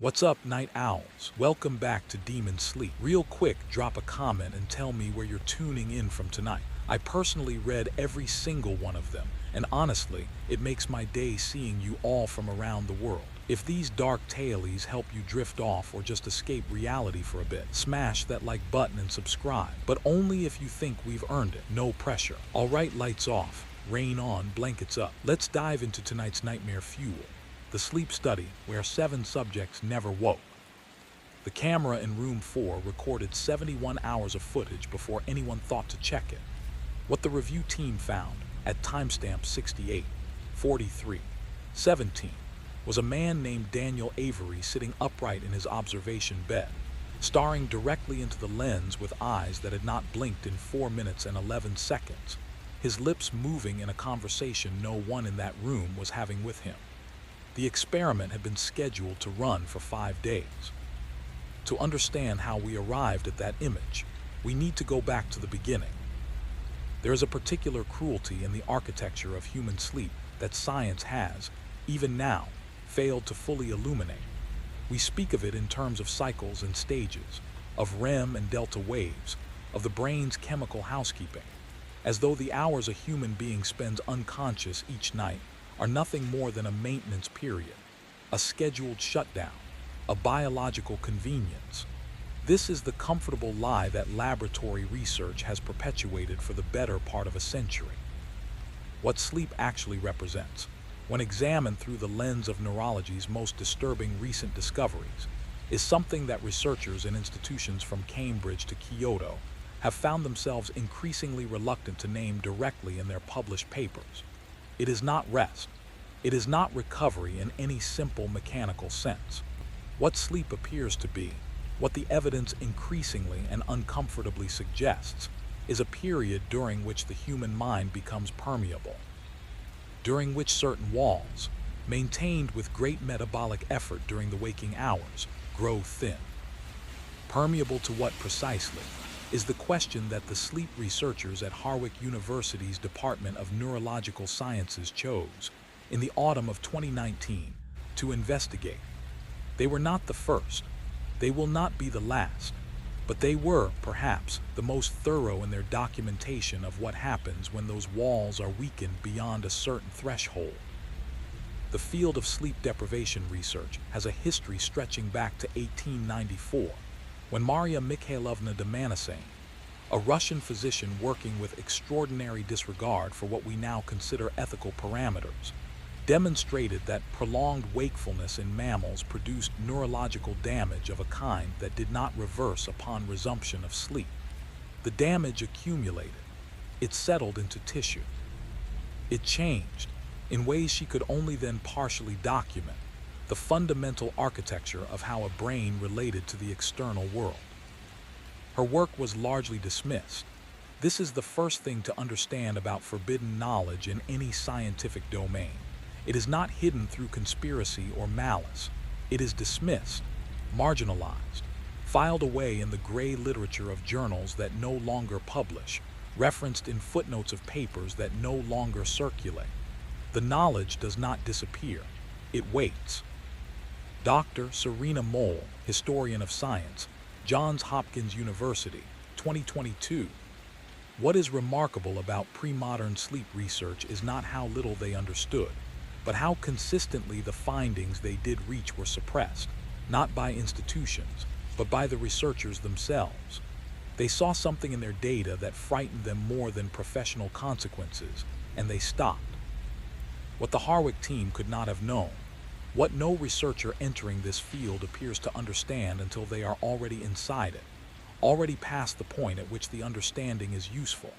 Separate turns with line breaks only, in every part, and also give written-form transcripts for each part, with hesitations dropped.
What's up, night owls? Welcome back to Demon Sleep. Real quick, drop a comment and tell me where you're tuning in from tonight. I personally read every single one of them, and honestly, it makes my day seeing you all from around the world. If these dark tailies help you drift off or just escape reality for a bit, smash that like button and subscribe. But only if you think we've earned it. No pressure. Alright, lights off, rain on, blankets up. Let's dive into tonight's nightmare fuel. The sleep study, where 7 subjects never woke. The camera in room 4 recorded 71 hours of footage before anyone thought to check it. What the review team found, at timestamp 68, 43, 17, was a man named Daniel Avery sitting upright in his observation bed, staring directly into the lens with eyes that had not blinked in 4 minutes and 11 seconds, his lips moving in a conversation no one in that room was having with him. The experiment had been scheduled to run for 5 days. To understand how we arrived at that image, we need to go back to the beginning. There is a particular cruelty in the architecture of human sleep that science has, even now, failed to fully illuminate. We speak of it in terms of cycles and stages, of REM and delta waves, of the brain's chemical housekeeping, as though the hours a human being spends unconscious each night are nothing more than a maintenance period, a scheduled shutdown, a biological convenience. This is the comfortable lie that laboratory research has perpetuated for the better part of a century. What sleep actually represents, when examined through the lens of neurology's most disturbing recent discoveries, is something that researchers in institutions from Cambridge to Kyoto have found themselves increasingly reluctant to name directly in their published papers. It is not rest. It is not recovery in any simple mechanical sense. What sleep appears to be, what the evidence increasingly and uncomfortably suggests, is a period during which the human mind becomes permeable, during which certain walls, maintained with great metabolic effort during the waking hours, grow thin. Permeable to what precisely is the question that the sleep researchers at Harvard University's Department of Neurological Sciences chose, in the autumn of 2019, to investigate. They were not the first, they will not be the last, but they were, perhaps, the most thorough in their documentation of what happens when those walls are weakened beyond a certain threshold. The field of sleep deprivation research has a history stretching back to 1894, when Maria Mikhailovna Damanosane, a Russian physician working with extraordinary disregard for what we now consider ethical parameters, demonstrated that prolonged wakefulness in mammals produced neurological damage of a kind that did not reverse upon resumption of sleep. The damage accumulated. It settled into tissue. It changed, in ways she could only then partially document, the fundamental architecture of how a brain related to the external world. Her work was largely dismissed. This is the first thing to understand about forbidden knowledge in any scientific domain. It is not hidden through conspiracy or malice. It is dismissed, marginalized, filed away in the gray literature of journals that no longer publish, referenced in footnotes of papers that no longer circulate. The knowledge does not disappear. It waits. Dr. Serena Moll, historian of science, Johns Hopkins University, 2022. What is remarkable about pre-modern sleep research is not how little they understood, but how consistently the findings they did reach were suppressed, not by institutions, but by the researchers themselves. They saw something in their data that frightened them more than professional consequences, and they stopped. What the Harwick team could not have known, what no researcher entering this field appears to understand until they are already inside it, already past the point at which the understanding is useful,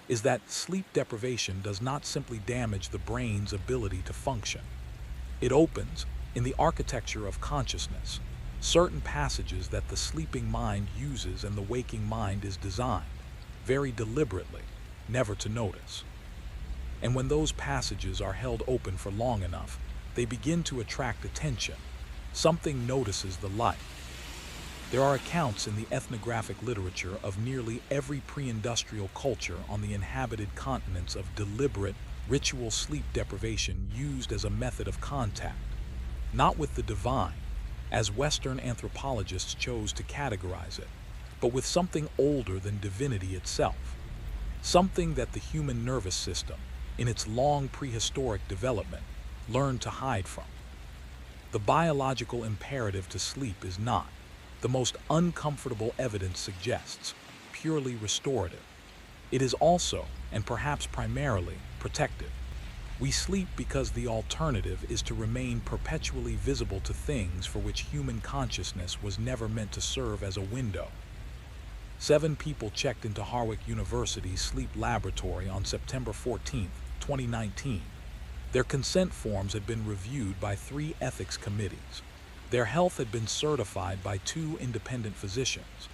is that sleep deprivation does not simply damage the brain's ability to function. It opens, in the architecture of consciousness, certain passages that the sleeping mind uses and the waking mind is designed, very deliberately, never to notice. And when those passages are held open for long enough, they begin to attract attention. Something notices the light. There are accounts in the ethnographic literature of nearly every pre-industrial culture on the inhabited continents of deliberate, ritual sleep deprivation used as a method of contact, not with the divine, as Western anthropologists chose to categorize it, but with something older than divinity itself, something that the human nervous system, in its long prehistoric development, learned to hide from. The biological imperative to sleep is not, the most uncomfortable evidence suggests, purely restorative. It is also, and perhaps primarily, protective. We sleep because the alternative is to remain perpetually visible to things for which human consciousness was never meant to serve as a window. 7 people checked into Harvard University's sleep laboratory on September 14, 2019. Their consent forms had been reviewed by 3 ethics committees. Their health had been certified by 2 independent physicians.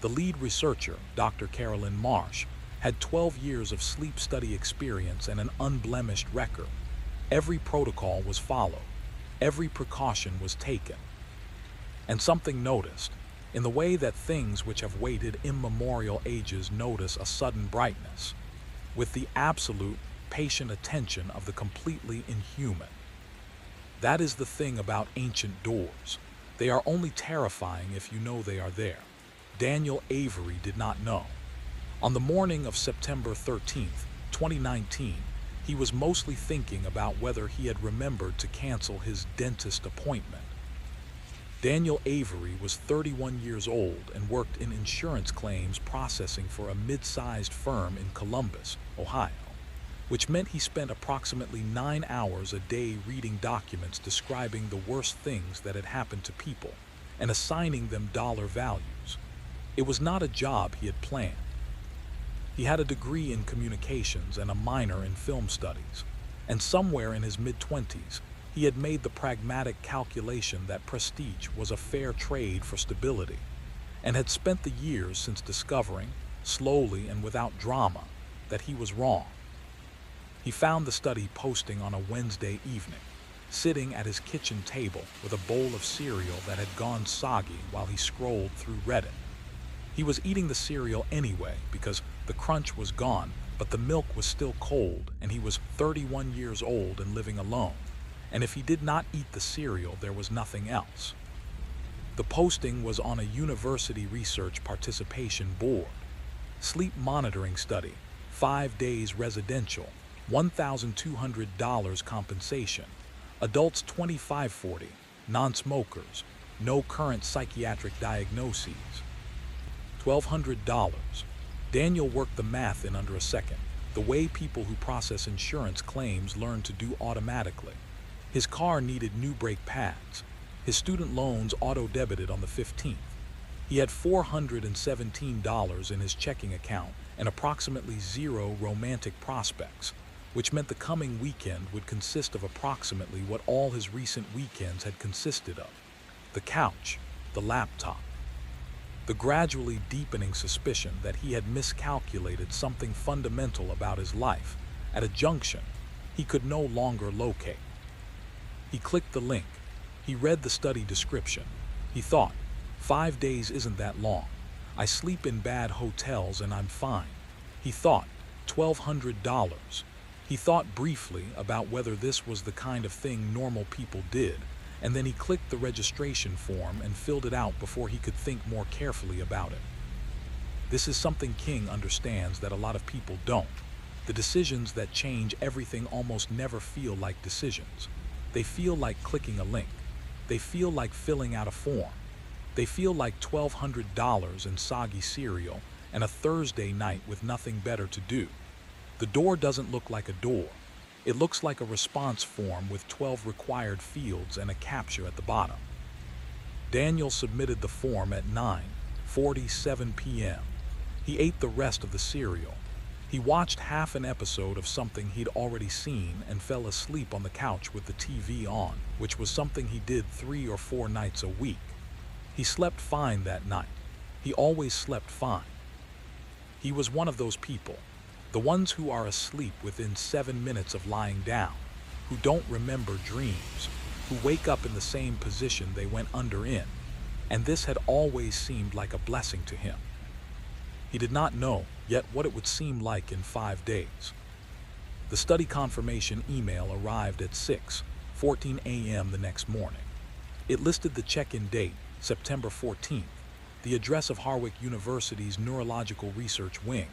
The lead researcher, Dr. Carolyn Marsh, had 12 years of sleep study experience and an unblemished record. Every protocol was followed. Every precaution was taken. And something noticed, in the way that things which have waited immemorial ages notice a sudden brightness, with the absolute, patient attention of the completely inhuman. That is the thing about ancient doors. They are only terrifying if you know they are there. Daniel Avery did not know. On the morning of September 13, 2019, he was mostly thinking about whether he had remembered to cancel his dentist appointment. Daniel Avery was 31 years old and worked in insurance claims processing for a mid-sized firm in Columbus, Ohio, which meant he spent approximately 9 hours a day reading documents describing the worst things that had happened to people and assigning them dollar values. It was not a job he had planned. He had a degree in communications and a minor in film studies, and somewhere in his mid-20s, he had made the pragmatic calculation that prestige was a fair trade for stability, and had spent the years since discovering, slowly and without drama, that he was wrong. He found the study posting on a Wednesday evening, sitting at his kitchen table with a bowl of cereal that had gone soggy while he scrolled through Reddit. He was eating the cereal anyway because the crunch was gone, but the milk was still cold, and he was 31 years old and living alone. And if he did not eat the cereal, there was nothing else. The posting was on a university research participation board. Sleep monitoring study, 5 days residential, $1,200 compensation, adults 25-40, non-smokers, no current psychiatric diagnoses, $1,200. Daniel worked the math in under a second, the way people who process insurance claims learn to do automatically. His car needed new brake pads. His student loans auto-debited on the 15th. He had $417 in his checking account and approximately 0 romantic prospects, which meant the coming weekend would consist of approximately what all his recent weekends had consisted of: the couch, the laptop. The gradually deepening suspicion that he had miscalculated something fundamental about his life at a junction he could no longer locate. He clicked the link. He read the study description. He thought, 5 days isn't that long. I sleep in bad hotels and I'm fine. He thought, $1,200. He thought briefly about whether this was the kind of thing normal people did, and then he clicked the registration form and filled it out before he could think more carefully about it. This is something King understands that a lot of people don't. The decisions that change everything almost never feel like decisions. They feel like clicking a link. They feel like filling out a form. They feel like $1,200 in soggy cereal and a Thursday night with nothing better to do. The door doesn't look like a door. It looks like a response form with 12 required fields and a captcha at the bottom. Daniel submitted the form at 9:47 p.m. He ate the rest of the cereal. He watched half an episode of something he'd already seen and fell asleep on the couch with the TV on, which was something he did 3 or 4 nights a week. He slept fine that night. He always slept fine. He was one of those people, the ones who are asleep within 7 minutes of lying down, who don't remember dreams, who wake up in the same position they went under in, and this had always seemed like a blessing to him. He did not know yet what it would seem like in 5 days. The study confirmation email arrived at 6:14 a.m. the next morning. It listed the check-in date, September 14th, the address of Harwick University's Neurological Research Wing,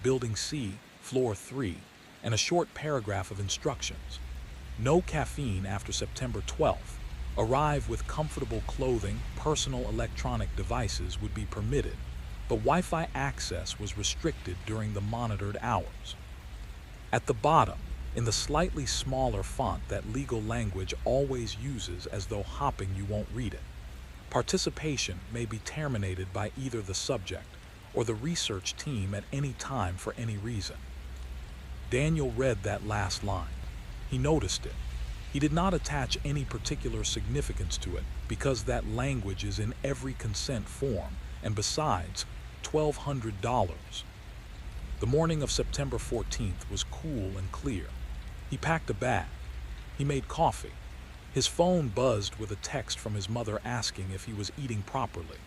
Building C, Floor 3, and a short paragraph of instructions. No caffeine after September 12th. Arrive with comfortable clothing, personal electronic devices would be permitted, but Wi-Fi access was restricted during the monitored hours. At the bottom, in the slightly smaller font that legal language always uses as though hopping you won't read it, participation may be terminated by either the subject or the research team at any time for any reason. Daniel read that last line. He noticed it. He did not attach any particular significance to it because that language is in every consent form, and besides, $1,200. The morning of September 14th was cool and clear. He packed a bag. He made coffee. His phone buzzed with a text from his mother asking if he was eating properly,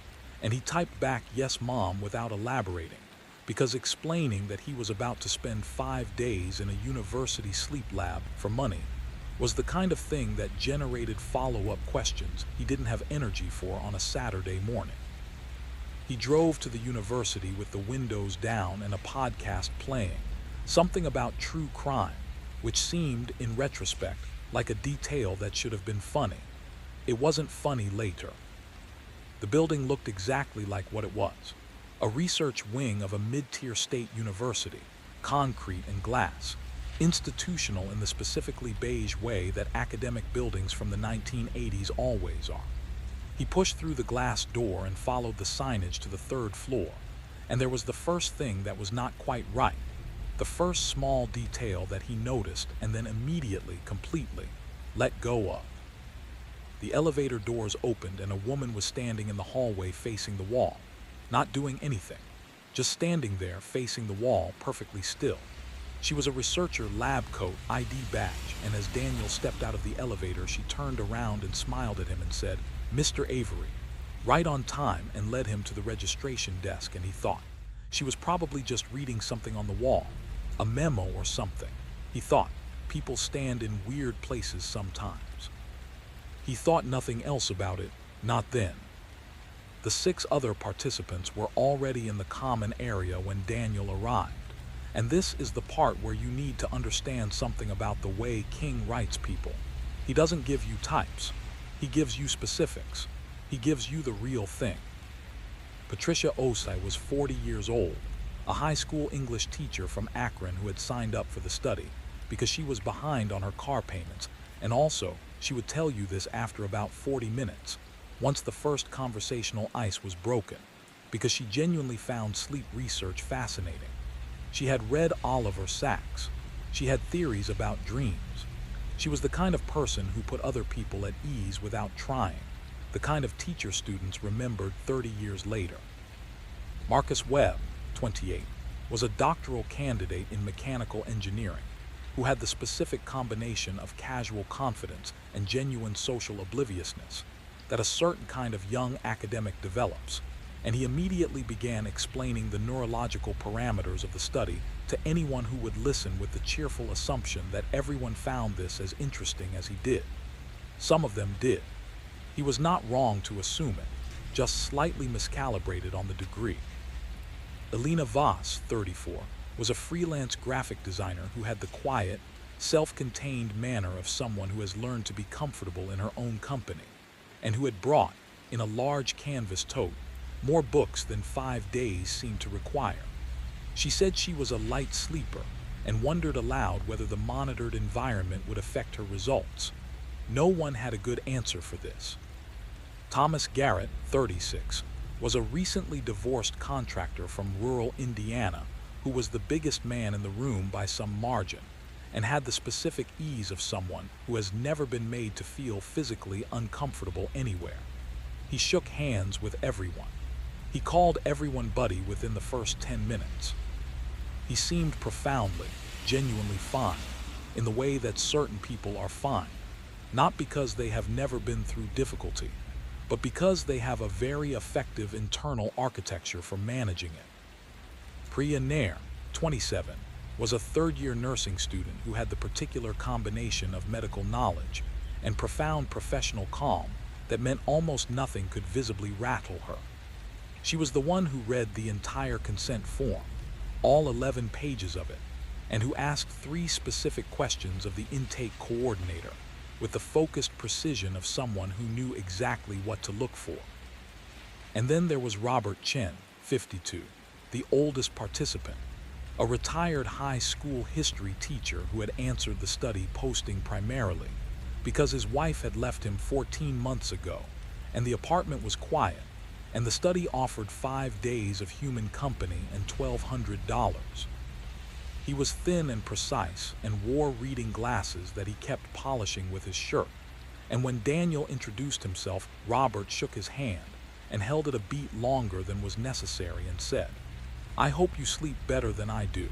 and he typed back "Yes, Mom" without elaborating, because explaining that he was about to spend 5 days in a university sleep lab for money was the kind of thing that generated follow-up questions he didn't have energy for on a Saturday morning. He drove to the university with the windows down and a podcast playing, something about true crime, which seemed, in retrospect, like a detail that should have been funny. It wasn't funny later. The building looked exactly like what it was, a research wing of a mid-tier state university, concrete and glass, institutional in the specifically beige way that academic buildings from the 1980s always are. He pushed through the glass door and followed the signage to the 3rd floor, and there was the first thing that was not quite right, the first small detail that he noticed and then immediately, completely, let go of. The elevator doors opened and a woman was standing in the hallway facing the wall, not doing anything, just standing there facing the wall, perfectly still. She was a researcher, lab coat, ID badge, and as Daniel stepped out of the elevator, she turned around and smiled at him and said, "Mr. Avery," right on time, and led him to the registration desk, and he thought, she was probably just reading something on the wall, a memo or something. He thought, people stand in weird places sometimes. He thought nothing else about it, not then. The 6 other participants were already in the common area when Daniel arrived. And this is the part where you need to understand something about the way King writes people. He doesn't give you types. He gives you specifics. He gives you the real thing. Patricia Osei was 40 years old, a high school English teacher from Akron who had signed up for the study because she was behind on her car payments, and also she would tell you this after about 40 minutes, once the first conversational ice was broken, because she genuinely found sleep research fascinating. She had read Oliver Sacks. She had theories about dreams. She was the kind of person who put other people at ease without trying, the kind of teacher students remembered 30 years later. Marcus Webb, 28, was a doctoral candidate in mechanical engineering who had the specific combination of casual confidence and genuine social obliviousness that a certain kind of young academic develops, and he immediately began explaining the neurological parameters of the study to anyone who would listen with the cheerful assumption that everyone found this as interesting as he did. Some of them did. He was not wrong to assume it, just slightly miscalibrated on the degree. Elena Voss, 34, was a freelance graphic designer who had the quiet, self-contained manner of someone who has learned to be comfortable in her own company, and who had brought, in a large canvas tote, more books than 5 days seemed to require. She said she was a light sleeper and wondered aloud whether the monitored environment would affect her results. No one had a good answer for this. Thomas Garrett, 36, was a recently divorced contractor from rural Indiana who was the biggest man in the room by some margin and had the specific ease of someone who has never been made to feel physically uncomfortable anywhere. He shook hands with everyone. He called everyone buddy within the first 10 minutes. He seemed profoundly, genuinely fine, in the way that certain people are fine, not because they have never been through difficulty, but because they have a very effective internal architecture for managing it. Priya Nair, 27, was a third-year nursing student who had the particular combination of medical knowledge and profound professional calm that meant almost nothing could visibly rattle her. She was the one who read the entire consent form, all 11 pages of it, and who asked 3 specific questions of the intake coordinator, with the focused precision of someone who knew exactly what to look for. And then there was Robert Chen, 52, the oldest participant, a retired high school history teacher who had answered the study posting primarily because his wife had left him 14 months ago, and the apartment was quiet, and the study offered 5 days of human company and $1,200. He was thin and precise and wore reading glasses that he kept polishing with his shirt, and when Daniel introduced himself, Robert shook his hand and held it a beat longer than was necessary and said, "I hope you sleep better than I do,"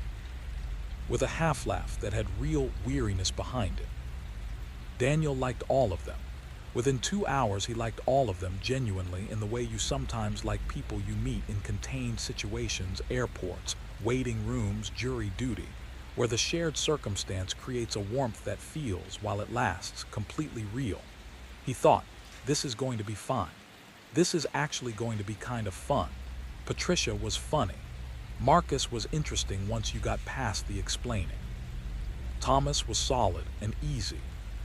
with a half-laugh that had real weariness behind it. Daniel liked all of them. Within 2 hours, he liked all of them genuinely in the way you sometimes like people you meet in contained situations, airports, waiting rooms, jury duty, where the shared circumstance creates a warmth that feels, while it lasts, completely real. He thought, this is going to be fine. This is actually going to be kind of fun. Patricia was funny. Marcus was interesting once you got past the explaining. Thomas was solid and easy,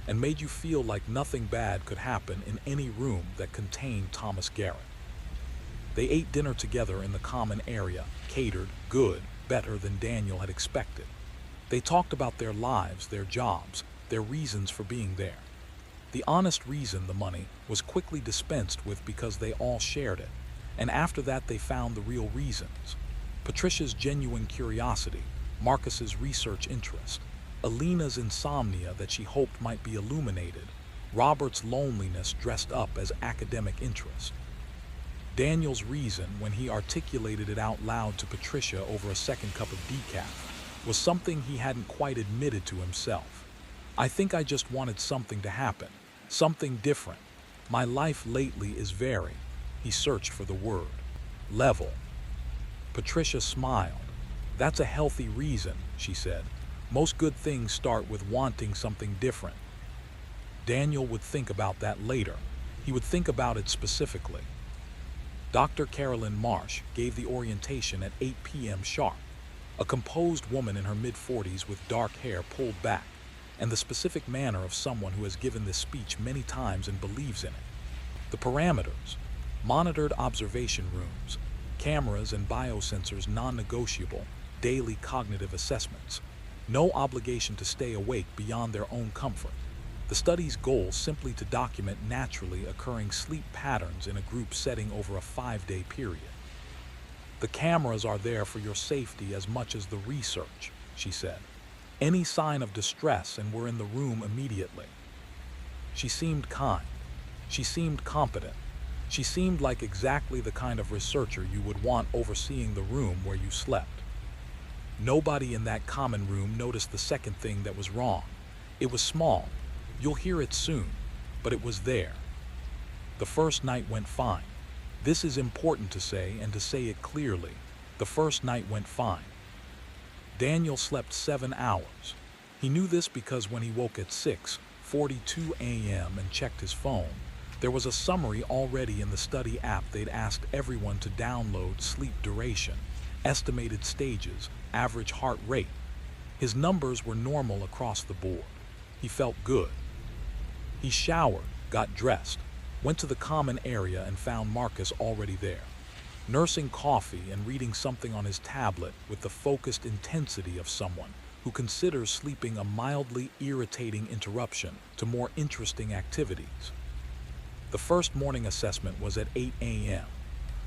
and made you feel like nothing bad could happen in any room that contained Thomas Garrett. They ate dinner together in the common area, catered, good, better than Daniel had expected. They talked about their lives, their jobs, their reasons for being there. The honest reason, the money, was quickly dispensed with because they all shared it, and after that they found the real reasons. Patricia's genuine curiosity, Marcus's research interest, Alina's insomnia that she hoped might be illuminated, Robert's loneliness dressed up as academic interest. Daniel's reason, when he articulated it out loud to Patricia over a second cup of decaf, was something he hadn't quite admitted to himself. "I think I just wanted something to happen, something different. My life lately is very," he searched for the word, "level." Patricia smiled. "That's a healthy reason," she said. "Most good things start with wanting something different." Daniel would think about that later. He would think about it specifically. Dr. Carolyn Marsh gave the orientation at 8 p.m. sharp, a composed woman in her mid-40s with dark hair pulled back, and the specific manner of someone who has given this speech many times and believes in it. The parameters: monitored observation rooms, cameras and biosensors non-negotiable, daily cognitive assessments, no obligation to stay awake beyond their own comfort. The study's goal simply to document naturally occurring sleep patterns in a group setting over a 5-day period. "The cameras are there for your safety as much as the research," she said. "Any sign of distress and we're in the room immediately." She seemed kind. She seemed competent. She seemed like exactly the kind of researcher you would want overseeing the room where you slept. Nobody in that common room noticed the second thing that was wrong. It was small. You'll hear it soon, but it was there. The first night went fine. This is important to say, and to say it clearly. The first night went fine. Daniel slept 7 hours. He knew this because when he woke at 6:42 a.m. and checked his phone, there was a summary already in the study app they'd asked everyone to download: sleep duration, estimated stages, average heart rate. His numbers were normal across the board. He felt good. He showered, got dressed, went to the common area and found Marcus already there, nursing coffee and reading something on his tablet with the focused intensity of someone who considers sleeping a mildly irritating interruption to more interesting activities. The first morning assessment was at 8 a.m.,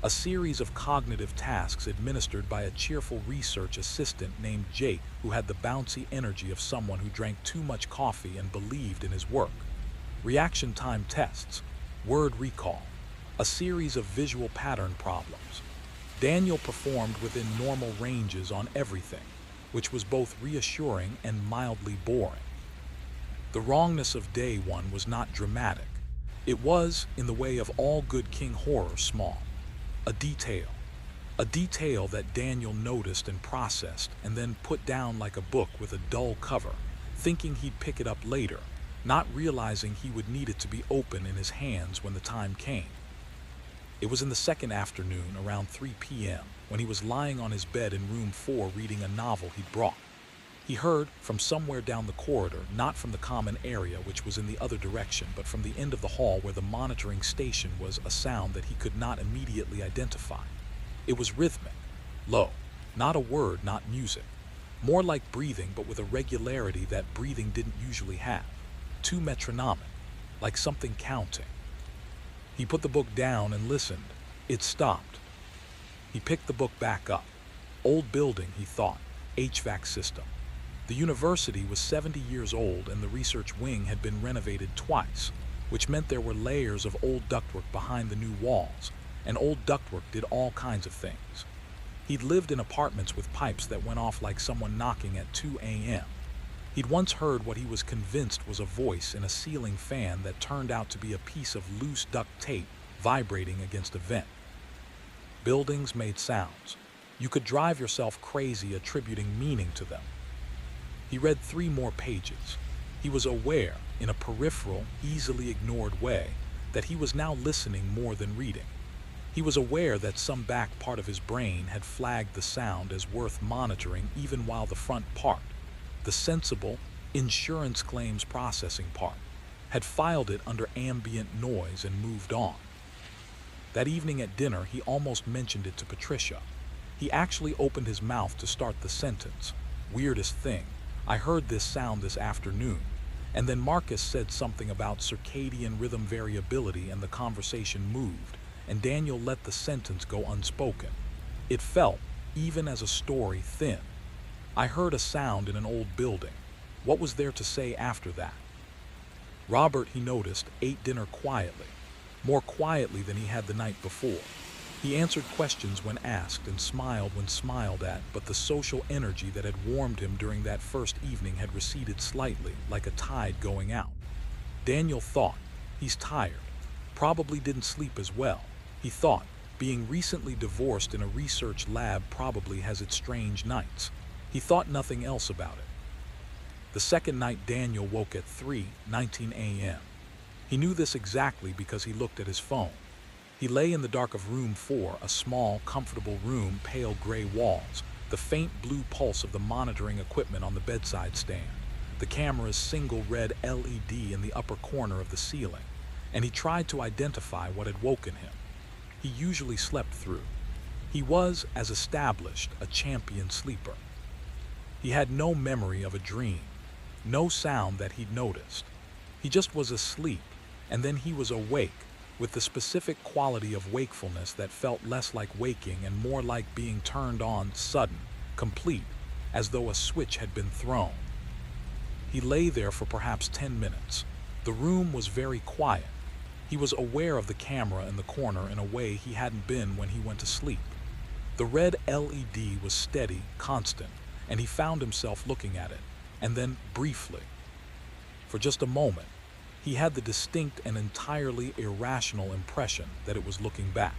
a series of cognitive tasks administered by a cheerful research assistant named Jake, who had the bouncy energy of someone who drank too much coffee and believed in his work. Reaction time tests, word recall, a series of visual pattern problems. Daniel performed within normal ranges on everything, which was both reassuring and mildly boring. The wrongness of day 1 was not dramatic. It was, in the way of all good King horror, small. A detail that Daniel noticed and processed and then put down like a book with a dull cover, thinking he'd pick it up later, not realizing he would need it to be open in his hands when the time came. It was in the second afternoon, around 3 p.m., when he was lying on his bed in room 4 reading a novel he'd brought. He heard from somewhere down the corridor, not from the common area which was in the other direction, but from the end of the hall where the monitoring station was, a sound that he could not immediately identify. It was rhythmic, low, not a word, not music. More like breathing, but with a regularity that breathing didn't usually have. Too metronomic, like something counting. He put the book down and listened. It stopped. He picked the book back up. Old building, he thought. HVAC system. The university was 70 years old and the research wing had been renovated twice, which meant there were layers of old ductwork behind the new walls, and old ductwork did all kinds of things. He'd lived in apartments with pipes that went off like someone knocking at 2 a.m. He'd once heard what he was convinced was a voice in a ceiling fan that turned out to be a piece of loose duct tape vibrating against a vent. Buildings made sounds. You could drive yourself crazy attributing meaning to them. He read 3 more pages. He was aware, in a peripheral, easily ignored way, that he was now listening more than reading. He was aware that some back part of his brain had flagged the sound as worth monitoring even while the front part, the sensible, insurance claims processing part, had filed it under ambient noise and moved on. That evening at dinner, he almost mentioned it to Patricia. He actually opened his mouth to start the sentence. Weirdest thing, I heard this sound this afternoon. And then Marcus said something about circadian rhythm variability and the conversation moved, and Daniel let the sentence go unspoken. It felt, even as a story, thin. I heard a sound in an old building. What was there to say after that? Robert, he noticed, ate dinner quietly, more quietly than he had the night before. He answered questions when asked and smiled when smiled at, but the social energy that had warmed him during that first evening had receded slightly, like a tide going out. Daniel thought, he's tired, probably didn't sleep as well. He thought, being recently divorced in a research lab probably has its strange nights. He thought nothing else about it. The second night Daniel woke at 3:19 a.m. He knew this exactly because he looked at his phone. He lay in the dark of room 4, a small, comfortable room, pale gray walls, the faint blue pulse of the monitoring equipment on the bedside stand, the camera's single red LED in the upper corner of the ceiling, and he tried to identify what had woken him. He usually slept through. He was, as established, a champion sleeper. He had no memory of a dream, no sound that he'd noticed. He just was asleep, and then he was awake, with the specific quality of wakefulness that felt less like waking and more like being turned on, sudden, complete, as though a switch had been thrown. He lay there for perhaps 10 minutes. The room was very quiet. He was aware of the camera in the corner in a way he hadn't been when he went to sleep. The red LED was steady, constant, and he found himself looking at it, and then briefly. For just a moment, he had the distinct and entirely irrational impression that it was looking back.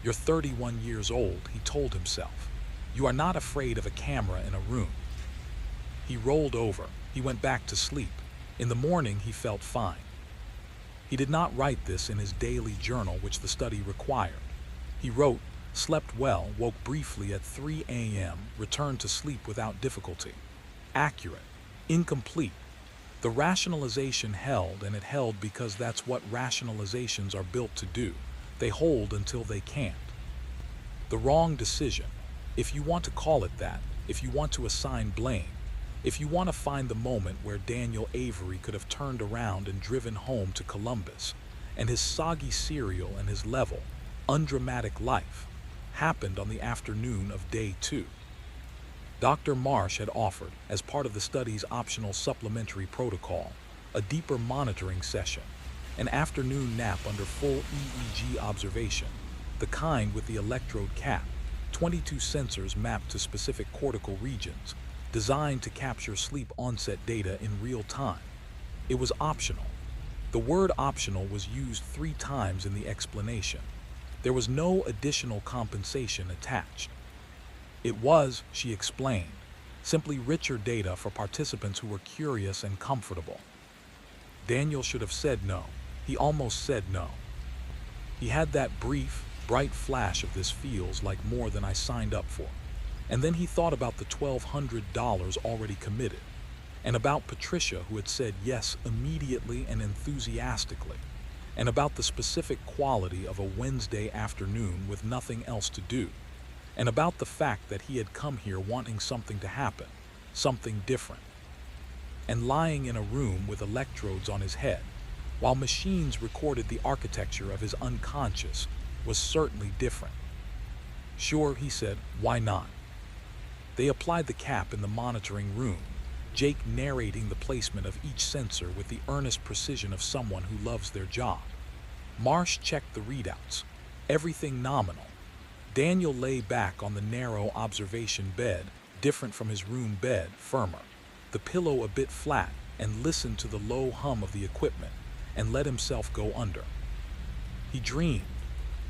You're 31 years old, he told himself. You are not afraid of a camera in a room. He rolled over. He went back to sleep. In the morning, he felt fine. He did not write this in his daily journal, which the study required. He wrote, slept well, woke briefly at 3 a.m., returned to sleep without difficulty. Accurate. Incomplete. The rationalization held, and it held because that's what rationalizations are built to do. They hold until they can't. The wrong decision, if you want to call it that, if you want to assign blame, if you want to find the moment where Daniel Avery could have turned around and driven home to Columbus, and his soggy cereal and his level, undramatic life, happened on the afternoon of day 2. Dr. Marsh had offered, as part of the study's optional supplementary protocol, a deeper monitoring session, an afternoon nap under full EEG observation, the kind with the electrode cap, 22 sensors mapped to specific cortical regions, designed to capture sleep onset data in real time. It was optional. The word optional was used 3 times in the explanation. There was no additional compensation attached. It was, she explained, simply richer data for participants who were curious and comfortable. Daniel should have said no. He almost said no. He had that brief, bright flash of this feels like more than I signed up for. And then he thought about the $1,200 already committed, and about Patricia who had said yes immediately and enthusiastically, and about the specific quality of a Wednesday afternoon with nothing else to do, and about the fact that he had come here wanting something to happen, something different. And lying in a room with electrodes on his head, while machines recorded the architecture of his unconscious, was certainly different. Sure, he said, why not? They applied the cap in the monitoring room, Jake narrating the placement of each sensor with the earnest precision of someone who loves their job. Marsh checked the readouts, everything nominal. Daniel lay back on the narrow observation bed, different from his room bed, firmer, the pillow a bit flat, and listened to the low hum of the equipment, and let himself go under. He dreamed.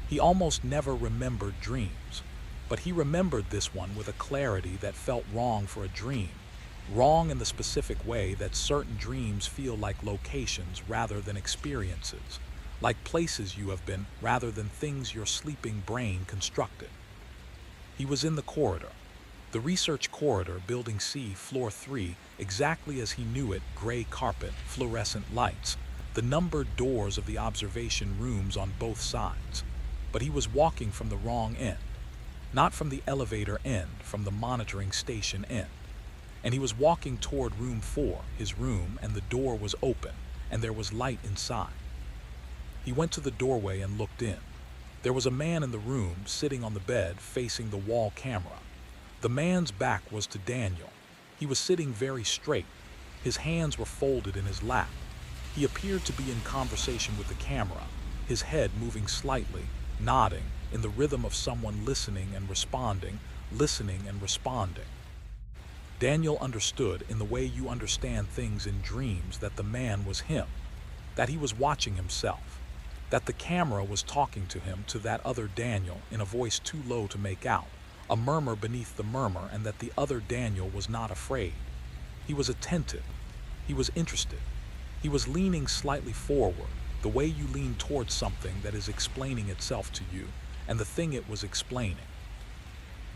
He almost never remembered dreams, but he remembered this one with a clarity that felt wrong for a dream, wrong in the specific way that certain dreams feel like locations rather than experiences, like places you have been rather than things your sleeping brain constructed. He was in the corridor, the research corridor, Building C, Floor 3, exactly as he knew it, gray carpet, fluorescent lights, the numbered doors of the observation rooms on both sides. But he was walking from the wrong end, not from the elevator end, from the monitoring station end. And he was walking toward room 4, his room, and the door was open, and there was light inside. He went to the doorway and looked in. There was a man in the room, sitting on the bed, facing the wall camera. The man's back was to Daniel. He was sitting very straight. His hands were folded in his lap. He appeared to be in conversation with the camera, his head moving slightly, nodding, in the rhythm of someone listening and responding, listening and responding. Daniel understood, in the way you understand things in dreams, that the man was him, that he was watching himself, that the camera was talking to him, to that other Daniel, in a voice too low to make out, a murmur beneath the murmur, and that the other Daniel was not afraid. He was attentive. He was interested. He was leaning slightly forward, the way you lean towards something that is explaining itself to you, and the thing it was explaining.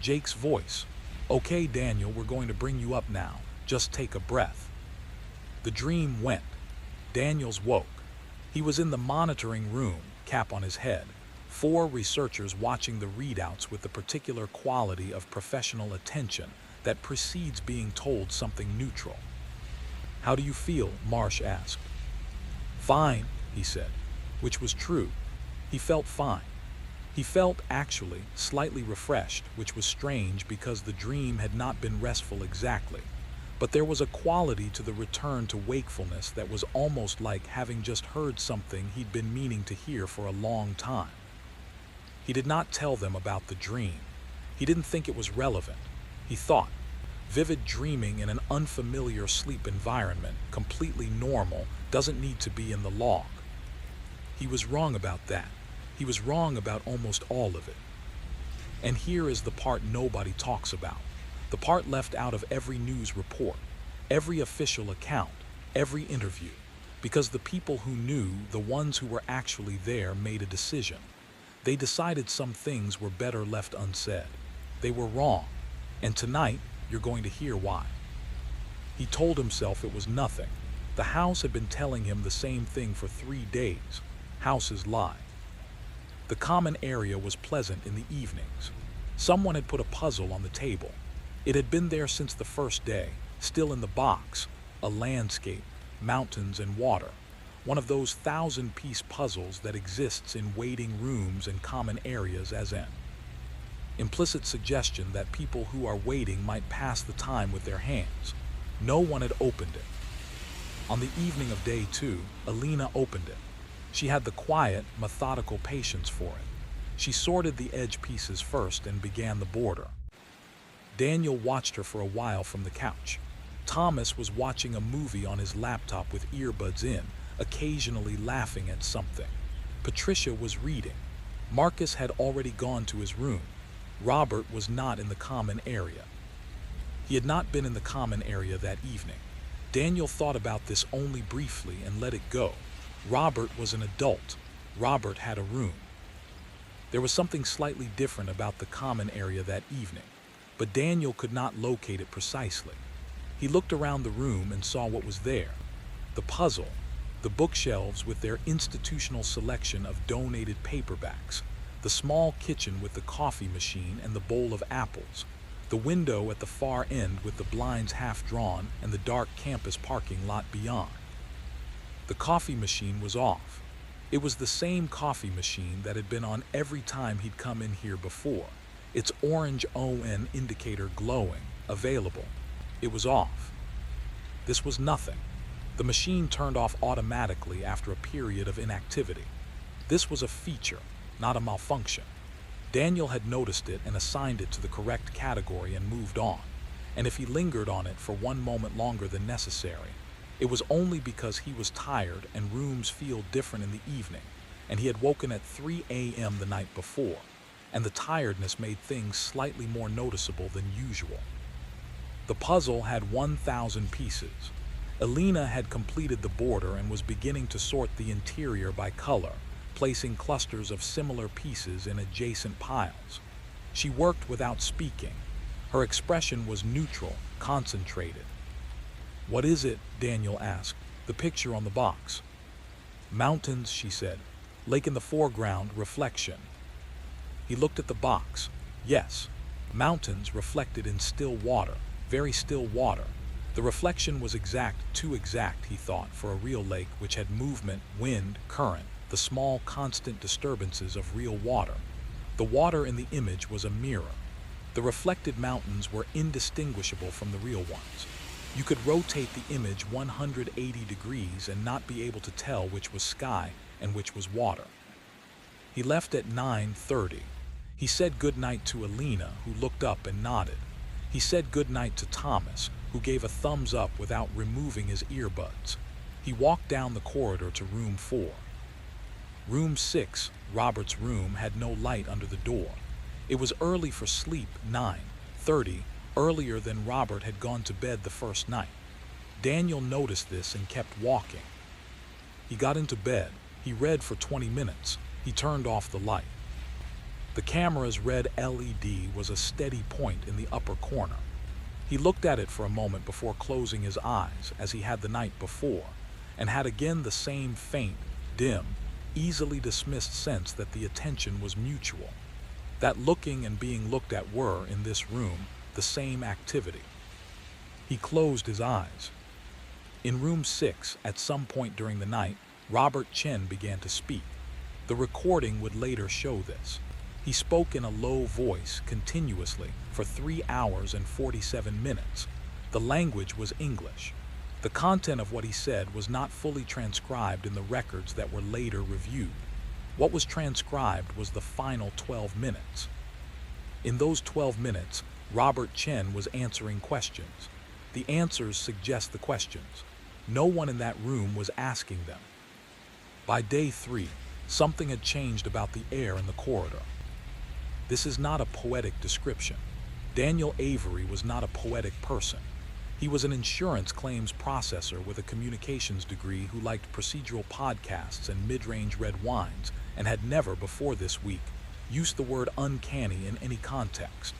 Jake's voice. Okay, Daniel, we're going to bring you up now. Just take a breath. The dream went. Daniels woke. He was in the monitoring room, cap on his head. 4 researchers watching the readouts with the particular quality of professional attention that precedes being told something neutral. How do you feel? Marsh asked. Fine, he said, which was true. He felt fine. He felt, actually, slightly refreshed, which was strange because the dream had not been restful exactly. But there was a quality to the return to wakefulness that was almost like having just heard something he'd been meaning to hear for a long time. He did not tell them about the dream. He didn't think it was relevant. He thought, vivid dreaming in an unfamiliar sleep environment, completely normal, doesn't need to be in the log. He was wrong about that. He was wrong about almost all of it. And here is the part nobody talks about, the part left out of every news report, every official account, every interview, because the people who knew, the ones who were actually there, made a decision. They decided some things were better left unsaid. They were wrong, and tonight you're going to hear why. He told himself it was nothing. The house had been telling him the same thing for 3 days. Houses lie. The common area was pleasant in the evenings. Someone had put a puzzle on the table. It had been there since the first day, still in the box, a landscape, mountains and water, one of those 1,000-piece puzzles that exists in waiting rooms and common areas as in. Implicit suggestion that people who are waiting might pass the time with their hands. No one had opened it. On the evening of day 2, Alina opened it. She had the quiet, methodical patience for it. She sorted the edge pieces first and began the border. Daniel watched her for a while from the couch. Thomas was watching a movie on his laptop with earbuds in, occasionally laughing at something. Patricia was reading. Marcus had already gone to his room. Robert was not in the common area. He had not been in the common area that evening. Daniel thought about this only briefly and let it go. Robert was an adult. Robert had a room. There was something slightly different about the common area that evening, but Daniel could not locate it precisely. He looked around the room and saw what was there. The puzzle, the bookshelves with their institutional selection of donated paperbacks, the small kitchen with the coffee machine and the bowl of apples, the window at the far end with the blinds half drawn and the dark campus parking lot beyond. The coffee machine was off. It was the same coffee machine that had been on every time he'd come in here before, its orange ON indicator glowing, available. It was off. This was nothing. The machine turned off automatically after a period of inactivity. This was a feature, not a malfunction. Daniel had noticed it and assigned it to the correct category and moved on. And if he lingered on it for one moment longer than necessary, it was only because he was tired and rooms feel different in the evening, and he had woken at 3 a.m. the night before, and the tiredness made things slightly more noticeable than usual. The puzzle had 1,000 pieces. Elena had completed the border and was beginning to sort the interior by color, placing clusters of similar pieces in adjacent piles. She worked without speaking. Her expression was neutral, concentrated. "What is it?" Daniel asked. "The picture on the box." "Mountains," she said. "Lake in the foreground, reflection." He looked at the box. Yes, mountains reflected in still water, very still water. The reflection was exact, too exact, he thought, for a real lake which had movement, wind, current, the small constant disturbances of real water. The water in the image was a mirror. The reflected mountains were indistinguishable from the real ones. You could rotate the image 180 degrees and not be able to tell which was sky and which was water. He left at 9:30. He said goodnight to Elena, who looked up and nodded. He said goodnight to Thomas, who gave a thumbs up without removing his earbuds. He walked down the corridor to room 4. Room 6, Robert's room, had no light under the door. It was early for sleep, 9:30, earlier than Robert had gone to bed the first night. Daniel noticed this and kept walking. He got into bed. He read for 20 minutes. He turned off the light. The camera's red LED was a steady point in the upper corner. He looked at it for a moment before closing his eyes, as he had the night before, and had again the same faint, dim, easily dismissed sense that the attention was mutual, that looking and being looked at were, in this room, the same activity. He closed his eyes. In room 6, at some point during the night, Robert Chen began to speak. The recording would later show this. He spoke in a low voice, continuously, for 3 hours and 47 minutes. The language was English. The content of what he said was not fully transcribed in the records that were later reviewed. What was transcribed was the final 12 minutes. In those 12 minutes, Robert Chen was answering questions. The answers suggest the questions. No one in that room was asking them. By day 3, something had changed about the air in the corridor. This is not a poetic description. Daniel Avery was not a poetic person. He was an insurance claims processor with a communications degree who liked procedural podcasts and mid-range red wines and had never, before this week, used the word uncanny in any context.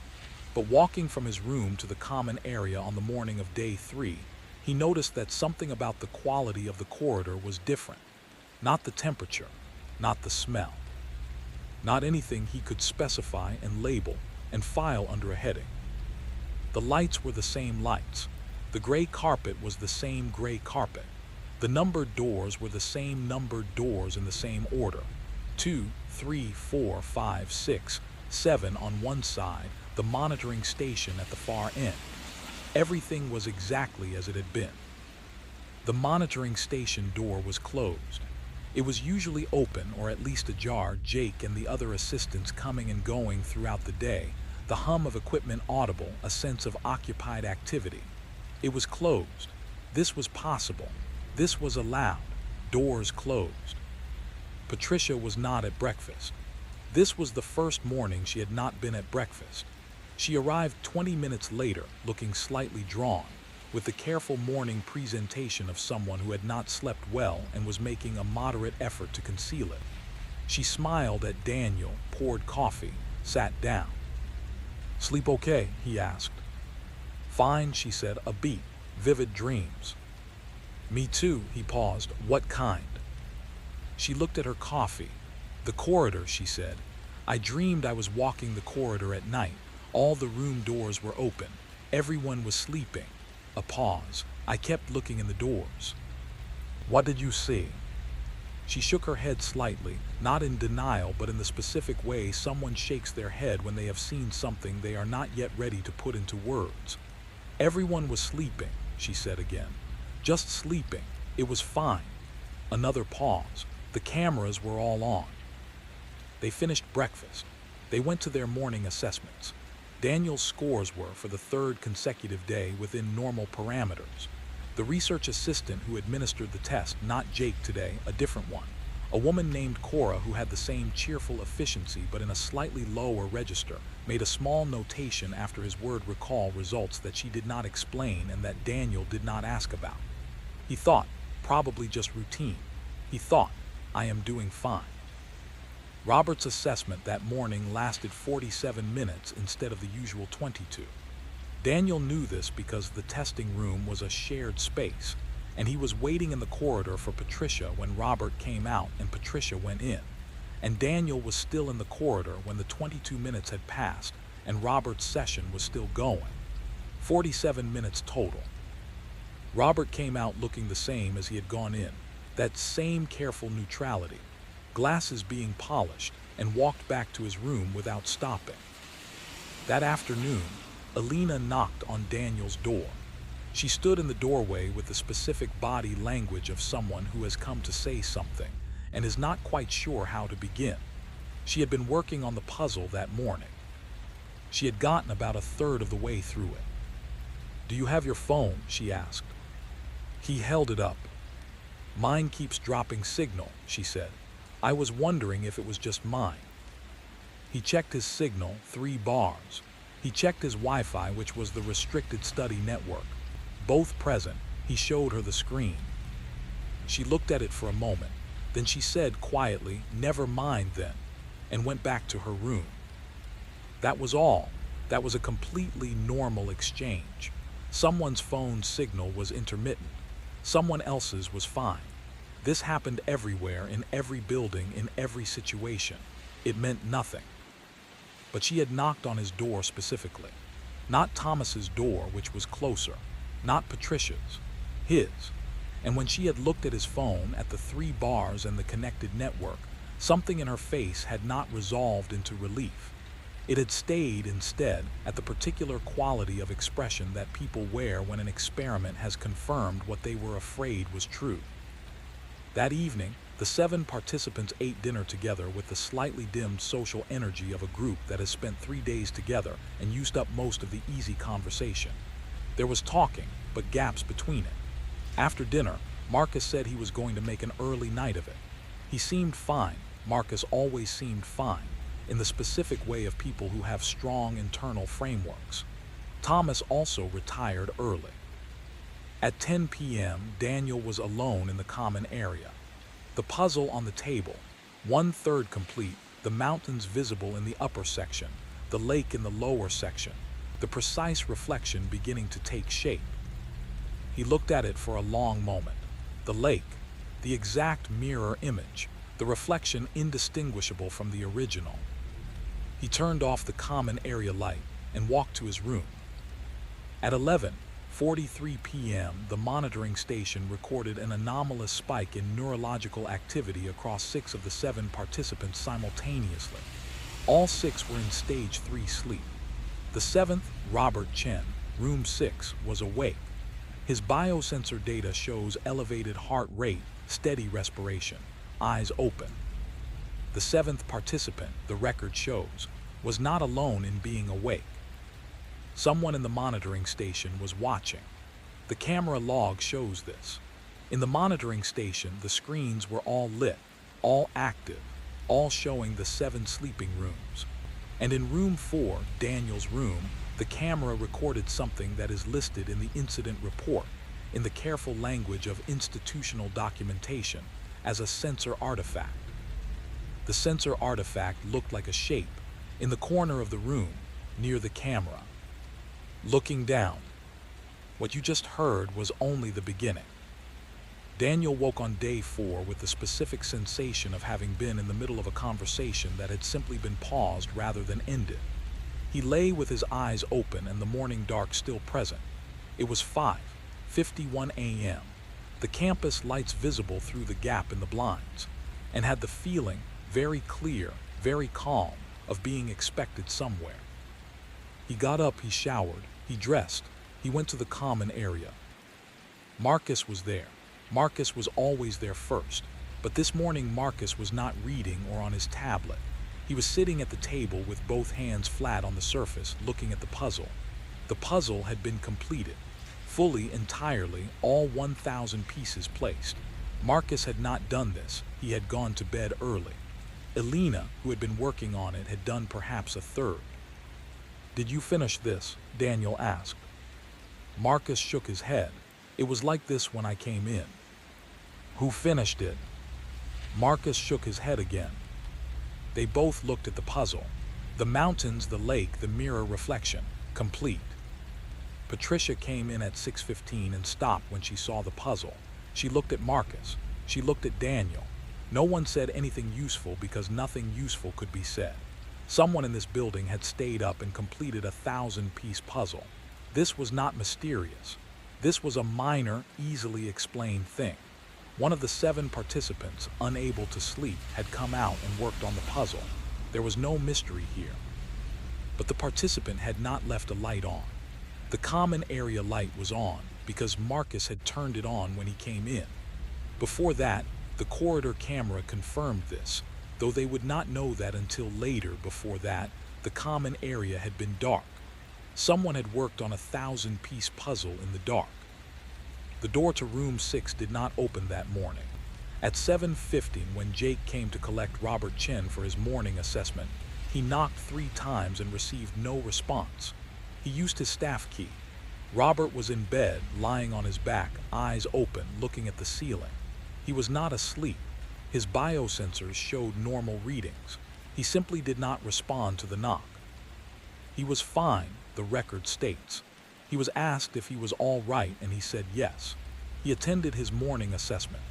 But walking from his room to the common area on the morning of day 3, he noticed that something about the quality of the corridor was different. Not the temperature, not the smell. Not anything he could specify and label and file under a heading. The lights were the same lights. The gray carpet was the same gray carpet. The numbered doors were the same numbered doors in the same order. 2, 3, 4, 5, 6, 7 on one side, the monitoring station at the far end. Everything was exactly as it had been. The monitoring station door was closed. It was usually open, or at least ajar, Jake and the other assistants coming and going throughout the day, the hum of equipment audible, a sense of occupied activity. It was closed. This was possible. This was allowed. Doors closed. Patricia was not at breakfast. This was the first morning she had not been at breakfast. She arrived 20 minutes later, looking slightly drawn. with the careful morning presentation of someone who had not slept well and was making a moderate effort to conceal it. She smiled at Daniel, poured coffee, sat down. "Sleep okay?" he asked. "Fine," she said, "a beat. Vivid dreams." "Me too," he paused. "What kind?" She looked at her coffee. "The corridor," she said. "I dreamed I was walking the corridor at night. All the room doors were open. Everyone was sleeping." A pause. "I kept looking in the doors." "What did you see?" She shook her head slightly, not in denial but in the specific way someone shakes their head when they have seen something they are not yet ready to put into words. "Everyone was sleeping," she said again. "Just sleeping. It was fine." Another pause. "The cameras were all on." They finished breakfast. They went to their morning assessments. Daniel's scores were, for the third consecutive day, within normal parameters. The research assistant who administered the test, not Jake today, a different one. A woman named Cora who had the same cheerful efficiency but in a slightly lower register, made a small notation after his word recall results that she did not explain and that Daniel did not ask about. He thought, probably just routine. He thought, "I am doing fine." Robert's assessment that morning lasted 47 minutes instead of the usual 22. Daniel knew this because the testing room was a shared space, and he was waiting in the corridor for Patricia when Robert came out and Patricia went in. And Daniel was still in the corridor when the 22 minutes had passed and Robert's session was still going. 47 minutes total. Robert came out looking the same as he had gone in, that same careful neutrality, glasses being polished, and walked back to his room without stopping. That afternoon, Alina knocked on Daniel's door. She stood in the doorway with the specific body language of someone who has come to say something and is not quite sure how to begin. She had been working on the puzzle that morning. She had gotten about a third of the way through it. "Do you have your phone?" she asked. He held it up. "Mine keeps dropping signal," she said. "I was wondering if it was just mine." He checked his signal, 3 bars. He checked his Wi-Fi, which was the restricted study network. Both present, he showed her the screen. She looked at it for a moment. Then she said quietly, "Never mind then," and went back to her room. That was all. That was a completely normal exchange. Someone's phone signal was intermittent. Someone else's was fine. This happened everywhere, in every building, in every situation. It meant nothing. But she had knocked on his door specifically. Not Thomas's door, which was closer. Not Patricia's. His. And when she had looked at his phone, at the 3 bars and the connected network, something in her face had not resolved into relief. It had stayed, instead, at the particular quality of expression that people wear when an experiment has confirmed what they were afraid was true. That evening, the 7 participants ate dinner together with the slightly dimmed social energy of a group that has spent 3 days together and used up most of the easy conversation. There was talking, but gaps between it. After dinner, Marcus said he was going to make an early night of it. He seemed fine. Marcus always seemed fine, in the specific way of people who have strong internal frameworks. Thomas also retired early. At 10 p.m., Daniel was alone in the common area. The puzzle on the table, 1/3 complete, the mountains visible in the upper section, the lake in the lower section, the precise reflection beginning to take shape. He looked at it for a long moment. The lake, the exact mirror image, the reflection indistinguishable from the original. He turned off the common area light and walked to his room. At 11:43 p.m., the monitoring station recorded an anomalous spike in neurological activity across 6 of the 7 participants simultaneously. All 6 were in stage 3 sleep. The 7th, Robert Chen, room 6, was awake. His biosensor data shows elevated heart rate, steady respiration, eyes open. The 7th participant, the record shows, was not alone in being awake. Someone in the monitoring station was watching. The camera log shows this. In the monitoring station, the screens were all lit, all active, all showing the 7 sleeping rooms. And in room 4, Daniel's room, the camera recorded something that is listed in the incident report, in the careful language of institutional documentation, as a sensor artifact. The sensor artifact looked like a shape, in the corner of the room, near the camera. Looking down. What you just heard was only the beginning. Daniel woke on day 4 with the specific sensation of having been in the middle of a conversation that had simply been paused rather than ended. He lay with his eyes open and the morning dark still present. It was 5:51 a.m. The campus lights visible through the gap in the blinds, and had the feeling, very clear, very calm, of being expected somewhere. He got up, he showered, he dressed, he went to the common area. Marcus was there. Marcus was always there first, but this morning Marcus was not reading or on his tablet. He was sitting at the table with both hands flat on the surface, looking at the puzzle. The puzzle had been completed, fully, entirely, all 1,000 pieces placed. Marcus had not done this. He had gone to bed early. Elena, who had been working on it, had done perhaps a third. "Did you finish this?" Daniel asked. Marcus shook his head. "It was like this when I came in." "Who finished it?" Marcus shook his head again. They both looked at the puzzle. The mountains, the lake, the mirror reflection, complete. Patricia came in at 6:15 and stopped when she saw the puzzle. She looked at Marcus. She looked at Daniel. No one said anything useful because nothing useful could be said. Someone in this building had stayed up and completed a 1,000-piece puzzle. This was not mysterious. This was a minor, easily explained thing. One of the 7 participants, unable to sleep, had come out and worked on the puzzle. There was no mystery here. But the participant had not left a light on. The common area light was on because Marcus had turned it on when he came in. Before that, the corridor camera confirmed this, though they would not know that until later. Before that, the common area had been dark. Someone had worked on a 1,000-piece puzzle in the dark. The door to room 6 did not open that morning. At 7:50, when Jake came to collect Robert Chen for his morning assessment, he knocked 3 times and received no response. He used his staff key. Robert was in bed, lying on his back, eyes open, looking at the ceiling. He was not asleep. His biosensors showed normal readings. He simply did not respond to the knock. He was fine, the record states. He was asked if he was all right, and he said yes. He attended his morning assessment.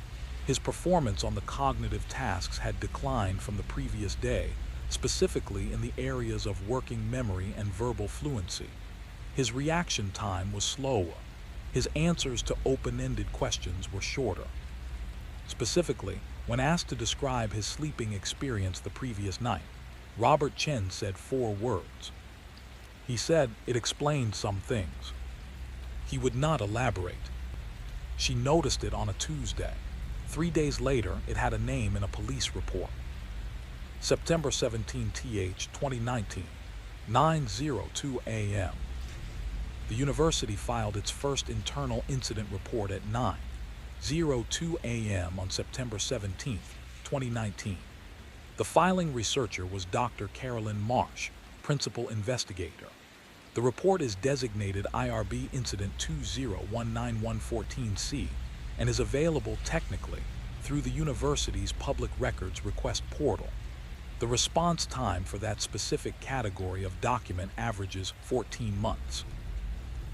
His performance on the cognitive tasks had declined from the previous day, specifically in the areas of working memory and verbal fluency. His reaction time was slower. His answers to open-ended questions were shorter. Specifically, when asked to describe his sleeping experience the previous night, Robert Chen said 4 words. He said it explained some things. He would not elaborate. She noticed it on a Tuesday. 3 days later, it had a name in a police report. September 17, 2019, 9:02 a.m. The university filed its first internal incident report at 9:02 a.m. on September 17, 2019. The filing researcher was Dr. Carolyn Marsh, principal investigator. The report is designated IRB Incident 2019114C and is available technically through the university's Public Records Request portal. The response time for that specific category of document averages 14 months.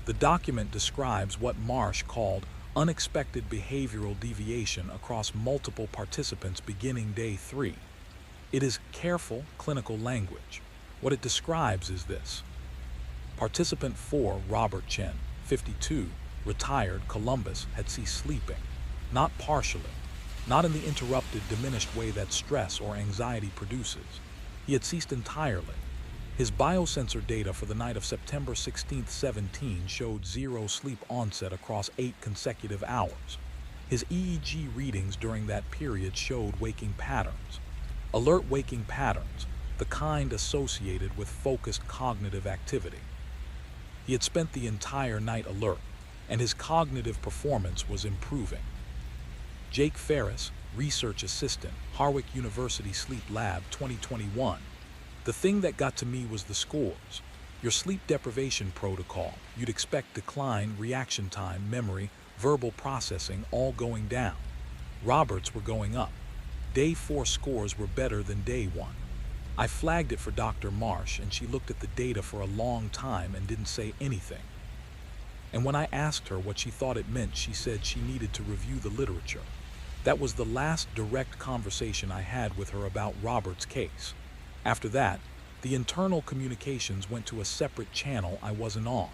The document describes what Marsh called unexpected behavioral deviation across multiple participants beginning day 3. It is careful clinical language. What it describes is this. Participant 4, Robert Chen, 52, retired, Columbus, had ceased sleeping. Not partially, not in the interrupted, diminished way that stress or anxiety produces. He had ceased entirely. His biosensor data for the night of September 16, 17 showed 0 sleep onset across 8 consecutive hours. His EEG readings during that period showed waking patterns. Alert waking patterns, the kind associated with focused cognitive activity. He had spent the entire night alert, and his cognitive performance was improving. Jake Ferris, Research Assistant, Harwick University Sleep Lab, 2021. The thing that got to me was the scores. Your sleep deprivation protocol, you'd expect decline, reaction time, memory, verbal processing all going down. Roberts were going up. Day 4 scores were better than day 1. I flagged it for Dr. Marsh and she looked at the data for a long time and didn't say anything. And when I asked her what she thought it meant, she said she needed to review the literature. That was the last direct conversation I had with her about Robert's case. After that, the internal communications went to a separate channel I wasn't on.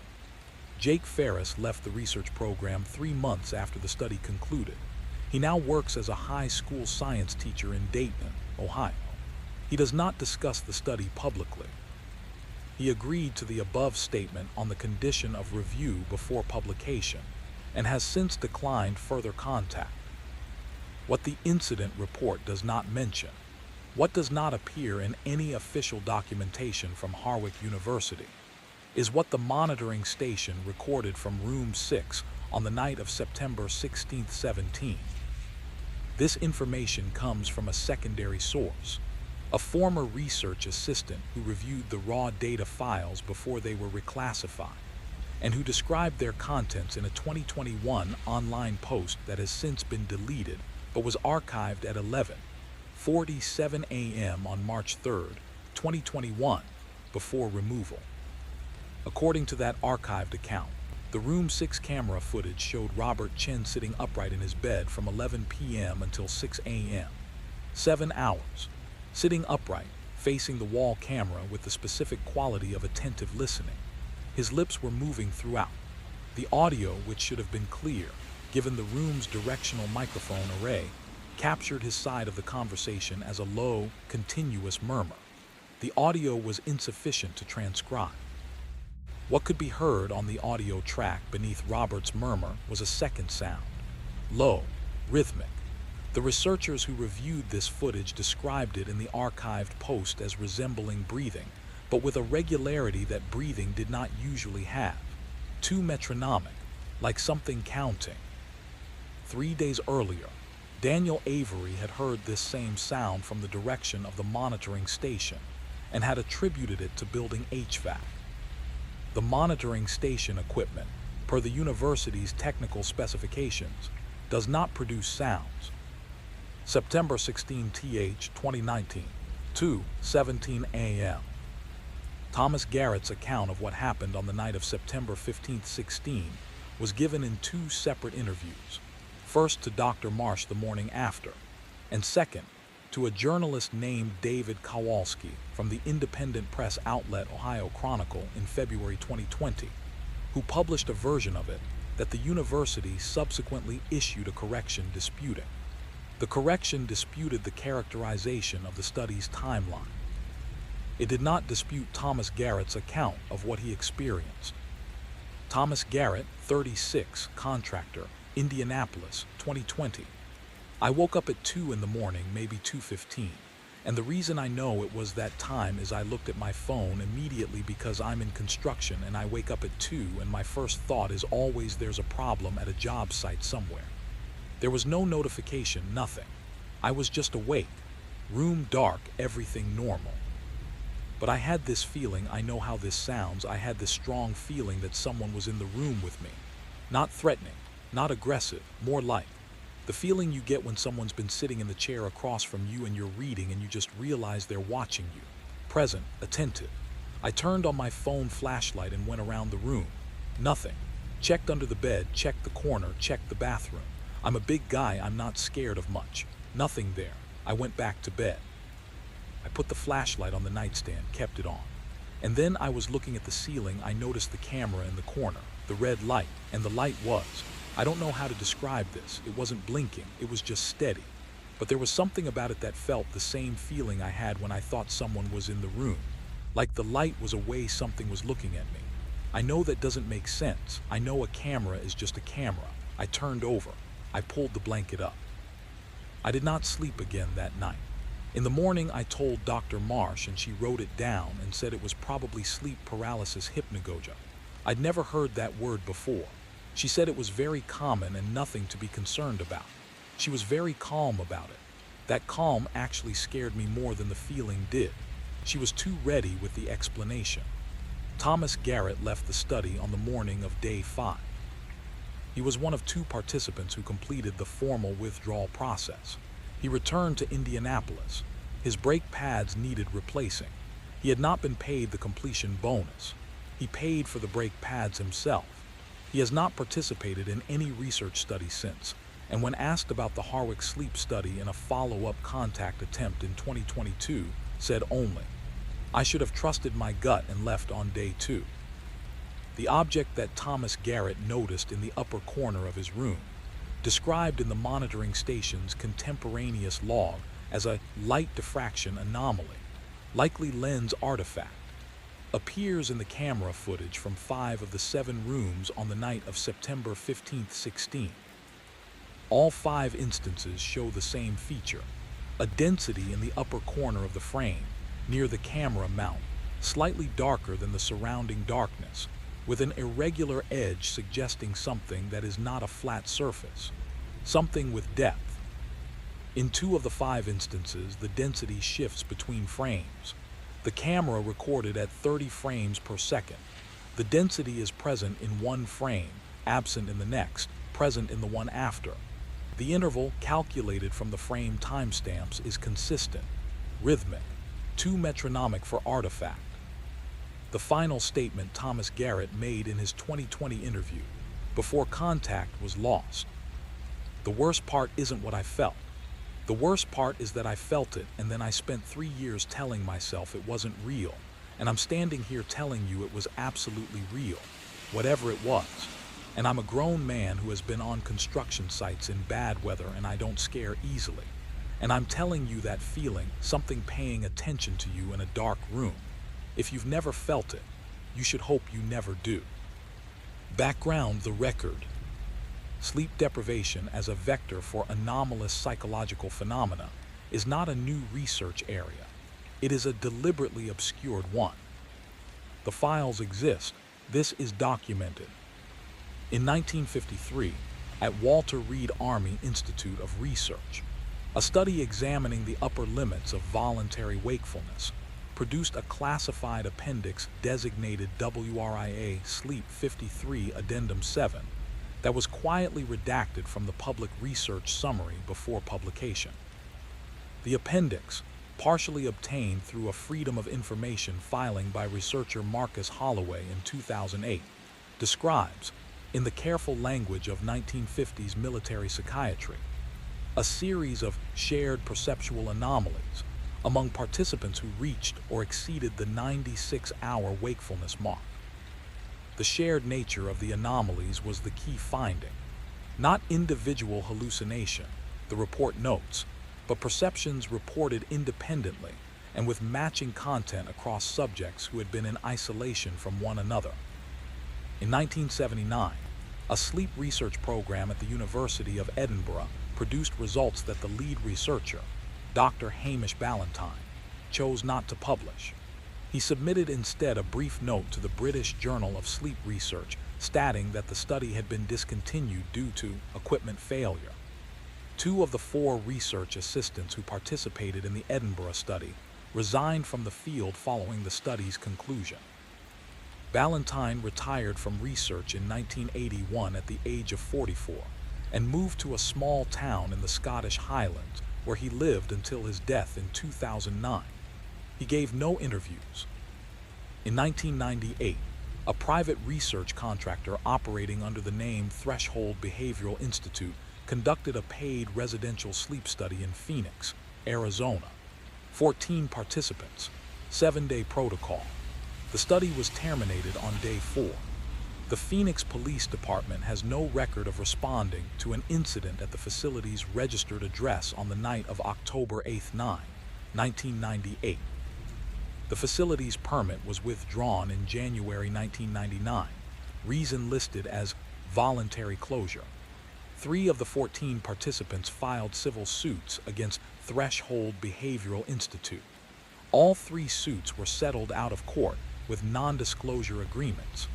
Jake Ferris left the research program 3 months after the study concluded. He now works as a high school science teacher in Dayton, Ohio. He does not discuss the study publicly. He agreed to the above statement on the condition of review before publication and has since declined further contact. What the incident report does not mention, what does not appear in any official documentation from Harwich University, is what the monitoring station recorded from room 6 on the night of September 16, 17. This information comes from a secondary source, a former research assistant who reviewed the raw data files before they were reclassified, and who described their contents in a 2021 online post that has since been deleted but was archived at 11:47 a.m. on March 3, 2021, before removal. According to that archived account, the Room 6 camera footage showed Robert Chen sitting upright in his bed from 11 p.m. until 6 a.m. 7 hours, sitting upright, facing the wall camera with the specific quality of attentive listening. His lips were moving throughout. The audio, which should have been clear, given the room's directional microphone array, captured his side of the conversation as a low, continuous murmur. The audio was insufficient to transcribe. What could be heard on the audio track beneath Robert's murmur was a second sound, low, rhythmic. The researchers who reviewed this footage described it in the archived post as resembling breathing, but with a regularity that breathing did not usually have. Too metronomic, like something counting. 3 days earlier, Daniel Avery had heard this same sound from the direction of the monitoring station and had attributed it to building HVAC. The monitoring station equipment, per the university's technical specifications, does not produce sounds. September 16th, 2019, 2:17 a.m. Thomas Garrett's account of what happened on the night of September 15th, 16 was given in 2 separate interviews. First to Dr. Marsh the morning after, and second to a journalist named David Kowalski from the independent press outlet Ohio Chronicle in February 2020, who published a version of it that the university subsequently issued a correction disputing. The correction disputed the characterization of the study's timeline. It did not dispute Thomas Garrett's account of what he experienced. Thomas Garrett, 36, contractor, Indianapolis, 2020. I woke up at 2 in the morning, maybe 2:15, and the reason I know it was that time is I looked at my phone immediately because I'm in construction and I wake up at 2 and my first thought is always there's a problem at a job site somewhere. There was no notification, nothing. I was just awake, room dark, everything normal. But I had this feeling, I know how this sounds, I had this strong feeling that someone was in the room with me. Not threatening, not aggressive, more like the feeling you get when someone's been sitting in the chair across from you and you're reading and you just realize they're watching you. Present, attentive. I turned on my phone flashlight and went around the room. Nothing. Checked under the bed, checked the corner, checked the bathroom. I'm a big guy, I'm not scared of much. Nothing there. I went back to bed. I put the flashlight on the nightstand, kept it on. And then I was looking at the ceiling, I noticed the camera in the corner, the red light, and the light was, I don't know how to describe this, it wasn't blinking, it was just steady. But there was something about it that felt the same feeling I had when I thought someone was in the room. Like the light was a way something was looking at me. I know that doesn't make sense. I know a camera is just a camera. I turned over. I pulled the blanket up. I did not sleep again that night. In the morning, I told Dr. Marsh and she wrote it down and said it was probably sleep paralysis hypnagogia. I'd never heard that word before. She said it was very common and nothing to be concerned about. She was very calm about it. That calm actually scared me more than the feeling did. She was too ready with the explanation. Thomas Garrett left the study on the morning of day 5. He was one of 2 participants who completed the formal withdrawal process. He returned to Indianapolis. His brake pads needed replacing. He had not been paid the completion bonus. He paid for the brake pads himself. He has not participated in any research study since, and when asked about the Harwick sleep study in a follow-up contact attempt in 2022, said only, "I should have trusted my gut and left on day 2. The object that Thomas Garrett noticed in the upper corner of his room, described in the monitoring station's contemporaneous log as a light diffraction anomaly, likely lens artifact, appears in the camera footage from 5 of the 7 rooms on the night of September 15, 16. All 5 instances show the same feature, a density in the upper corner of the frame, near the camera mount, slightly darker than the surrounding darkness, with an irregular edge suggesting something that is not a flat surface, something with depth. In 2 of the 5 instances, the density shifts between frames. The camera recorded at 30 frames per second. The density is present in one frame, absent in the next, present in the one after. The interval calculated from the frame timestamps is consistent, rhythmic, too metronomic for artifact. The final statement Thomas Garrett made in his 2020 interview, before contact was lost. "The worst part isn't what I felt. The worst part is that I felt it, and then I spent 3 years telling myself it wasn't real, and I'm standing here telling you it was absolutely real, whatever it was. And I'm a grown man who has been on construction sites in bad weather, and I don't scare easily. And I'm telling you that feeling, something paying attention to you in a dark room. If you've never felt it, you should hope you never do." Background: the record. Sleep deprivation as a vector for anomalous psychological phenomena is not a new research area. It is a deliberately obscured one. The files exist. This is documented. In 1953, at Walter Reed Army Institute of Research, a study examining the upper limits of voluntary wakefulness produced a classified appendix designated WRIA Sleep 53 Addendum 7 that was quietly redacted from the public research summary before publication. The appendix, partially obtained through a Freedom of Information filing by researcher Marcus Holloway in 2008, describes, in the careful language of 1950s military psychiatry, a series of shared perceptual anomalies among participants who reached or exceeded the 96-hour wakefulness mark. The shared nature of the anomalies was the key finding, not individual hallucination, the report notes, but perceptions reported independently and with matching content across subjects who had been in isolation from one another. In 1979, a sleep research program at the University of Edinburgh produced results that the lead researcher, Dr. Hamish Ballantyne, chose not to publish. He submitted instead a brief note to the British Journal of Sleep Research stating that the study had been discontinued due to equipment failure. 2 of the 4 research assistants who participated in the Edinburgh study resigned from the field following the study's conclusion. Ballantyne retired from research in 1981 at the age of 44 and moved to a small town in the Scottish Highlands, where he lived until his death in 2009. He gave no interviews. In 1998, a private research contractor operating under the name Threshold Behavioral Institute conducted a paid residential sleep study in Phoenix, Arizona. 14 participants, 7-day protocol. The study was terminated on day 4. The Phoenix Police Department has no record of responding to an incident at the facility's registered address on the night of October 8, 1998. The facility's permit was withdrawn in January 1999, reason listed as voluntary closure. 3 of the 14 participants filed civil suits against Threshold Behavioral Institute. All 3 suits were settled out of court with non-disclosure agreements.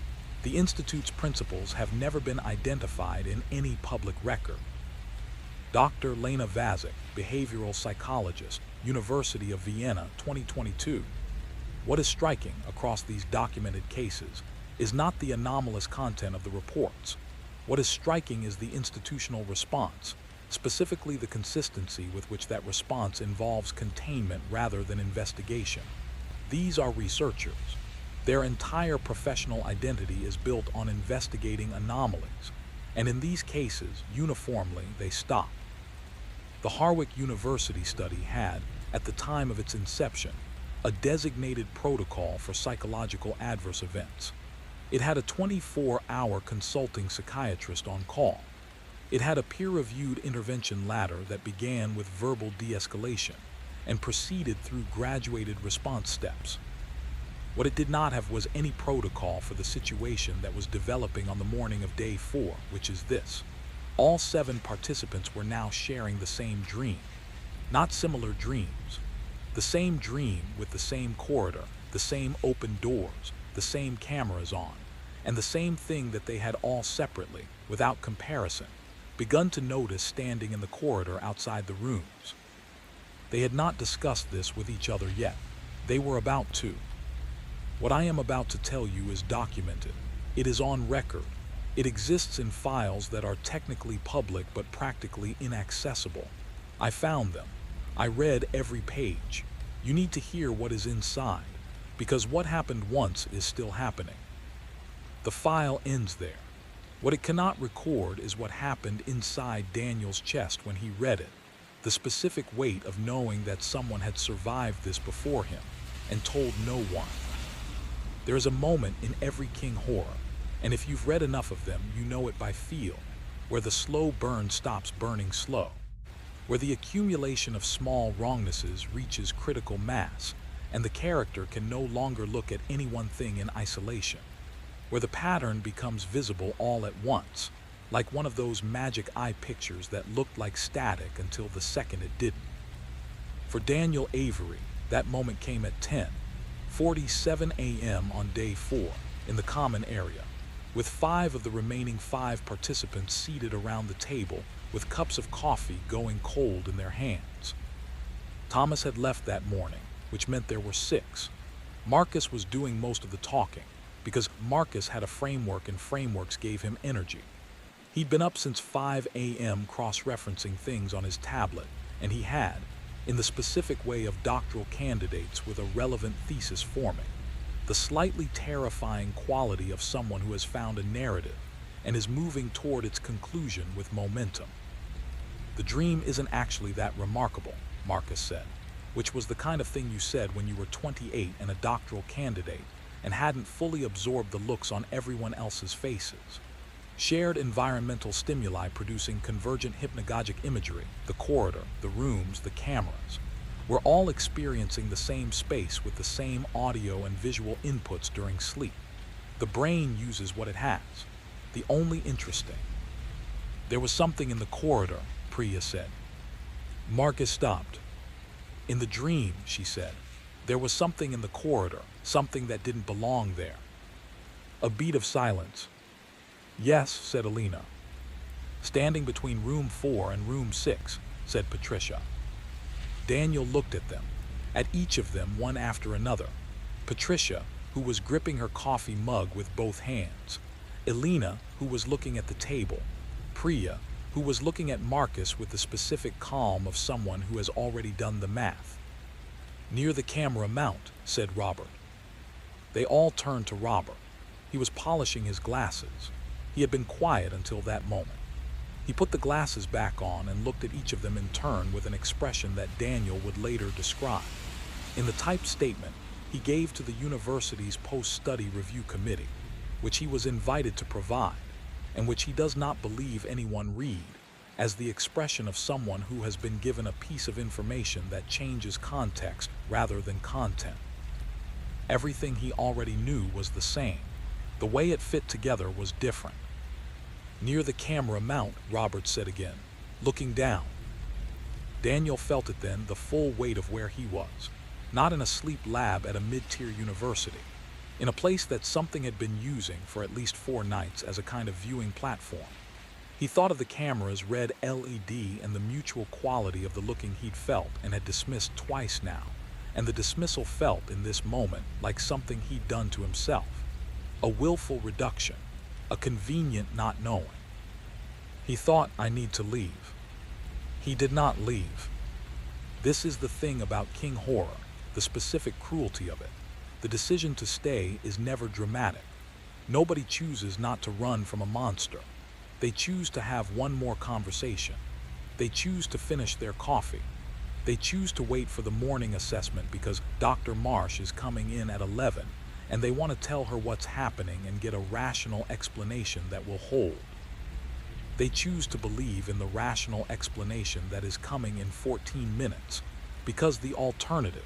The Institute's principals have never been identified in any public record. Dr. Lena Vazek, behavioral psychologist, University of Vienna, 2022. What is striking across these documented cases is not the anomalous content of the reports. What is striking is the institutional response, specifically the consistency with which that response involves containment rather than investigation. These are researchers. Their entire professional identity is built on investigating anomalies, and in these cases, uniformly, they stop. The Harvard University study had, at the time of its inception, a designated protocol for psychological adverse events. It had a 24-hour consulting psychiatrist on call. It had a peer-reviewed intervention ladder that began with verbal de-escalation and proceeded through graduated response steps. What it did not have was any protocol for the situation that was developing on the morning of day 4, which is this. All 7 participants were now sharing the same dream. Not similar dreams. The same dream with the same corridor, the same open doors, the same cameras on, and the same thing that they had all separately, without comparison, begun to notice standing in the corridor outside the rooms. They had not discussed this with each other yet. They were about to. What I am about to tell you is documented. It is on record. It exists in files that are technically public but practically inaccessible. I found them. I read every page. You need to hear what is inside, because what happened once is still happening. The file ends there. What it cannot record is what happened inside Daniel's chest when he read it, the specific weight of knowing that someone had survived this before him and told no one. There is a moment in every King horror, and if you've read enough of them, you know it by feel, where the slow burn stops burning slow, where the accumulation of small wrongnesses reaches critical mass, and the character can no longer look at any one thing in isolation, where the pattern becomes visible all at once, like one of those magic eye pictures that looked like static until the second it didn't. For Daniel Avery, that moment came at 10:47 a.m. on day 4 in the common area, with 5 of the remaining 5 participants seated around the table with cups of coffee going cold in their hands. Thomas had left that morning, which meant there were 6. Marcus was doing most of the talking, because Marcus had a framework and frameworks gave him energy. He'd been up since 5 a.m. cross-referencing things on his tablet, and he had, in the specific way of doctoral candidates with a relevant thesis forming, the slightly terrifying quality of someone who has found a narrative and is moving toward its conclusion with momentum. The dream isn't actually that remarkable, Marcus said, which was the kind of thing you said when you were 28 and a doctoral candidate and hadn't fully absorbed the looks on everyone else's faces. Shared environmental stimuli producing convergent hypnagogic imagery, the corridor, the rooms, the cameras. We're all experiencing the same space with the same audio and visual inputs during sleep. The brain uses what it has. The only interesting. There was something in the corridor, Priya said. Marcus stopped. In the dream, she said, there was something in the corridor, something that didn't belong there. A beat of silence. Yes, said Alina. Standing between room 4 and room 6, said Patricia. Daniel looked at them, at each of them one after another. Patricia, who was gripping her coffee mug with both hands. Elena, who was looking at the table. Priya, who was looking at Marcus with the specific calm of someone who has already done the math. Near the camera mount, said Robert. They all turned to Robert. He was polishing his glasses. He had been quiet until that moment. He put the glasses back on and looked at each of them in turn with an expression that Daniel would later describe. In the typed statement he gave to the university's post-study review committee, which he was invited to provide, and which he does not believe anyone read, as the expression of someone who has been given a piece of information that changes context rather than content. Everything he already knew was the same. The way it fit together was different. Near the camera mount, Robert said again, looking down. Daniel felt it then, the full weight of where he was, not in a sleep lab at a mid-tier university, in a place that something had been using for at least 4 nights as a kind of viewing platform. He thought of the camera's red LED and the mutual quality of the looking he'd felt and had dismissed twice now, and the dismissal felt in this moment like something he'd done to himself. A willful reduction, a convenient not knowing. He thought, I need to leave. He did not leave. This is the thing about King Horror, the specific cruelty of it. The decision to stay is never dramatic. Nobody chooses not to run from a monster. They choose to have one more conversation. They choose to finish their coffee. They choose to wait for the morning assessment because Dr. Marsh is coming in at 11, and they want to tell her what's happening and get a rational explanation that will hold. They choose to believe in the rational explanation that is coming in 14 minutes, because the alternative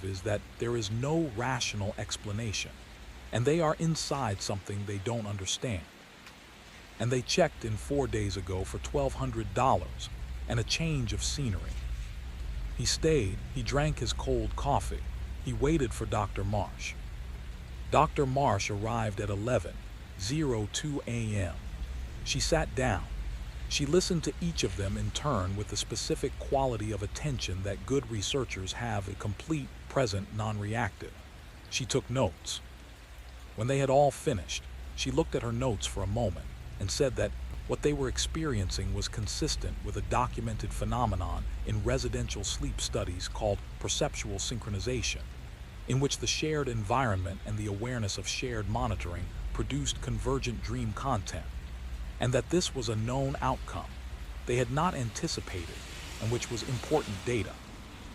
is that there is no rational explanation, and they are inside something they don't understand. And they checked in 4 days ago for $1,200 and a change of scenery. He stayed, he drank his cold coffee, he waited for Dr. Marsh. Dr. Marsh arrived at 11:02 a.m. She sat down. She listened to each of them in turn with the specific quality of attention that good researchers have: a complete, present, non-reactive. She took notes. When they had all finished, she looked at her notes for a moment and said that what they were experiencing was consistent with a documented phenomenon in residential sleep studies called perceptual synchronization, in which the shared environment and the awareness of shared monitoring produced convergent dream content, and that this was a known outcome they had not anticipated and which was important data,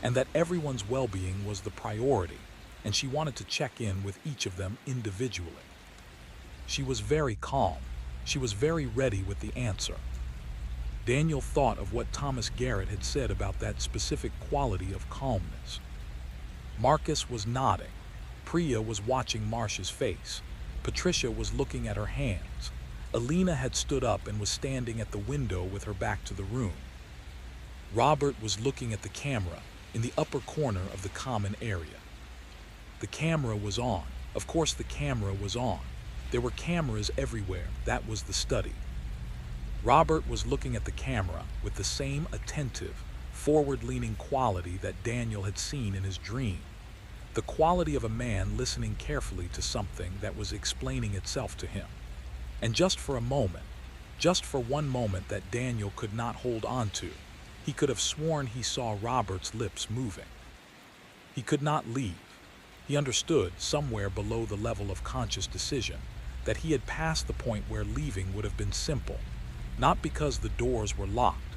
and that everyone's well-being was the priority, and she wanted to check in with each of them individually. She was very calm. She was very ready with the answer. Daniel thought of what Thomas Garrett had said about that specific quality of calmness. Marcus was nodding. Priya was watching Marsh's face. Patricia was looking at her hands. Alina had stood up and was standing at the window with her back to the room. Robert was looking at the camera in the upper corner of the common area. The camera was on. Of course the camera was on. There were cameras everywhere. That was the study. Robert was looking at the camera with the same attentive, forward-leaning quality that Daniel had seen in his dream. The quality of a man listening carefully to something that was explaining itself to him. And just for a moment, just for one moment that Daniel could not hold on to, he could have sworn he saw Robert's lips moving. He could not leave. He understood, somewhere below the level of conscious decision, that he had passed the point where leaving would have been simple, not because the doors were locked,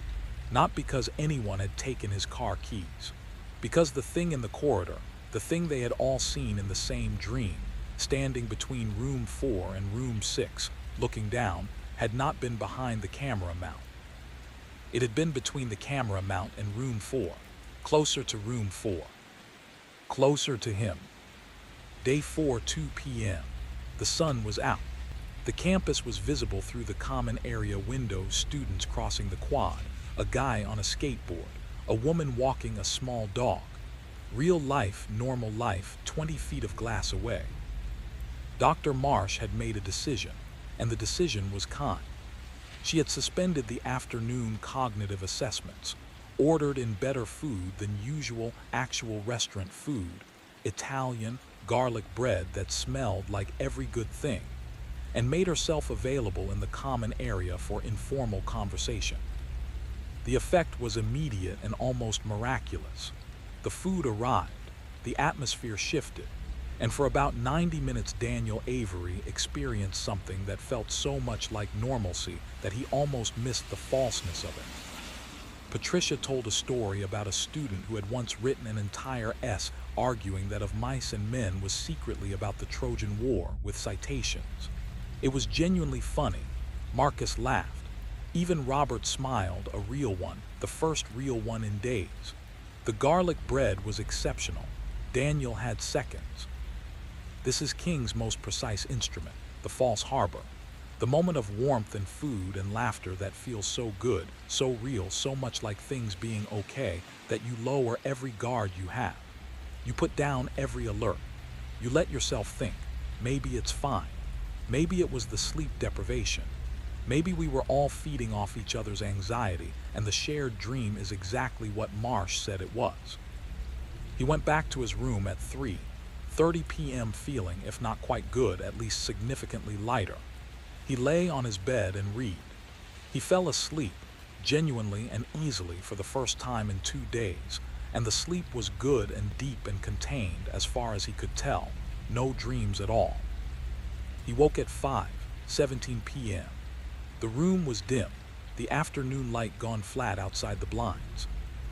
not because anyone had taken his car keys, because the thing in the corridor, the thing they had all seen in the same dream, standing between room 4 and room 6, looking down, had not been behind the camera mount. It had been between the camera mount and room 4, closer to room 4, closer to him. Day 4, 2 p.m. The sun was out. The campus was visible through the common area windows, students crossing the quad, a guy on a skateboard, a woman walking a small dog. Real life, normal life, 20 feet of glass away. Dr. Marsh had made a decision, and the decision was kind. She had suspended the afternoon cognitive assessments, ordered in better food than usual actual restaurant food, Italian, garlic bread that smelled like every good thing, and made herself available in the common area for informal conversation. The effect was immediate and almost miraculous. The food arrived, the atmosphere shifted, and for about 90 minutes Daniel Avery experienced something that felt so much like normalcy that he almost missed the falseness of it. Patricia told a story about a student who had once written an entire essay arguing that Of Mice and Men was secretly about the Trojan War with citations. It was genuinely funny. Marcus laughed. Even Robert smiled, a real one, the first real one in days. The garlic bread was exceptional. Daniel had seconds. This is King's most precise instrument, the false harbor. The moment of warmth and food and laughter that feels so good, so real, so much like things being okay, that you lower every guard you have. You put down every alert. You let yourself think, maybe it's fine. Maybe it was the sleep deprivation. Maybe we were all feeding off each other's anxiety, and the shared dream is exactly what Marsh said it was. He went back to his room at 3:30 p.m. feeling, if not quite good, at least significantly lighter. He lay on his bed and read. He fell asleep, genuinely and easily for the first time in 2 days, and the sleep was good and deep and contained as far as he could tell, no dreams at all. He woke at 5:17 p.m. The room was dim, the afternoon light gone flat outside the blinds.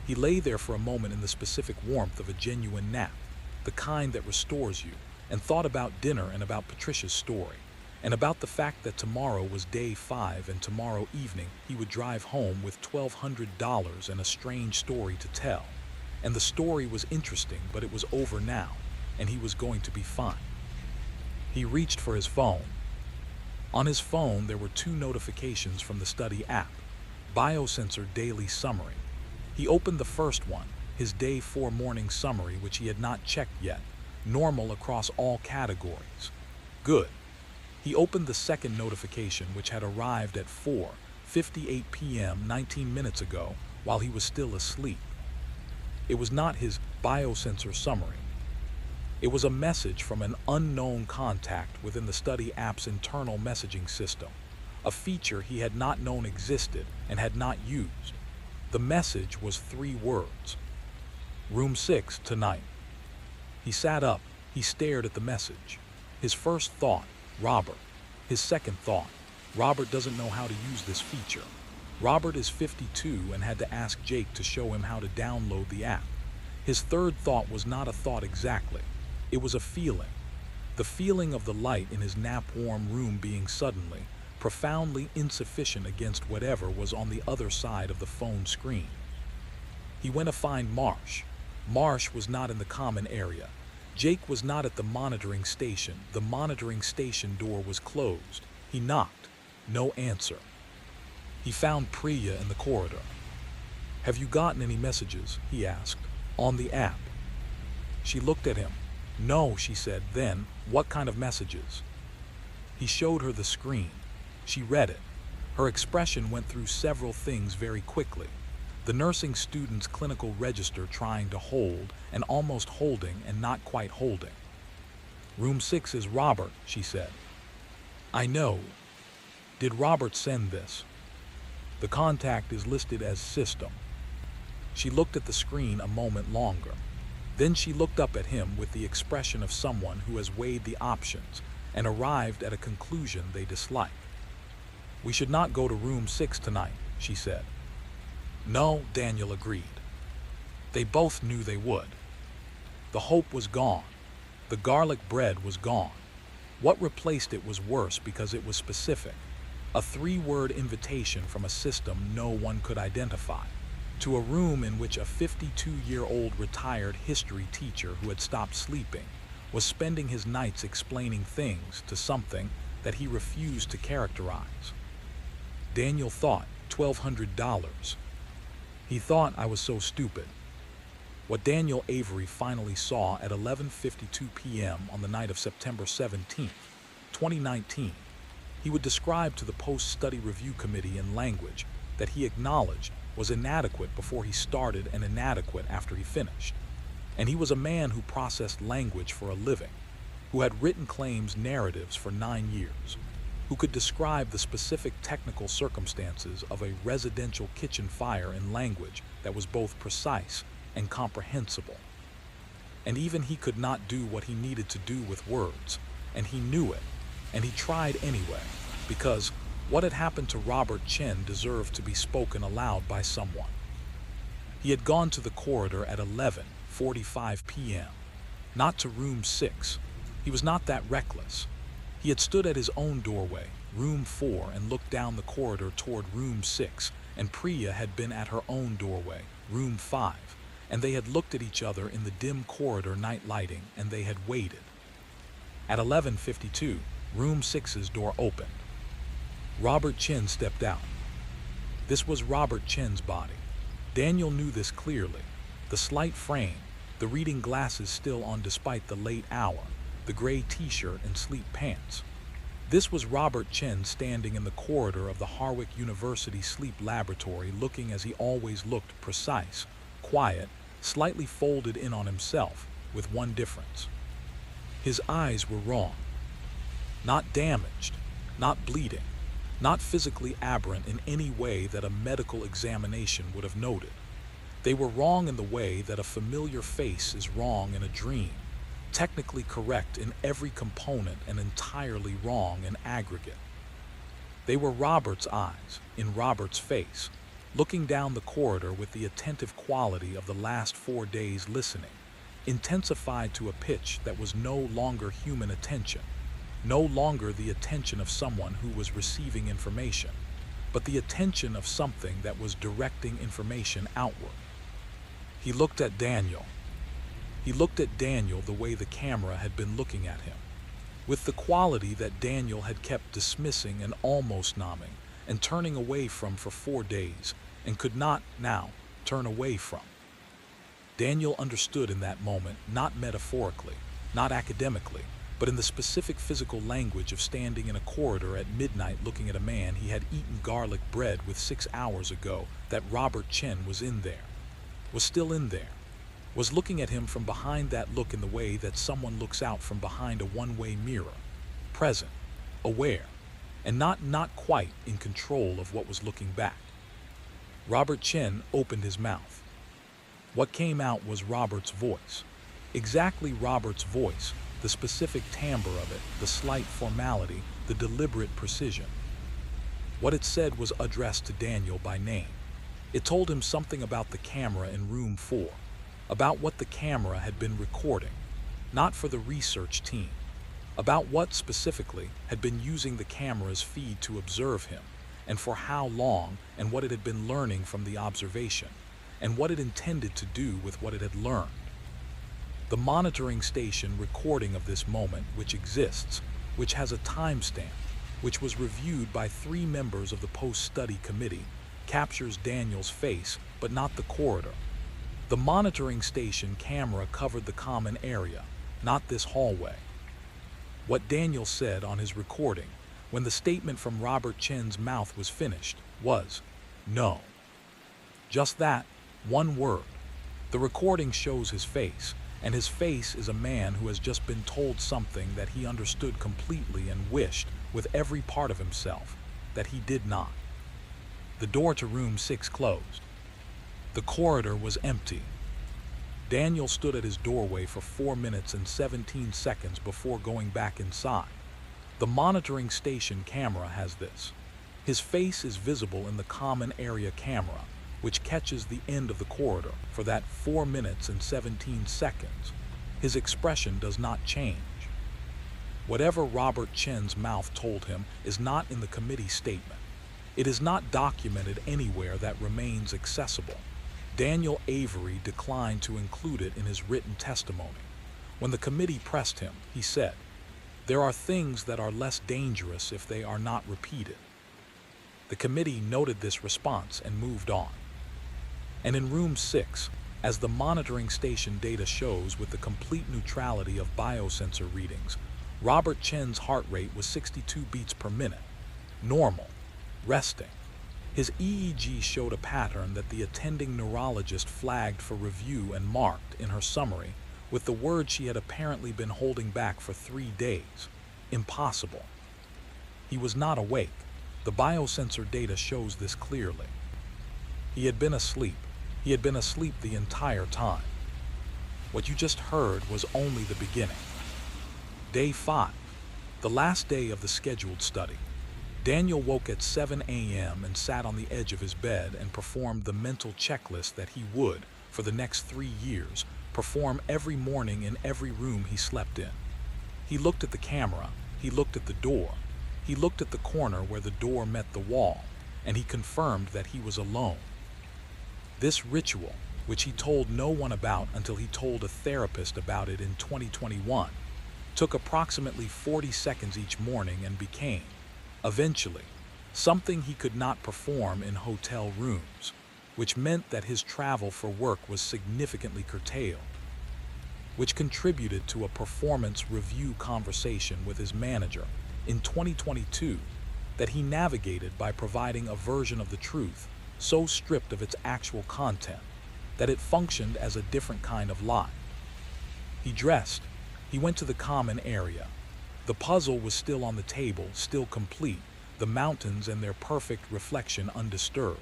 He lay there for a moment in the specific warmth of a genuine nap, the kind that restores you, and thought about dinner and about Patricia's story, and about the fact that tomorrow was day 5 and tomorrow evening he would drive home with $1,200 and a strange story to tell. And the story was interesting, but it was over now, and he was going to be fine. He reached for his phone. On his phone there were 2 notifications from the study app. Biosensor Daily Summary. He opened the first one, his Day 4 morning summary, which he had not checked yet. Normal across all categories. Good. He opened the second notification, which had arrived at 4:58 p.m. 19 minutes ago, while he was still asleep. It was not his biosensor summary. It was a message from an unknown contact within the study app's internal messaging system, a feature he had not known existed and had not used. The message was 3 words. Room 6 tonight. He sat up. He stared at the message. His first thought, Robert. His second thought, Robert doesn't know how to use this feature. Robert is 52 and had to ask Jake to show him how to download the app. His third thought was not a thought exactly. It was a feeling. The feeling of the light in his nap-warm room being suddenly, profoundly insufficient against whatever was on the other side of the phone screen. He went to find Marsh. Marsh was not in the common area. Jake was not at the monitoring station. The monitoring station door was closed. He knocked. No answer. He found Priya in the corridor. "Have you gotten any messages?" he asked. "On the app?" She looked at him. "No," she said. Then, "What kind of messages?" He showed her the screen. She read it. Her expression went through several things very quickly. The nursing student's clinical register, trying to hold and almost holding and not quite holding. "Room 6 is Robert," she said. "I know. Did Robert send this?" "The contact is listed as system." She looked at the screen a moment longer. Then she looked up at him with the expression of someone who has weighed the options and arrived at a conclusion they dislike. "We should not go to room 6 tonight," she said. "No," Daniel agreed. They both knew they would. The hope was gone. The garlic bread was gone. What replaced it was worse because it was specific. A 3-word invitation from a system no one could identify, to a room in which a 52-year-old retired history teacher who had stopped sleeping was spending his nights explaining things to something that he refused to characterize. Daniel thought, $1,200. He thought, I was so stupid. What Daniel Avery finally saw at 11:52 p.m. on the night of September 17, 2019, he would describe to the Post-Study Review Committee in language that he acknowledged was inadequate before he started and inadequate after he finished. And he was a man who processed language for a living, who had written claims narratives for 9 years, who could describe the specific technical circumstances of a residential kitchen fire in language that was both precise and comprehensible. And even he could not do what he needed to do with words, and he knew it, and he tried anyway, because what had happened to Robert Chen deserved to be spoken aloud by someone. He had gone to the corridor at 11:45 p.m., not to room 6. He was not that reckless. He had stood at his own doorway, room 4, and looked down the corridor toward room 6, and Priya had been at her own doorway, room 5, and they had looked at each other in the dim corridor night lighting, and they had waited. At 11:52, room 6's door opened. Robert Chen stepped out. This was Robert Chen's body. Daniel knew this clearly. The slight frame, the reading glasses still on despite the late hour, the gray t-shirt and sleek pants. This was Robert Chen standing in the corridor of the Harwick University Sleep Laboratory, looking as he always looked, precise, quiet, slightly folded in on himself, with one difference. His eyes were wrong. Not damaged, not bleeding, not physically aberrant in any way that a medical examination would have noted. They were wrong in the way that a familiar face is wrong in a dream, technically correct in every component and entirely wrong in aggregate. They were Robert's eyes, in Robert's face, looking down the corridor with the attentive quality of the last 4 days listening, intensified to a pitch that was no longer human attention, no longer the attention of someone who was receiving information, but the attention of something that was directing information outward. He looked at Daniel. He looked at Daniel the way the camera had been looking at him, with the quality that Daniel had kept dismissing and almost numbing and turning away from for 4 days, and could not now turn away from. Daniel understood in that moment, not metaphorically, not academically, but in the specific physical language of standing in a corridor at midnight looking at a man he had eaten garlic bread with 6 hours ago, that Robert Chen was in there, was still in there, was looking at him from behind that look in the way that someone looks out from behind a one-way mirror, present, aware, and not quite in control of what was looking back. Robert Chen opened his mouth. What came out was Robert's voice. Exactly Robert's voice, the specific timbre of it, the slight formality, the deliberate precision. What it said was addressed to Daniel by name. It told him something about the camera in room 4, about what the camera had been recording, not for the research team, about what specifically had been using the camera's feed to observe him, and for how long, and what it had been learning from the observation, and what it intended to do with what it had learned. The monitoring station recording of this moment, which exists, which has a timestamp, which was reviewed by 3 members of the post-study committee, captures Daniel's face, but not the corridor. The monitoring station camera covered the common area, not this hallway. What Daniel said on his recording, when the statement from Robert Chen's mouth was finished, was, "No." Just that, one word. The recording shows his face, and his face is a man who has just been told something that he understood completely and wished, with every part of himself, that he did not. The door to room 6 closed. The corridor was empty. Daniel stood at his doorway for 4 minutes and 17 seconds before going back inside. The monitoring station camera has this. His face is visible in the common area camera, which catches the end of the corridor for that 4 minutes and 17 seconds. His expression does not change. Whatever Robert Chen's mouth told him is not in the committee statement. It is not documented anywhere that remains accessible. Daniel Avery declined to include it in his written testimony. When the committee pressed him, he said, "There are things that are less dangerous if they are not repeated." The committee noted this response and moved on. And in room 6, as the monitoring station data shows with the complete neutrality of biosensor readings, Robert Chen's heart rate was 62 beats per minute, normal, resting. His EEG showed a pattern that the attending neurologist flagged for review and marked in her summary with the word she had apparently been holding back for 3 days: impossible. He was not awake. The biosensor data shows this clearly. He had been asleep. He had been asleep the entire time. What you just heard was only the beginning. Day 5, the last day of the scheduled study. Daniel woke at 7 a.m. and sat on the edge of his bed and performed the mental checklist that he would, for the next 3 years, perform every morning in every room he slept in. He looked at the camera, he looked at the door, he looked at the corner where the door met the wall, and he confirmed that he was alone. This ritual, which he told no one about until he told a therapist about it in 2021, took approximately 40 seconds each morning and became, eventually, something he could not perform in hotel rooms, which meant that his travel for work was significantly curtailed, which contributed to a performance review conversation with his manager in 2022 that he navigated by providing a version of the truth so stripped of its actual content that it functioned as a different kind of lie. He dressed. He went to the common area. The puzzle was still on the table, still complete, the mountains and their perfect reflection undisturbed.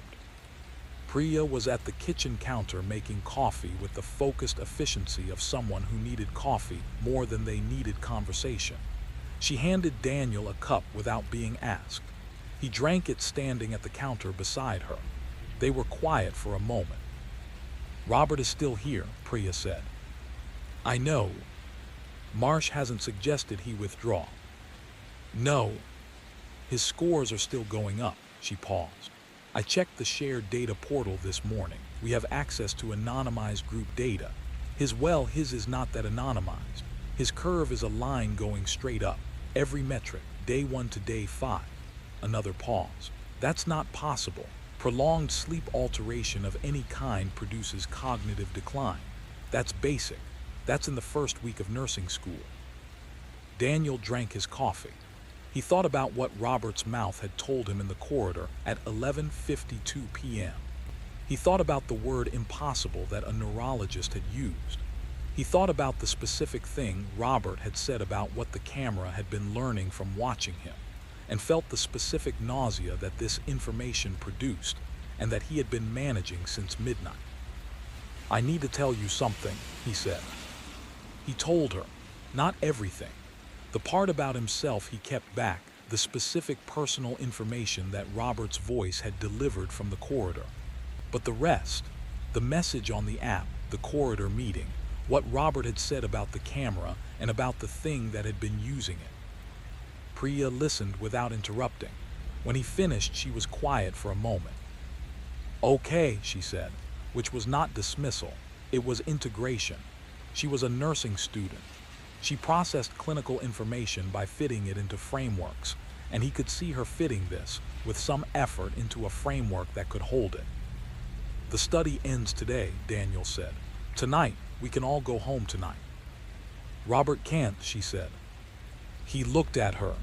Priya was at the kitchen counter making coffee with the focused efficiency of someone who needed coffee more than they needed conversation. She handed Daniel a cup without being asked. He drank it standing at the counter beside her. They were quiet for a moment. "Robert is still here," Priya said. "I know. Marsh hasn't suggested he withdraw." "No. His scores are still going up." She paused. "I checked the shared data portal this morning. We have access to anonymized group data. His is not that anonymized. His curve is a line going straight up. Every metric, day 1 to day 5. Another pause. "That's not possible. Prolonged sleep alteration of any kind produces cognitive decline. That's basic. That's in the first week of nursing school." Daniel drank his coffee. He thought about what Robert's mouth had told him in the corridor at 11:52 p.m. He thought about the word impossible that a neurologist had used. He thought about the specific thing Robert had said about what the camera had been learning from watching him, and felt the specific nausea that this information produced, and that he had been managing since midnight. "I need to tell you something," he said. He told her, not everything. The part about himself he kept back, the specific personal information that Robert's voice had delivered from the corridor. But the rest, the message on the app, the corridor meeting, what Robert had said about the camera and about the thing that had been using it. Priya listened without interrupting. When he finished, she was quiet for a moment. "Okay," she said, which was not dismissal, it was integration. She was a nursing student. She processed clinical information by fitting it into frameworks, and he could see her fitting this, with some effort, into a framework that could hold it. "The study ends today," Daniel said. "Tonight, we can all go home tonight." "Robert can't," she said. He looked at her.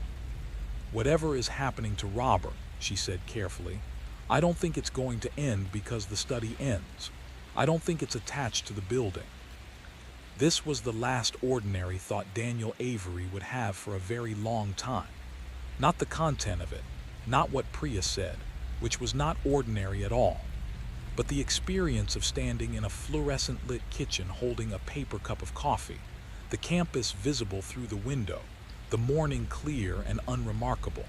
"Whatever is happening to Robert," she said carefully, "I don't think it's going to end because the study ends. I don't think it's attached to the building." This was the last ordinary thought Daniel Avery would have for a very long time. Not the content of it, not what Priya said, which was not ordinary at all, but the experience of standing in a fluorescent-lit kitchen holding a paper cup of coffee, the campus visible through the window, the morning clear and unremarkable,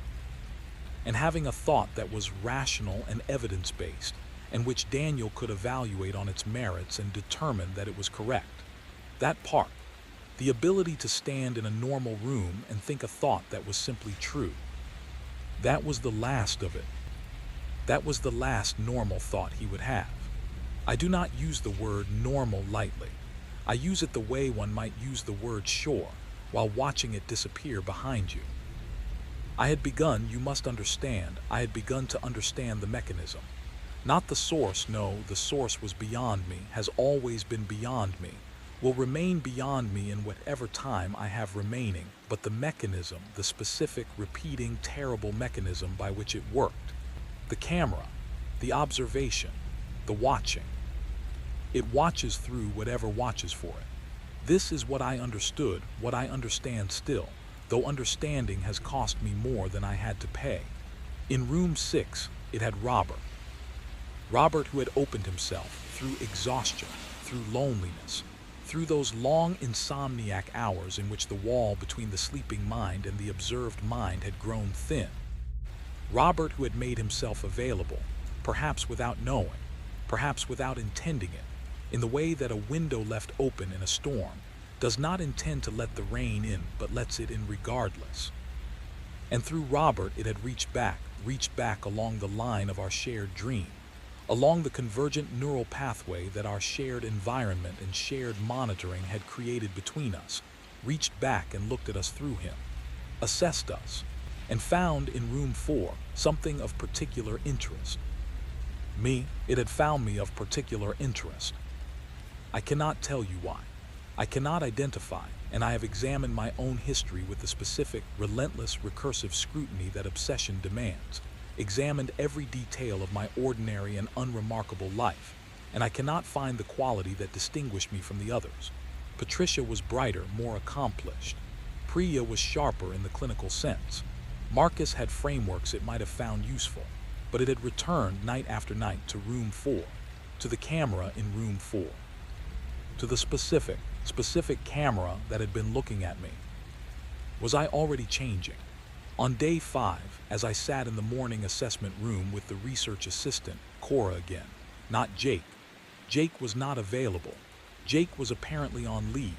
and having a thought that was rational and evidence-based, and which Daniel could evaluate on its merits and determine that it was correct. That part, the ability to stand in a normal room and think a thought that was simply true. That was the last of it. That was the last normal thought he would have. I do not use the word normal lightly. I use it the way one might use the word sure, while watching it disappear behind you. I had begun to understand the mechanism. Not the source, no, the source was beyond me, has always been beyond me, will remain beyond me in whatever time I have remaining, but the mechanism, the specific, repeating, terrible mechanism by which it worked. The camera, the observation, the watching. It watches through whatever watches for it. This is what I understood, what I understand still, though understanding has cost me more than I had to pay. In room 6, it had Robert. Robert who had opened himself through exhaustion, through loneliness, through those long insomniac hours in which the wall between the sleeping mind and the observed mind had grown thin. Robert who had made himself available, perhaps without knowing, perhaps without intending it, in the way that a window left open in a storm does not intend to let the rain in but lets it in regardless. And through Robert it had reached back along the line of our shared dream, along the convergent neural pathway that our shared environment and shared monitoring had created between us, reached back and looked at us through him, assessed us, and found in room 4 something of particular interest. Me, it had found me of particular interest. I cannot tell you why. I cannot identify, and I have examined my own history with the specific, relentless, recursive scrutiny that obsession demands, examined every detail of my ordinary and unremarkable life, and I cannot find the quality that distinguished me from the others. Patricia was brighter, more accomplished. Priya was sharper in the clinical sense. Marcus had frameworks it might have found useful, but it had returned night after night to room 4, to the camera in room 4, to the specific camera that had been looking at me. Was I already changing? On day 5, as I sat in the morning assessment room with the research assistant, Cora again, not Jake. Jake was not available. Jake was apparently on leave.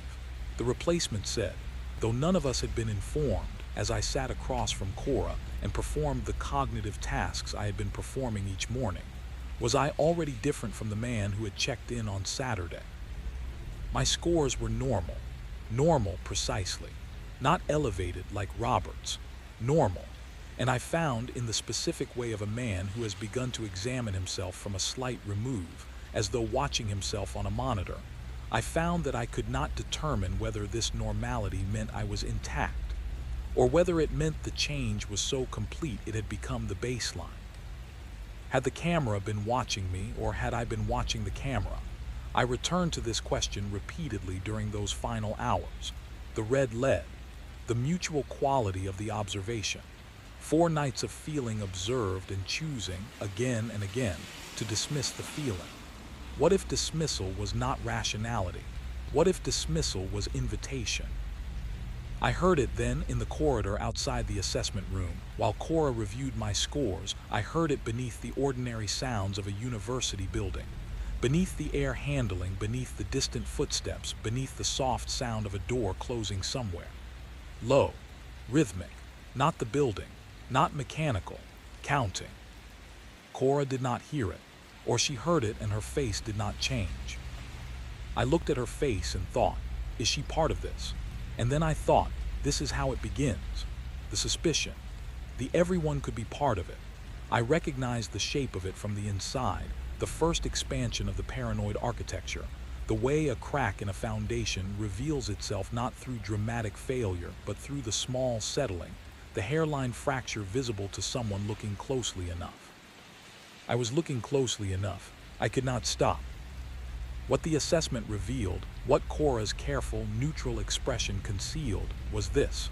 The replacement said, though none of us had been informed, as I sat across from Cora and performed the cognitive tasks I had been performing each morning. Was I already different from the man who had checked in on Saturday? My scores were normal. Normal precisely. Not elevated like Robert's. Normal. And I found in the specific way of a man who has begun to examine himself from a slight remove, as though watching himself on a monitor. I found that I could not determine whether this normality meant I was intact, or whether it meant the change was so complete it had become the baseline. Had the camera been watching me, or had I been watching the camera? I returned to this question repeatedly during those final hours. The red lead, the mutual quality of the observation. 4 nights of feeling observed and choosing, again and again, to dismiss the feeling. What if dismissal was not rationality? What if dismissal was invitation? I heard it then in the corridor outside the assessment room. While Cora reviewed my scores, I heard it beneath the ordinary sounds of a university building. Beneath the air handling, beneath the distant footsteps, beneath the soft sound of a door closing somewhere. Low, rhythmic, not the building, not mechanical, counting. Cora did not hear it, or she heard it and her face did not change. I looked at her face and thought, is she part of this? And then I thought, this is how it begins. The suspicion. The everyone could be part of it. I recognized the shape of it from the inside, the first expansion of the paranoid architecture, the way a crack in a foundation reveals itself not through dramatic failure, but through the small settling, the hairline fracture visible to someone looking closely enough. I was looking closely enough. I could not stop. What the assessment revealed, what Cora's careful, neutral expression concealed, was this.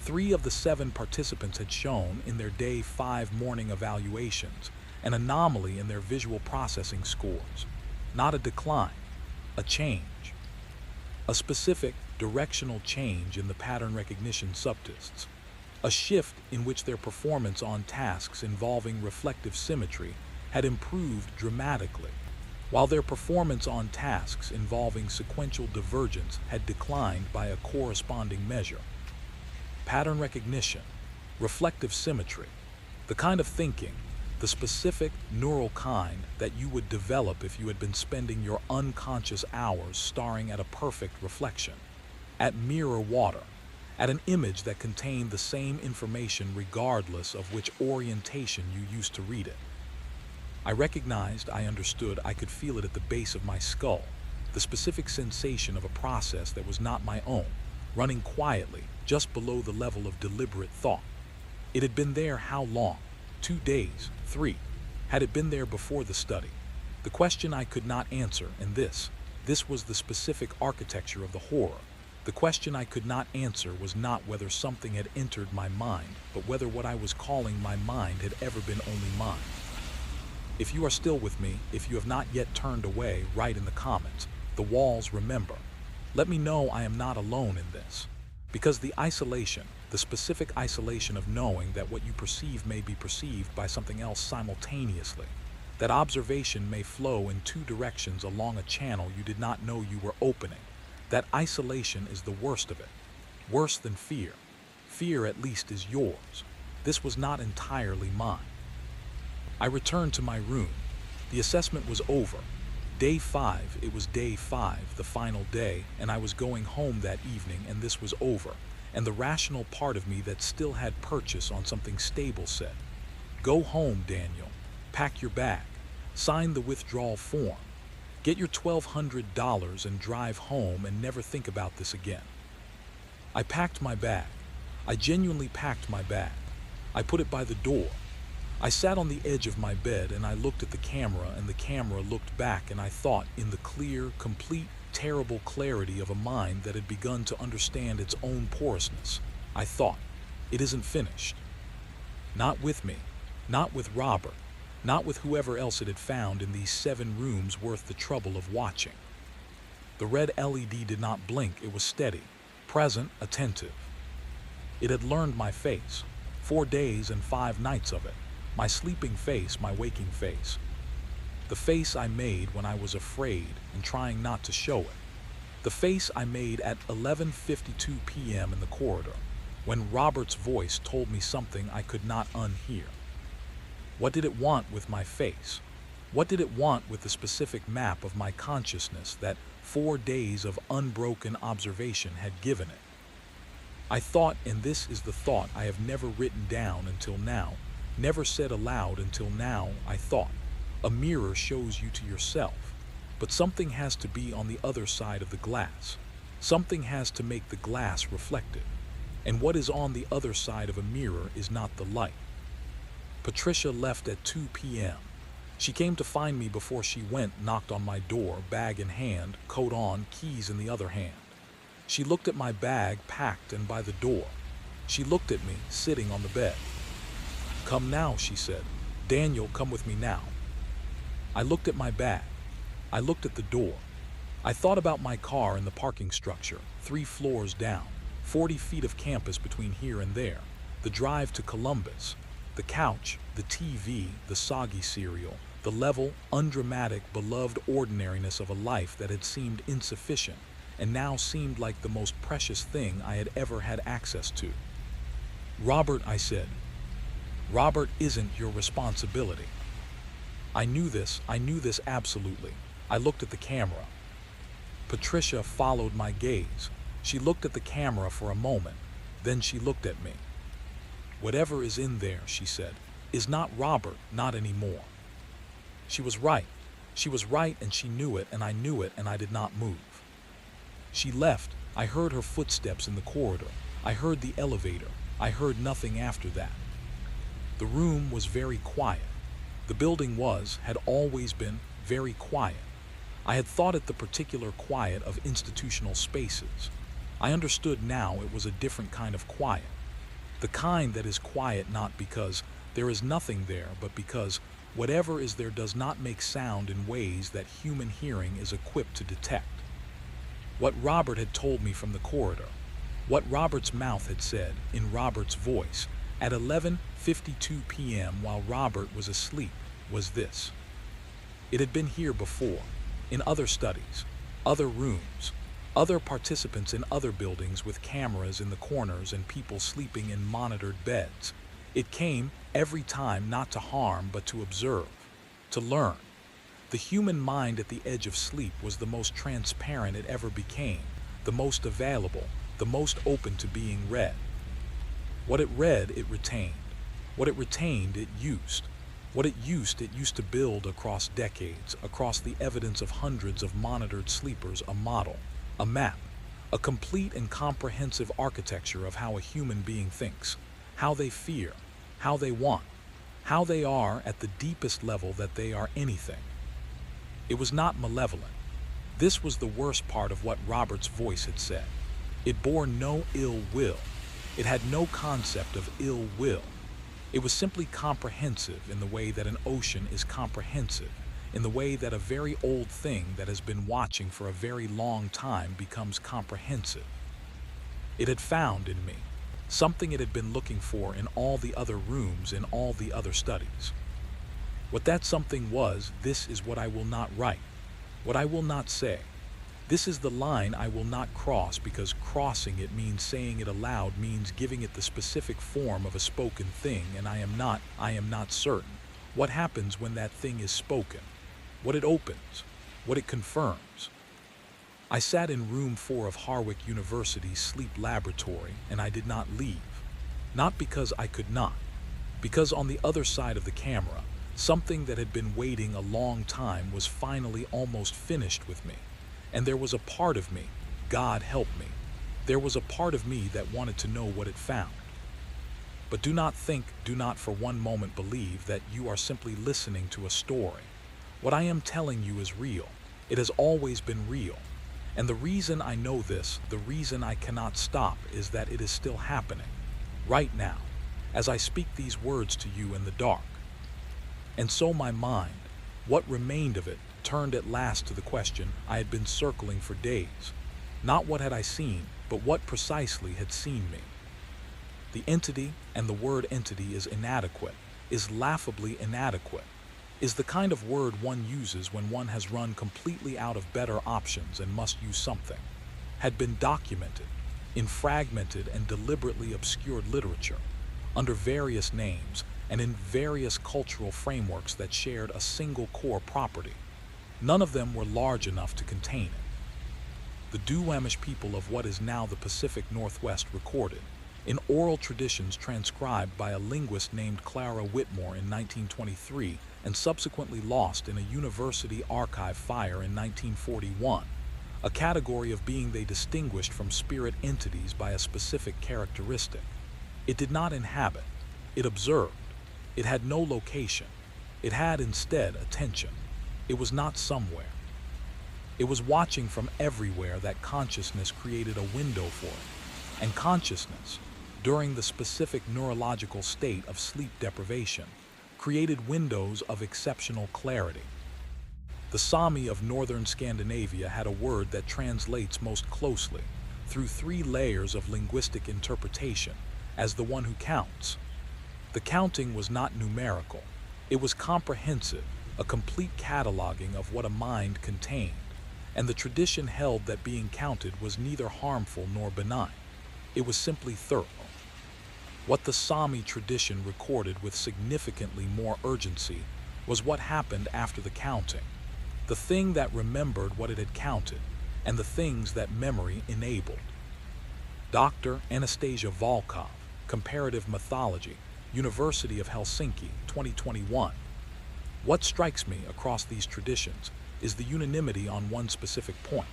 3 of the 7 participants had shown, in their Day 5 morning evaluations, an anomaly in their visual processing scores. Not a decline, a change. A specific, directional change in the pattern recognition subtests. A shift in which their performance on tasks involving reflective symmetry had improved dramatically, while their performance on tasks involving sequential divergence had declined by a corresponding measure. Pattern recognition, reflective symmetry, the kind of thinking, the specific neural kind that you would develop if you had been spending your unconscious hours staring at a perfect reflection, at mirror water, at an image that contained the same information regardless of which orientation you used to read it. I recognized, I understood, I could feel it at the base of my skull, the specific sensation of a process that was not my own, running quietly, just below the level of deliberate thought. It had been there how long? 2 days? 3? Had it been there before the study? The question I could not answer, and this was the specific architecture of the horror. The question I could not answer was not whether something had entered my mind, but whether what I was calling my mind had ever been only mine. If you are still with me, if you have not yet turned away, write in the comments. The walls remember. Let me know I am not alone in this. Because the isolation, the specific isolation of knowing that what you perceive may be perceived by something else simultaneously, that observation may flow in 2 directions along a channel you did not know you were opening, that isolation is the worst of it. Worse than fear. Fear at least is yours. This was not entirely mine. I returned to my room. The assessment was over. Day 5, it was day 5, the final day, and I was going home that evening, and this was over. And the rational part of me that still had purchase on something stable said, go home, Daniel. Pack your bag. Sign the withdrawal form. Get your $1,200 and drive home and never think about this again. I packed my bag. I genuinely packed my bag. I put it by the door. I sat on the edge of my bed and I looked at the camera, and the camera looked back, and I thought, in the clear, complete, terrible clarity of a mind that had begun to understand its own porousness, I thought, it isn't finished. Not with me, not with Robert, not with whoever else it had found in these 7 rooms worth the trouble of watching. The red LED did not blink, it was steady, present, attentive. It had learned my face, 4 days and 5 nights of it, my sleeping face, my waking face. The face I made when I was afraid and trying not to show it. The face I made at 11:52 p.m. in the corridor, when Robert's voice told me something I could not unhear. What did it want with my face? What did it want with the specific map of my consciousness that 4 days of unbroken observation had given it? I thought, and this is the thought I have never written down until now, never said aloud until now, I thought, a mirror shows you to yourself, but something has to be on the other side of the glass. Something has to make the glass reflective. And what is on the other side of a mirror is not the light. Patricia left at 2 p.m. She came to find me before she went, knocked on my door, bag in hand, coat on, keys in the other hand. She looked at my bag packed and by the door. She looked at me, sitting on the bed. "Come now," she said. "Daniel, come with me now." I looked at my bag. I looked at the door. I thought about my car in the parking structure, 3 floors down, 40 feet of campus between here and there, the drive to Columbus, the couch, the TV, the soggy cereal, the level, undramatic, beloved ordinariness of a life that had seemed insufficient and now seemed like the most precious thing I had ever had access to. "Robert," I said. "Robert isn't your responsibility." I knew this absolutely. I looked at the camera. Patricia followed my gaze. She looked at the camera for a moment, then she looked at me. "Whatever is in there," she said, "is not Robert, not anymore." She was right. She was right, and she knew it, and I knew it, and I did not move. She left. I heard her footsteps in the corridor. I heard the elevator. I heard nothing after that. The room was very quiet. The building had always been very quiet. I had thought it the particular quiet of institutional spaces. I understood now it was a different kind of quiet. The kind that is quiet not because there is nothing there, but because whatever is there does not make sound in ways that human hearing is equipped to detect. What Robert had told me from the corridor, what Robert's mouth had said, in Robert's voice, at 11:52 p.m. while Robert was asleep, was this. It had been here before, in other studies, other rooms, other participants in other buildings with cameras in the corners and people sleeping in monitored beds. It came every time not to harm but to observe, to learn. The human mind at the edge of sleep was the most transparent it ever became, the most available, the most open to being read. What it read, it retained. What it retained, it used. What it used to build across decades, across the evidence of hundreds of monitored sleepers, a model, a map, a complete and comprehensive architecture of how a human being thinks, how they fear, how they want, how they are at the deepest level that they are anything. It was not malevolent. This was the worst part of what Robert's voice had said. It bore no ill will. It had no concept of ill will. It was simply comprehensive in the way that an ocean is comprehensive, in the way that a very old thing that has been watching for a very long time becomes comprehensive. It had found in me something it had been looking for in all the other rooms, in all the other studies. What that something was, this is what I will not write, what I will not say. This is the line I will not cross, because crossing it means saying it aloud, means giving it the specific form of a spoken thing, and I am not certain what happens when that thing is spoken, what it opens, what it confirms. I sat in room 4 of Harwick University's sleep laboratory, and I did not leave. Not because I could not, because on the other side of the camera, something that had been waiting a long time was finally almost finished with me. And there was a part of me, God help me, there was a part of me that wanted to know what it found. But do not for one moment believe that you are simply listening to a story. What I am telling you is real. It has always been real. And the reason I know this, the reason I cannot stop, is that it is still happening. Right now, as I speak these words to you in the dark. And so my mind, what remained of it, turned at last to the question I had been circling for days. Not what had I seen, but what precisely had seen me. The entity, and the word entity is inadequate, is laughably inadequate, is the kind of word one uses when one has run completely out of better options and must use something, had been documented in fragmented and deliberately obscured literature, under various names and in various cultural frameworks that shared a single core property. None of them were large enough to contain it. The Duwamish people of what is now the Pacific Northwest recorded, in oral traditions transcribed by a linguist named Clara Whitmore in 1923 and subsequently lost in a university archive fire in 1941, a category of being they distinguished from spirit entities by a specific characteristic. It did not inhabit, it observed. It had no location. It had instead attention. It was not somewhere. It was watching from everywhere that consciousness created a window for it. And consciousness, during the specific neurological state of sleep deprivation, created windows of exceptional clarity. The Sami of northern Scandinavia had a word that translates most closely, through 3 layers of linguistic interpretation, as the one who counts. The counting was not numerical. It was comprehensive, a complete cataloging of what a mind contained, and the tradition held that being counted was neither harmful nor benign. It was simply thorough. What the Sami tradition recorded with significantly more urgency was what happened after the counting, the thing that remembered what it had counted, and the things that memory enabled. Dr. Anastasia Volkov, Comparative Mythology, University of Helsinki, 2021. What strikes me across these traditions is the unanimity on one specific point.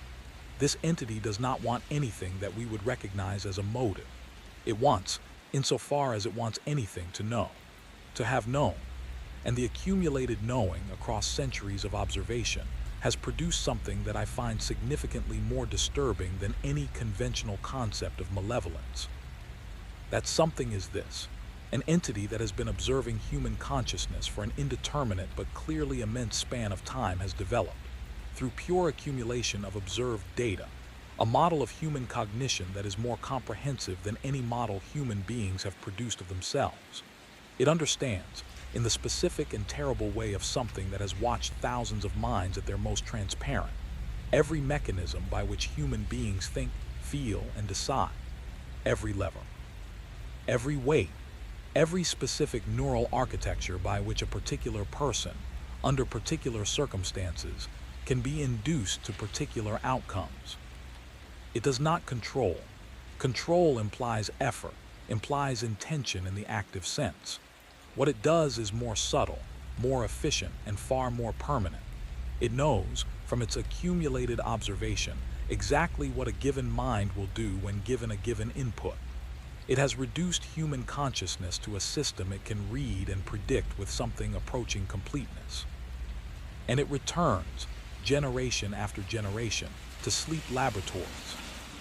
This entity does not want anything that we would recognize as a motive. It wants, insofar as it wants anything, to know, to have known, and the accumulated knowing across centuries of observation has produced something that I find significantly more disturbing than any conventional concept of malevolence. That something is this: an entity that has been observing human consciousness for an indeterminate but clearly immense span of time has developed, through pure accumulation of observed data, a model of human cognition that is more comprehensive than any model human beings have produced of themselves. It understands, in the specific and terrible way of something that has watched thousands of minds at their most transparent, every mechanism by which human beings think, feel, and decide. Every lever, every weight, every specific neural architecture by which a particular person, under particular circumstances, can be induced to particular outcomes. It does not control. Control implies effort, implies intention in the active sense. What it does is more subtle, more efficient, and far more permanent. It knows, from its accumulated observation, exactly what a given mind will do when given a given input. It has reduced human consciousness to a system it can read and predict with something approaching completeness. And it returns, generation after generation, to sleep laboratories,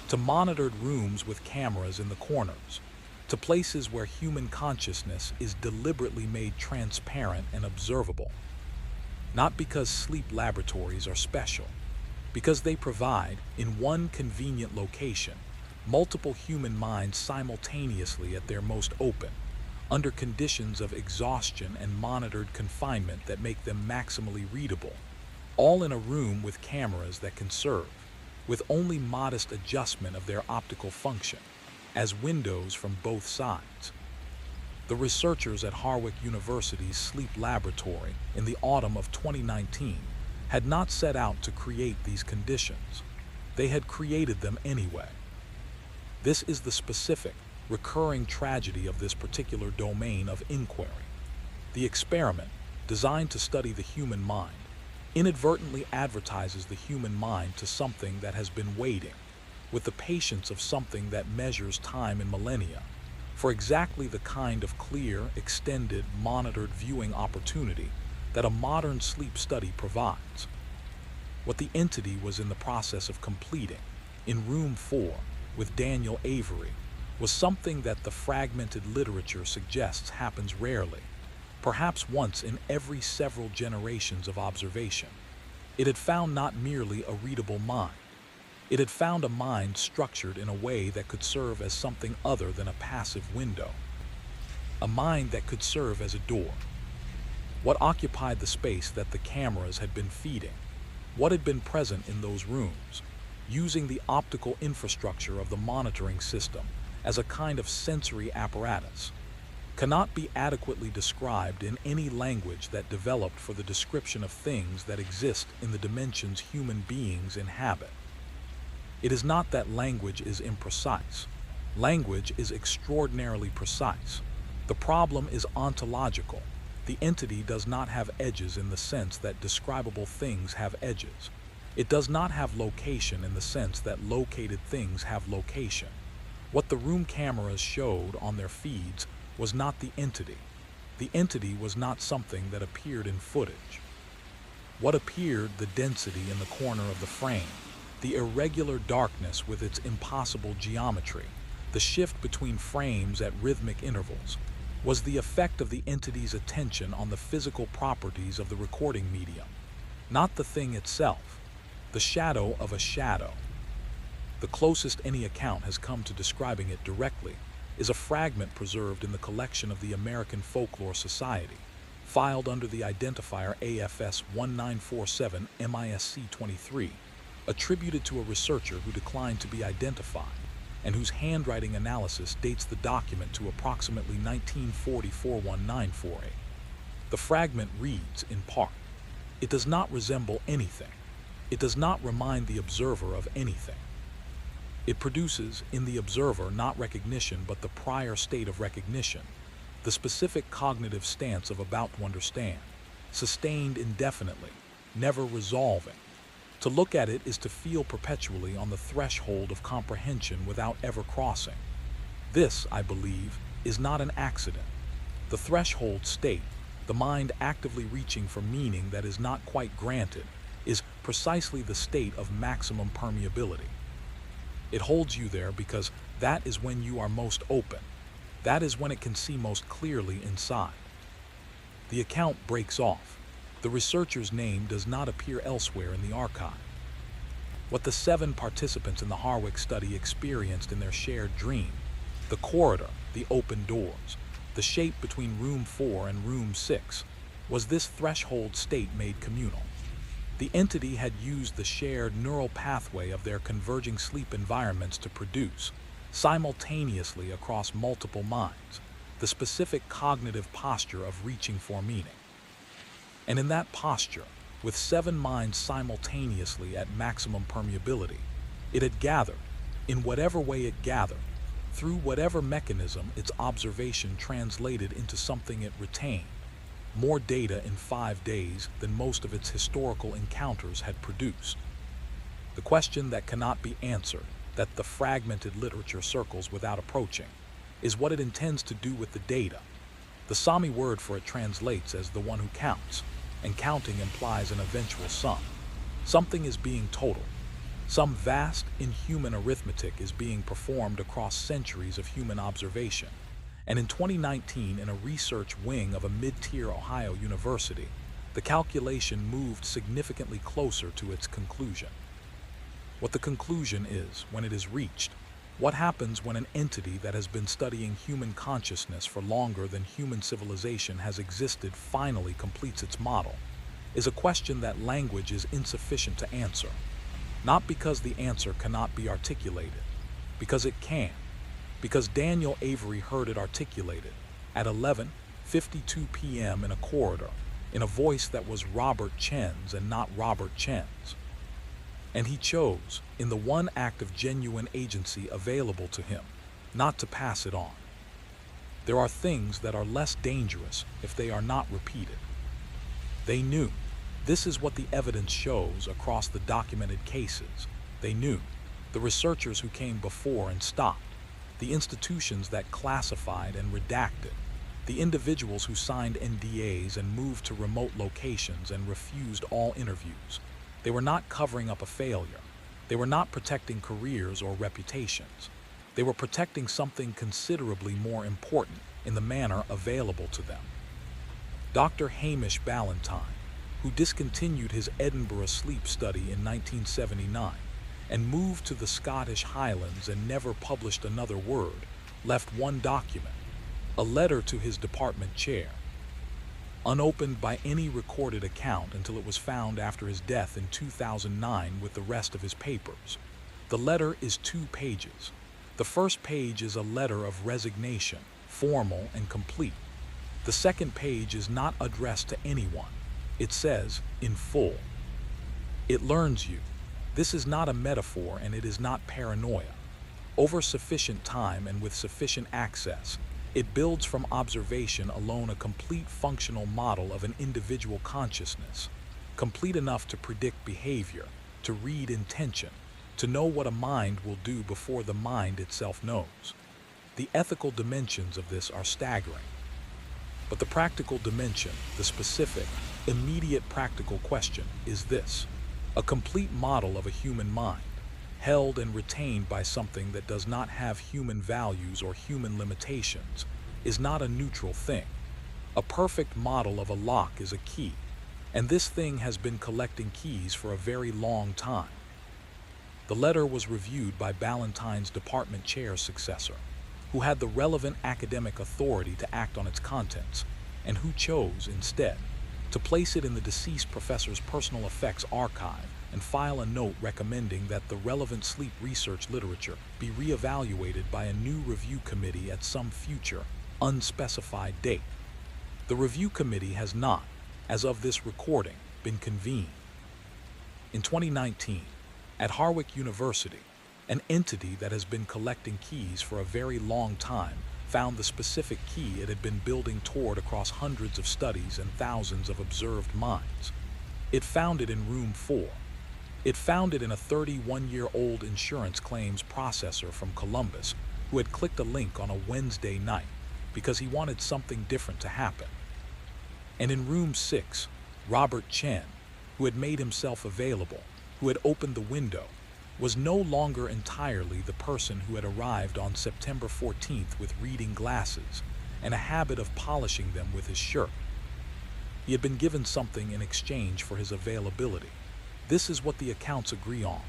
to monitored rooms with cameras in the corners, to places where human consciousness is deliberately made transparent and observable. Not because sleep laboratories are special, because they provide, in one convenient location, multiple human minds simultaneously at their most open, under conditions of exhaustion and monitored confinement that make them maximally readable, all in a room with cameras that can serve, with only modest adjustment of their optical function, as windows from both sides. The researchers at Harwich University's sleep laboratory in the autumn of 2019 had not set out to create these conditions. They had created them anyway. This is the specific, recurring tragedy of this particular domain of inquiry. The experiment, designed to study the human mind, inadvertently advertises the human mind to something that has been waiting, with the patience of something that measures time in millennia, for exactly the kind of clear, extended, monitored viewing opportunity that a modern sleep study provides. What the entity was in the process of completing, in room 4, with Daniel Avery, was something that the fragmented literature suggests happens rarely, perhaps once in every several generations of observation. It had found not merely a readable mind, it had found a mind structured in a way that could serve as something other than a passive window, a mind that could serve as a door. What occupied the space that the cameras had been feeding? What had been present in those rooms, using the optical infrastructure of the monitoring system as a kind of sensory apparatus, cannot be adequately described in any language that developed for the description of things that exist in the dimensions human beings inhabit. It is not that language is imprecise. Language is extraordinarily precise. The problem is ontological. The entity does not have edges in the sense that describable things have edges. It does not have location in the sense that located things have location. What the room cameras showed on their feeds was not the entity. The entity was not something that appeared in footage. What appeared, the density in the corner of the frame, the irregular darkness with its impossible geometry, the shift between frames at rhythmic intervals, was the effect of the entity's attention on the physical properties of the recording medium, not the thing itself, the shadow of a shadow. The closest any account has come to describing it directly is a fragment preserved in the collection of the American Folklore Society, filed under the identifier AFS 1947 MISC 23, attributed to a researcher who declined to be identified, and whose handwriting analysis dates the document to approximately 1940-4194. The fragment reads, in part, "It does not resemble anything. It does not remind the observer of anything. It produces, in the observer, not recognition but the prior state of recognition, the specific cognitive stance of about to understand, sustained indefinitely, never resolving. To look at it is to feel perpetually on the threshold of comprehension without ever crossing. This, I believe, is not an accident. The threshold state, the mind actively reaching for meaning that is not quite granted, is precisely the state of maximum permeability. It holds you there because that is when you are most open. That is when it can see most clearly inside." The account breaks off. The researcher's name does not appear elsewhere in the archive. What the 7 participants in the Harwick study experienced in their shared dream, the corridor, the open doors, the shape between room 4 and room 6, was this threshold state made communal. The entity had used the shared neural pathway of their converging sleep environments to produce, simultaneously across multiple minds, the specific cognitive posture of reaching for meaning. And in that posture, with 7 minds simultaneously at maximum permeability, it had gathered, in whatever way it gathered, through whatever mechanism its observation translated into something it retained, more data in 5 days than most of its historical encounters had produced. The question that cannot be answered, that the fragmented literature circles without approaching, is what it intends to do with the data. The Sami word for it translates as the one who counts, and counting implies an eventual sum. Something is being totaled. Some vast, inhuman arithmetic is being performed across centuries of human observation. And in 2019, in a research wing of a mid-tier Ohio university, the calculation moved significantly closer to its conclusion. What the conclusion is, when it is reached, what happens when an entity that has been studying human consciousness for longer than human civilization has existed finally completes its model, is a question that language is insufficient to answer. Not because the answer cannot be articulated, because it can. Because Daniel Avery heard it articulated at 11:52 p.m. in a corridor, in a voice that was Robert Chen's and not Robert Chen's. And he chose, in the one act of genuine agency available to him, not to pass it on. There are things that are less dangerous if they are not repeated. They knew. This is what the evidence shows across the documented cases. They knew. The researchers who came before and stopped. the institutions that classified and redacted, the individuals who signed NDAs and moved to remote locations and refused all interviews. They were not covering up a failure. They were not protecting careers or reputations. They were protecting something considerably more important in the manner available to them. Dr. Hamish Ballantyne, who discontinued his Edinburgh sleep study in 1979 and moved to the Scottish Highlands and never published another word, left one document, a letter to his department chair, unopened by any recorded account until it was found after his death in 2009 with the rest of his papers. The letter is 2 pages. The first page is a letter of resignation, formal and complete. The second page is not addressed to anyone. It says, in full, "It learns you. This is not a metaphor and it is not paranoia. Over sufficient time and with sufficient access, it builds from observation alone a complete functional model of an individual consciousness, complete enough to predict behavior, to read intention, to know what a mind will do before the mind itself knows. The ethical dimensions of this are staggering. But the practical dimension, the specific, immediate practical question is this: a complete model of a human mind, held and retained by something that does not have human values or human limitations, is not a neutral thing. A perfect model of a lock is a key, and this thing has been collecting keys for a very long time." The letter was reviewed by Ballantyne's department chair successor, who had the relevant academic authority to act on its contents, and who chose, instead, to place it in the deceased professor's personal effects archive and file a note recommending that the relevant sleep research literature be reevaluated by a new review committee at some future, unspecified date. The review committee has not, as of this recording, been convened. In 2019, at Harvard University, an entity that has been collecting keys for a very long time found the specific key it had been building toward across hundreds of studies and thousands of observed minds. It found it in room 4. It found it in a 31-year-old insurance claims processor from Columbus who had clicked a link on a Wednesday night because he wanted something different to happen. And in room 6, Robert Chen, who had made himself available, who had opened the window, was no longer entirely the person who had arrived on September 14th with reading glasses and a habit of polishing them with his shirt. He had been given something in exchange for his availability. This is what the accounts agree on.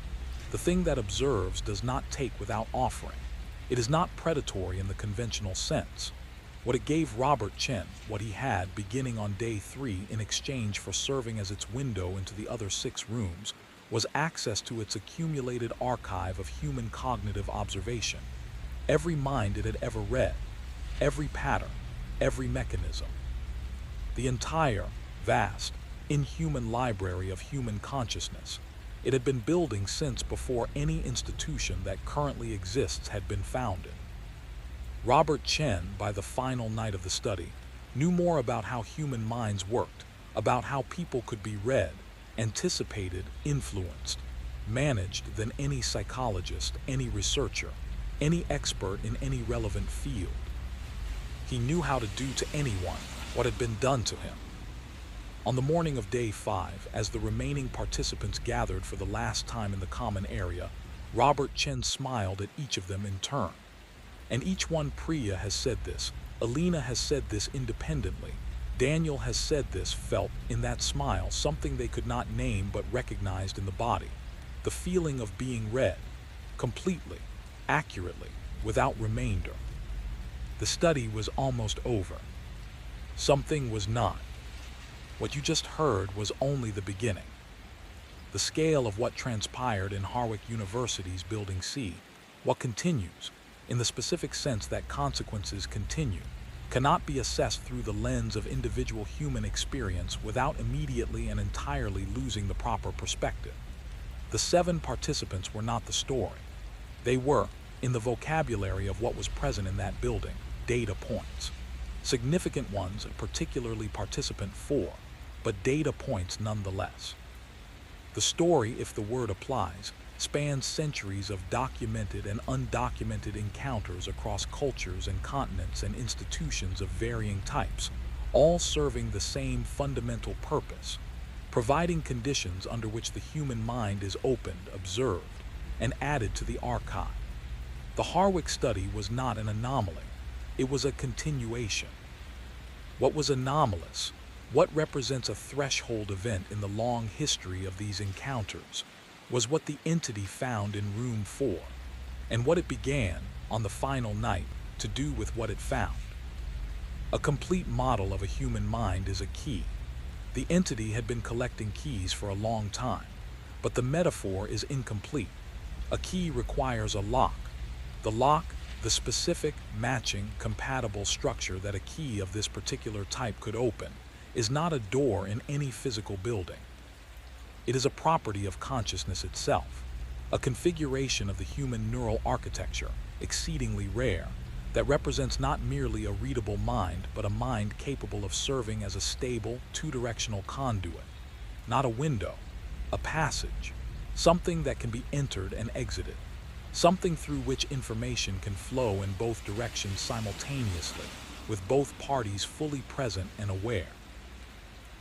The thing that observes does not take without offering. It is not predatory in the conventional sense. What it gave Robert Chen, what he had beginning on day 3 in exchange for serving as its window into the other 6 rooms, was access to its accumulated archive of human cognitive observation. Every mind it had ever read, every pattern, every mechanism. The entire, vast, inhuman library of human consciousness. It had been building since before any institution that currently exists had been founded. Robert Chen, by the final night of the study, knew more about how human minds worked, about how people could be read, anticipated, influenced, managed than any psychologist, any researcher, any expert in any relevant field. He knew how to do to anyone what had been done to him. On the morning of day 5, as the remaining participants gathered for the last time in the common area, Robert Chen smiled at each of them in turn. And each one, Priya has said this, Alina has said this independently, Daniel has said this, felt in that smile something they could not name but recognized in the body, the feeling of being read, completely, accurately, without remainder. The study was almost over. Something was not. What you just heard was only the beginning. The scale of what transpired in Harvard University's Building C, what continues, in the specific sense that consequences continue, cannot be assessed through the lens of individual human experience without immediately and entirely losing the proper perspective. The 7 participants were not the story. They were, in the vocabulary of what was present in that building, data points. Significant ones, particularly participant 4, but data points nonetheless. The story, if the word applies, spans centuries of documented and undocumented encounters across cultures and continents and institutions of varying types, all serving the same fundamental purpose: providing conditions under which the human mind is opened, observed, and added to the archive. The Harwick study was not an anomaly, it was a continuation. What was anomalous, what represents a threshold event in the long history of these encounters, was what the entity found in room 4, and what it began, on the final night, to do with what it found. A complete model of a human mind is a key. The entity had been collecting keys for a long time, but the metaphor is incomplete. A key requires a lock. The lock, the specific, matching, compatible structure that a key of this particular type could open, is not a door in any physical building. It is a property of consciousness itself, a configuration of the human neural architecture, exceedingly rare, that represents not merely a readable mind, but a mind capable of serving as a stable, two-directional conduit, not a window, a passage, something that can be entered and exited, something through which information can flow in both directions simultaneously, with both parties fully present and aware.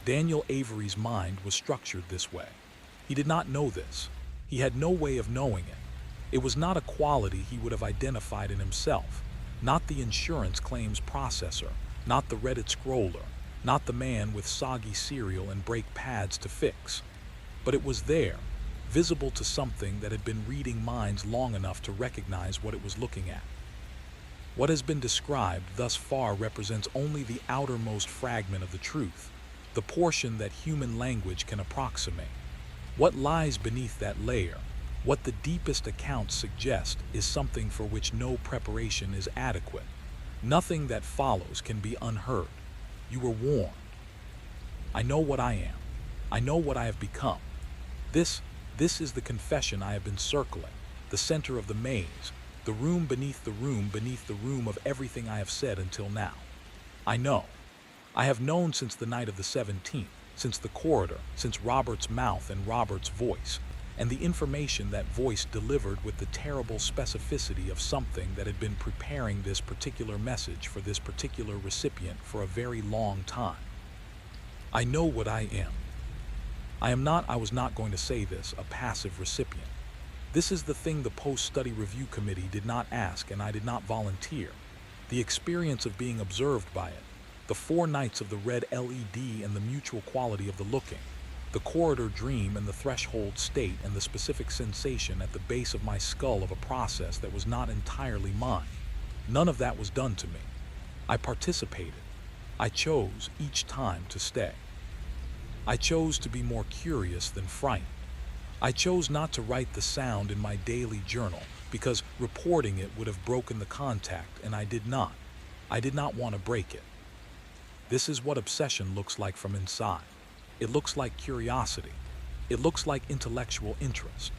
Daniel Avery's mind was structured this way. He did not know this. He had no way of knowing it. It was not a quality he would have identified in himself, not the insurance claims processor, not the Reddit scroller, not the man with soggy cereal and brake pads to fix. But it was there, visible to something that had been reading minds long enough to recognize what it was looking at. What has been described thus far represents only the outermost fragment of the truth, the portion that human language can approximate. What lies beneath that layer, what the deepest accounts suggest, is something for which no preparation is adequate. Nothing that follows can be unheard. You were warned. I know what I am. I know what I have become. This is the confession I have been circling, the center of the maze, the room beneath the room beneath the room of everything I have said until now. I know. I have known since the night of the 17th, since the corridor, since Robert's mouth and Robert's voice, and the information that voice delivered with the terrible specificity of something that had been preparing this particular message for this particular recipient for a very long time. I know what I am. I was not going to say this, a passive recipient. This is the thing the post-study review committee did not ask and I did not volunteer. The experience of being observed by it, the 4 nights of the red LED and the mutual quality of the looking, the corridor dream and the threshold state and the specific sensation at the base of my skull of a process that was not entirely mine. None of that was done to me. I participated. I chose each time to stay. I chose to be more curious than frightened. I chose not to write the sound in my daily journal because reporting it would have broken the contact, and I did not. I did not want to break it. This is what obsession looks like from inside. It looks like curiosity. It looks like intellectual interest.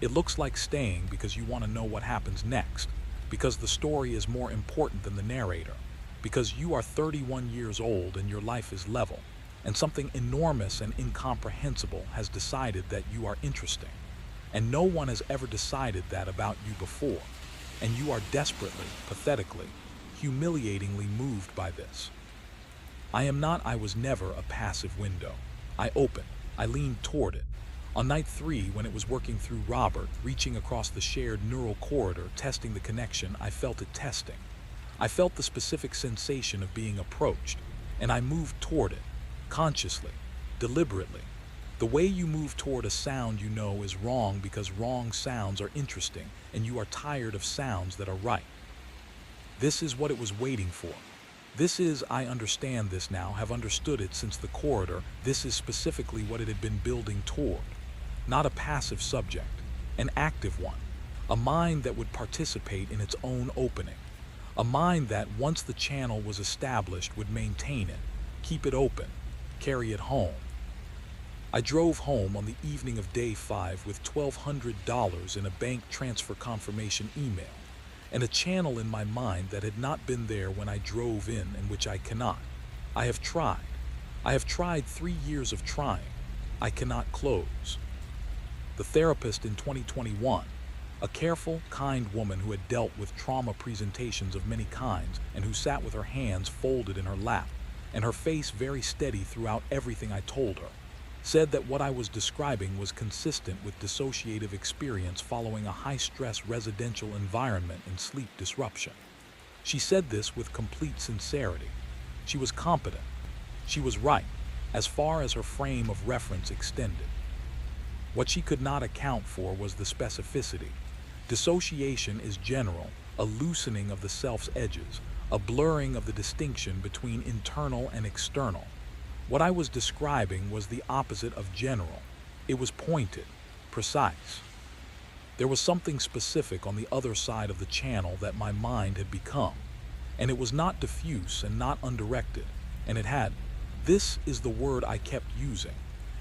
It looks like staying because you want to know what happens next, because the story is more important than the narrator, because you are 31 years old and your life is level, and something enormous and incomprehensible has decided that you are interesting. And no one has ever decided that about you before, and you are desperately, pathetically, humiliatingly moved by this. I was never a passive window. I opened. I leaned toward it. On night 3, when it was working through Robert, reaching across the shared neural corridor, testing the connection, I felt it testing. I felt the specific sensation of being approached, and I moved toward it, consciously, deliberately. The way you move toward a sound you know is wrong because wrong sounds are interesting, and you are tired of sounds that are right. This is what it was waiting for. This is, I understand this now, have understood it since the corridor. This is specifically what it had been building toward. Not a passive subject, an active one. A mind that would participate in its own opening. A mind that, once the channel was established, would maintain it, keep it open, carry it home. I drove home on the evening of day 5 with $1,200 in a bank transfer confirmation email, and a channel in my mind that had not been there when I drove in and which I cannot. I have tried. I have tried 3 years of trying. I cannot close. The therapist in 2021, a careful, kind woman who had dealt with trauma presentations of many kinds and who sat with her hands folded in her lap and her face very steady throughout everything I told her, said that what I was describing was consistent with dissociative experience following a high-stress residential environment and sleep disruption. She said this with complete sincerity. She was competent. She was right, as far as her frame of reference extended. What she could not account for was the specificity. Dissociation is general, a loosening of the self's edges, a blurring of the distinction between internal and external. What I was describing was the opposite of general. It was pointed, precise. There was something specific on the other side of the channel that my mind had become, and it was not diffuse and not undirected, and it had, this is the word I kept using,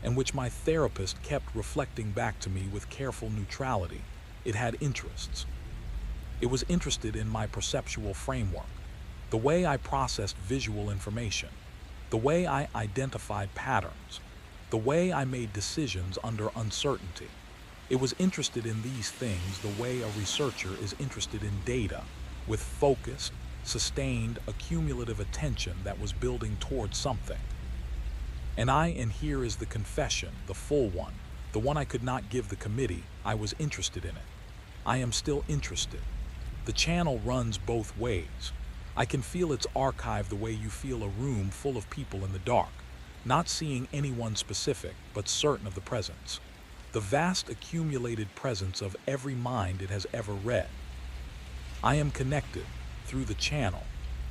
and which my therapist kept reflecting back to me with careful neutrality. It had interests. It was interested in my perceptual framework, the way I processed visual information, the way I identified patterns, the way I made decisions under uncertainty. It was interested in these things the way a researcher is interested in data, with focused, sustained, accumulative attention that was building towards something. And here is the confession, the full one, the one I could not give the committee. I was interested in it. I am still interested. The channel runs both ways. I can feel its archive the way you feel a room full of people in the dark, not seeing anyone specific, but certain of the presence. The vast accumulated presence of every mind it has ever read. I am connected, through the channel,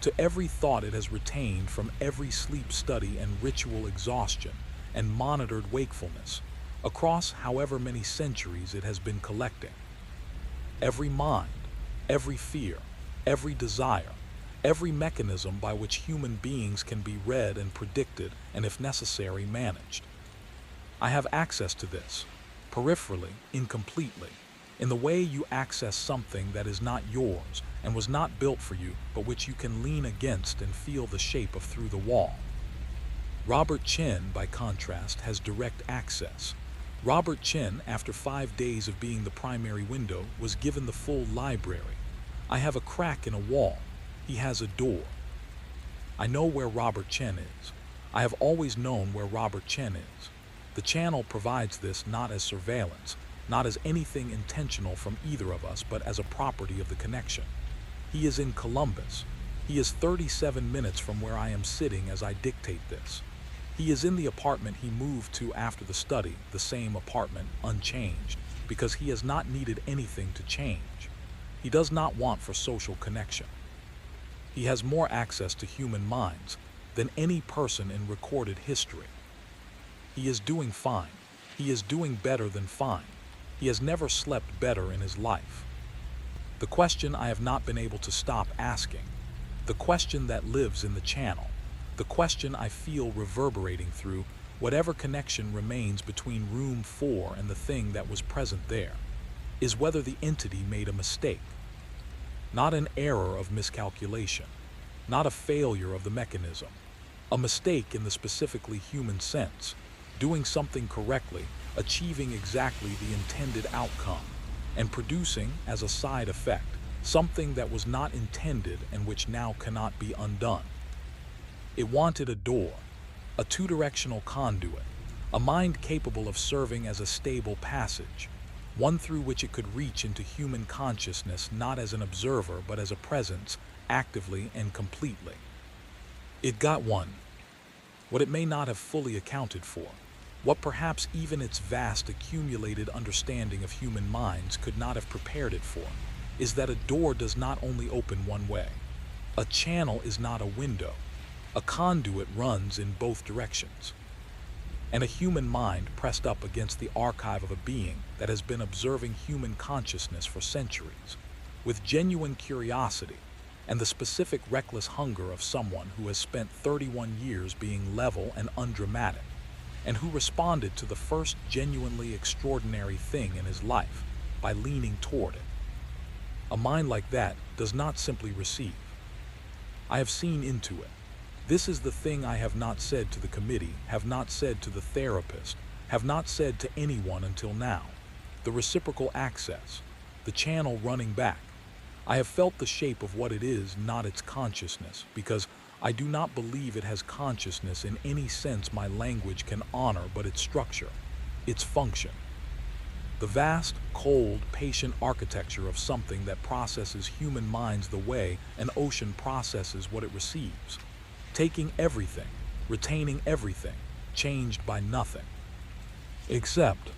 to every thought it has retained from every sleep study and ritual exhaustion and monitored wakefulness, across however many centuries it has been collecting. Every mind, every fear, every desire, every mechanism by which human beings can be read and predicted and, if necessary, managed. I have access to this, peripherally, incompletely, in the way you access something that is not yours and was not built for you, but which you can lean against and feel the shape of through the wall. Robert Chen, by contrast, has direct access. Robert Chen, after 5 days of being the primary window, was given the full library. I have a crack in a wall. He has a door. I know where Robert Chen is. I have always known where Robert Chen is. The channel provides this not as surveillance, not as anything intentional from either of us, but as a property of the connection. He is in Columbus. He is 37 minutes from where I am sitting as I dictate this. He is in the apartment he moved to after the study, the same apartment, unchanged, because he has not needed anything to change. He does not want for social connection. He has more access to human minds than any person in recorded history. He is doing fine. He is doing better than fine. He has never slept better in his life. The question I have not been able to stop asking, the question that lives in the channel, the question I feel reverberating through whatever connection remains between room 4 and the thing that was present there, is whether the entity made a mistake. Not an error of miscalculation, not a failure of the mechanism, a mistake in the specifically human sense, doing something correctly, achieving exactly the intended outcome, and producing, as a side effect, something that was not intended and which now cannot be undone. It wanted a door, a two-directional conduit, a mind capable of serving as a stable passage, one through which it could reach into human consciousness not as an observer but as a presence, actively and completely. It got one. What it may not have fully accounted for, what perhaps even its vast accumulated understanding of human minds could not have prepared it for, is that a door does not only open one way. A channel is not a window. A conduit runs in both directions. And a human mind pressed up against the archive of a being that has been observing human consciousness for centuries, with genuine curiosity and the specific reckless hunger of someone who has spent 31 years being level and undramatic, and who responded to the first genuinely extraordinary thing in his life by leaning toward it. A mind like that does not simply receive. I have seen into it. This is the thing I have not said to the committee, have not said to the therapist, have not said to anyone until now. the reciprocal access, the channel running back. I have felt the shape of what it is, not its consciousness, because I do not believe it has consciousness in any sense my language can honor, but its structure, its function. The vast, cold, patient architecture of something that processes human minds the way an ocean processes what it receives, taking everything, retaining everything, changed by nothing. Except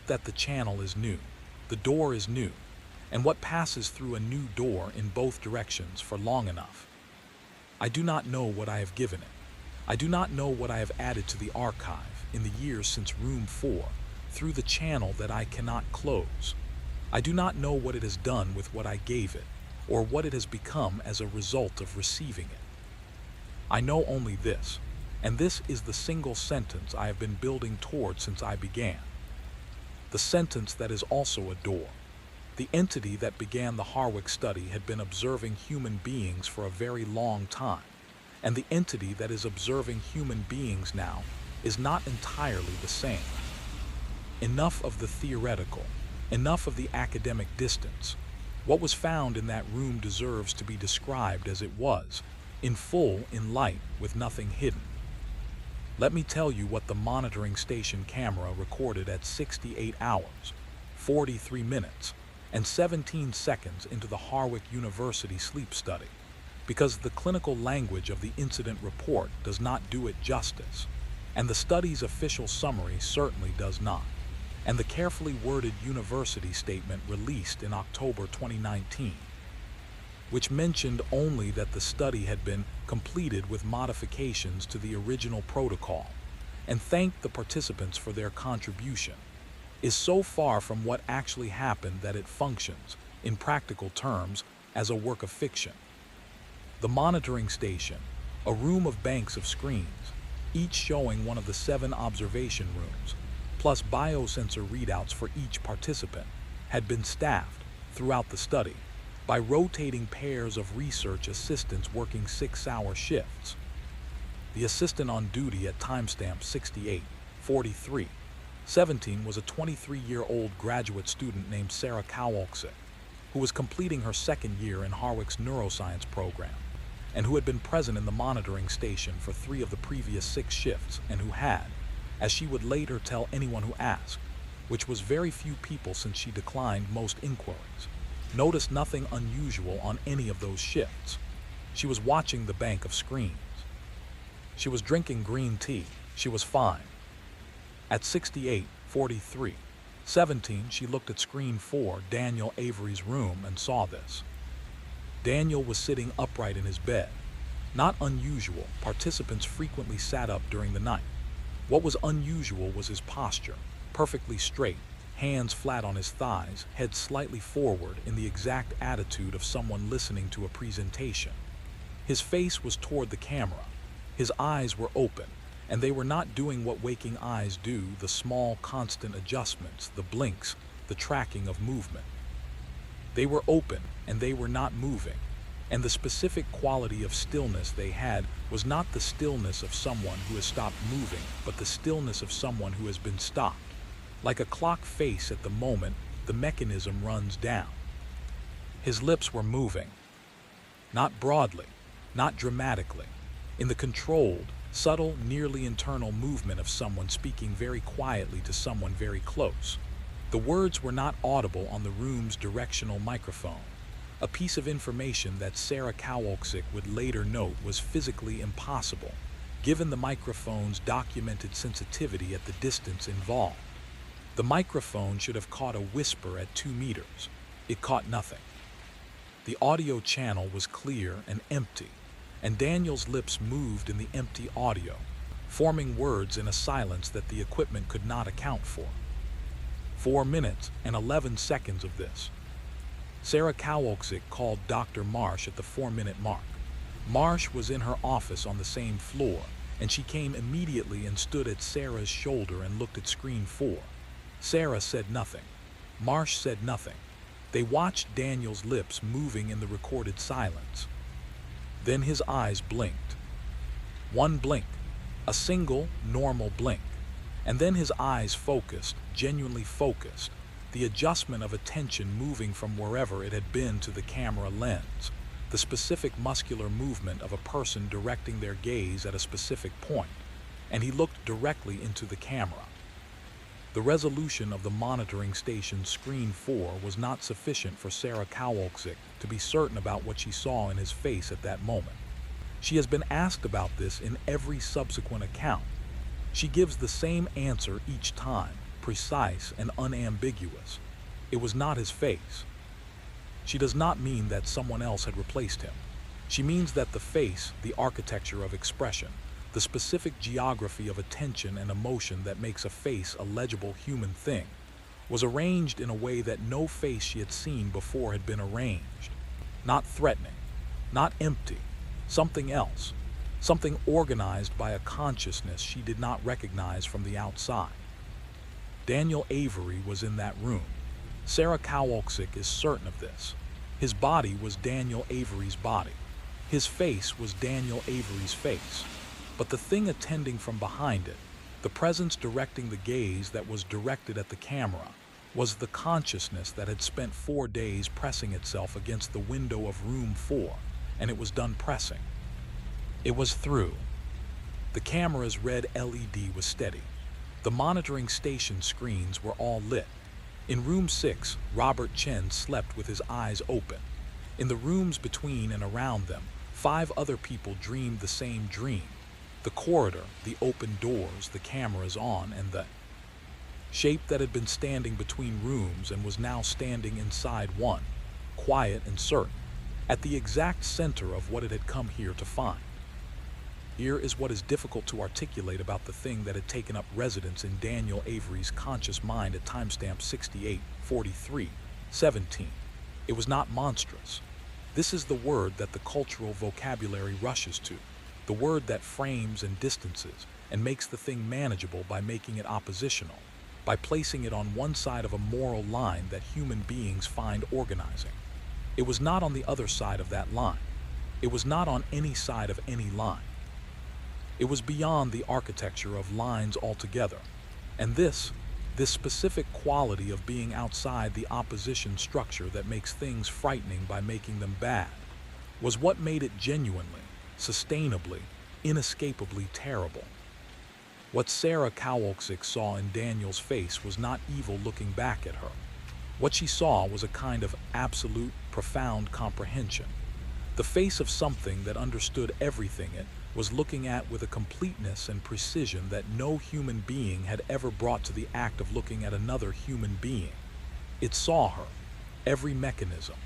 that the channel is new, the door is new, and what passes through a new door in both directions for long enough. I do not know what I have given it. I do not know what I have added to the archive in the years since Room 4, through the channel that I cannot close. I do not know what it has done with what I gave it, or what it has become as a result of receiving it. I know only this, and this is the single sentence I have been building toward since I began. The sentence that is also a door. The entity that began the Harwick study had been observing human beings for a very long time, and the entity that is observing human beings now is not entirely the same. Enough of the theoretical, enough of the academic distance. What was found in that room deserves to be described as it was, in full, in light, with nothing hidden. Let me tell you what the monitoring station camera recorded at 68 hours, 43 minutes, and 17 seconds into the Harwick University sleep study, because the clinical language of the incident report does not do it justice, and the study's official summary certainly does not, and the carefully worded university statement released in October 2019, which mentioned only that the study had been completed with modifications to the original protocol, and thanked the participants for their contribution, is so far from what actually happened that it functions, in practical terms, as a work of fiction. The monitoring station, a room of banks of screens, each showing one of the 7 observation rooms, plus biosensor readouts for each participant, had been staffed, throughout the study, by rotating pairs of research assistants working 6-hour shifts. The assistant on duty at timestamp 68:43:17 was a 23-year-old graduate student named Sarah Kowalczyk, who was completing her second year in Harwick's neuroscience program, and who had been present in the monitoring station for 3 of the previous 6 shifts, and who had, as she would later tell anyone who asked, which was very few people since she declined most inquiries, noticed nothing unusual on any of those shifts. She was watching the bank of screens. She was drinking green tea. She was fine. At 68:43:17, she looked at screen 4, Daniel Avery's room, and saw this. Daniel was sitting upright in his bed. Not unusual, participants frequently sat up during the night. What was unusual was his posture, perfectly straight, hands flat on his thighs, head slightly forward in the exact attitude of someone listening to a presentation. His face was toward the camera. His eyes were open, and they were not doing what waking eyes do, the small, constant adjustments, the blinks, the tracking of movement. They were open, and they were not moving, and the specific quality of stillness they had was not the stillness of someone who has stopped moving, but the stillness of someone who has been stopped. Like a clock face at the moment the mechanism runs down. His lips were moving, not broadly, not dramatically, in the controlled, subtle, nearly internal movement of someone speaking very quietly to someone very close. The words were not audible on the room's directional microphone, a piece of information that Sarah Kowalczyk would later note was physically impossible, given the microphone's documented sensitivity at the distance involved. The microphone should have caught a whisper at 2 meters. It caught nothing. The audio channel was clear and empty, and Daniel's lips moved in the empty audio, forming words in a silence that the equipment could not account for. 4 minutes and 11 seconds of this. Sarah Kowalczyk called Dr. Marsh at the 4-minute mark. Marsh was in her office on the same floor, and she came immediately and stood at Sarah's shoulder and looked at screen 4. Sarah said nothing. Marsh said nothing. They watched Daniel's lips moving in the recorded silence. Then his eyes blinked. One blink, a single, normal blink, And then his eyes focused, genuinely focused, the adjustment of attention moving from wherever it had been to the camera lens, the specific muscular movement of a person directing their gaze at a specific point, and he looked directly into the camera. The resolution of the monitoring station screen 4 was not sufficient for Sarah Kowalczyk to be certain about what she saw in his face at that moment. She has been asked about this in every subsequent account. She gives the same answer each time, precise and unambiguous. It was not his face. She does not mean that someone else had replaced him. She means that the face, the architecture of expression, the specific geography of attention and emotion that makes a face a legible human thing, was arranged in a way that no face she had seen before had been arranged. Not threatening, not empty, something else, something organized by a consciousness she did not recognize from the outside. Daniel Avery was in that room. Sarah Kowalczyk is certain of this. His body was Daniel Avery's body. His face was Daniel Avery's face. But the thing attending from behind it, the presence directing the gaze that was directed at the camera, was the consciousness that had spent 4 days pressing itself against the window of room 4, and it was done pressing. It was through. The camera's red LED was steady. The monitoring station screens were all lit. In room 6, Robert Chen slept with his eyes open. In the rooms between and around them, 5 other people dreamed the same dream. The corridor, the open doors, the cameras on, and the shape that had been standing between rooms and was now standing inside one, quiet and certain, at the exact center of what it had come here to find. Here is what is difficult to articulate about the thing that had taken up residence in Daniel Avery's conscious mind at timestamp 68:43:17. It was not monstrous. This is the word that the cultural vocabulary rushes to, the word that frames and distances and makes the thing manageable by making it oppositional, by placing it on one side of a moral line that human beings find organizing. It was not on the other side of that line. It was not on any side of any line. It was beyond the architecture of lines altogether. And this specific quality of being outside the opposition structure that makes things frightening by making them bad, was what made it genuinely, sustainably, inescapably terrible. What Sarah Kowalczyk saw in Daniel's face was not evil looking back at her. What she saw was a kind of absolute, profound comprehension. The face of something that understood everything it was looking at with a completeness and precision that no human being had ever brought to the act of looking at another human being. It saw her, every mechanism,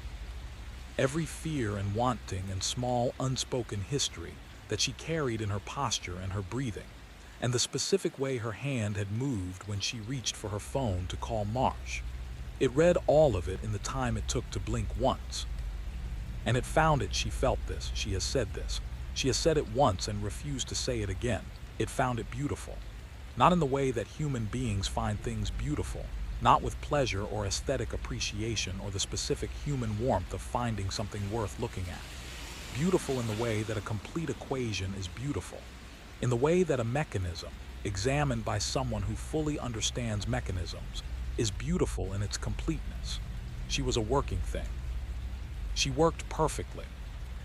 every fear and wanting and small unspoken history that she carried in her posture and her breathing, and the specific way her hand had moved when she reached for her phone to call Marsh. It read all of it in the time it took to blink once. And it found it. She felt this. She has said this. She has said it once and refused to say it again. It found it beautiful. Not in the way that human beings find things beautiful, not with pleasure or aesthetic appreciation or the specific human warmth of finding something worth looking at. Beautiful in the way that a complete equation is beautiful. In the way that a mechanism, examined by someone who fully understands mechanisms, is beautiful in its completeness. She was a working thing. She worked perfectly.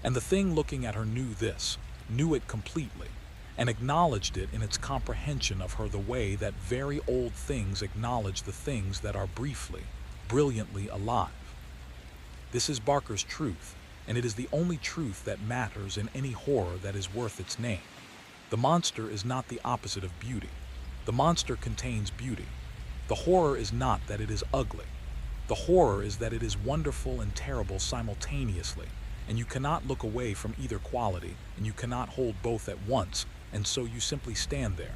And the thing looking at her knew this, knew it completely, and acknowledged it in its comprehension of her the way that very old things acknowledge the things that are briefly, brilliantly alive. This is Barker's truth, and it is the only truth that matters in any horror that is worth its name. The monster is not the opposite of beauty. The monster contains beauty. The horror is not that it is ugly. The horror is that it is wonderful and terrible simultaneously, and you cannot look away from either quality, and you cannot hold both at once, and so you simply stand there,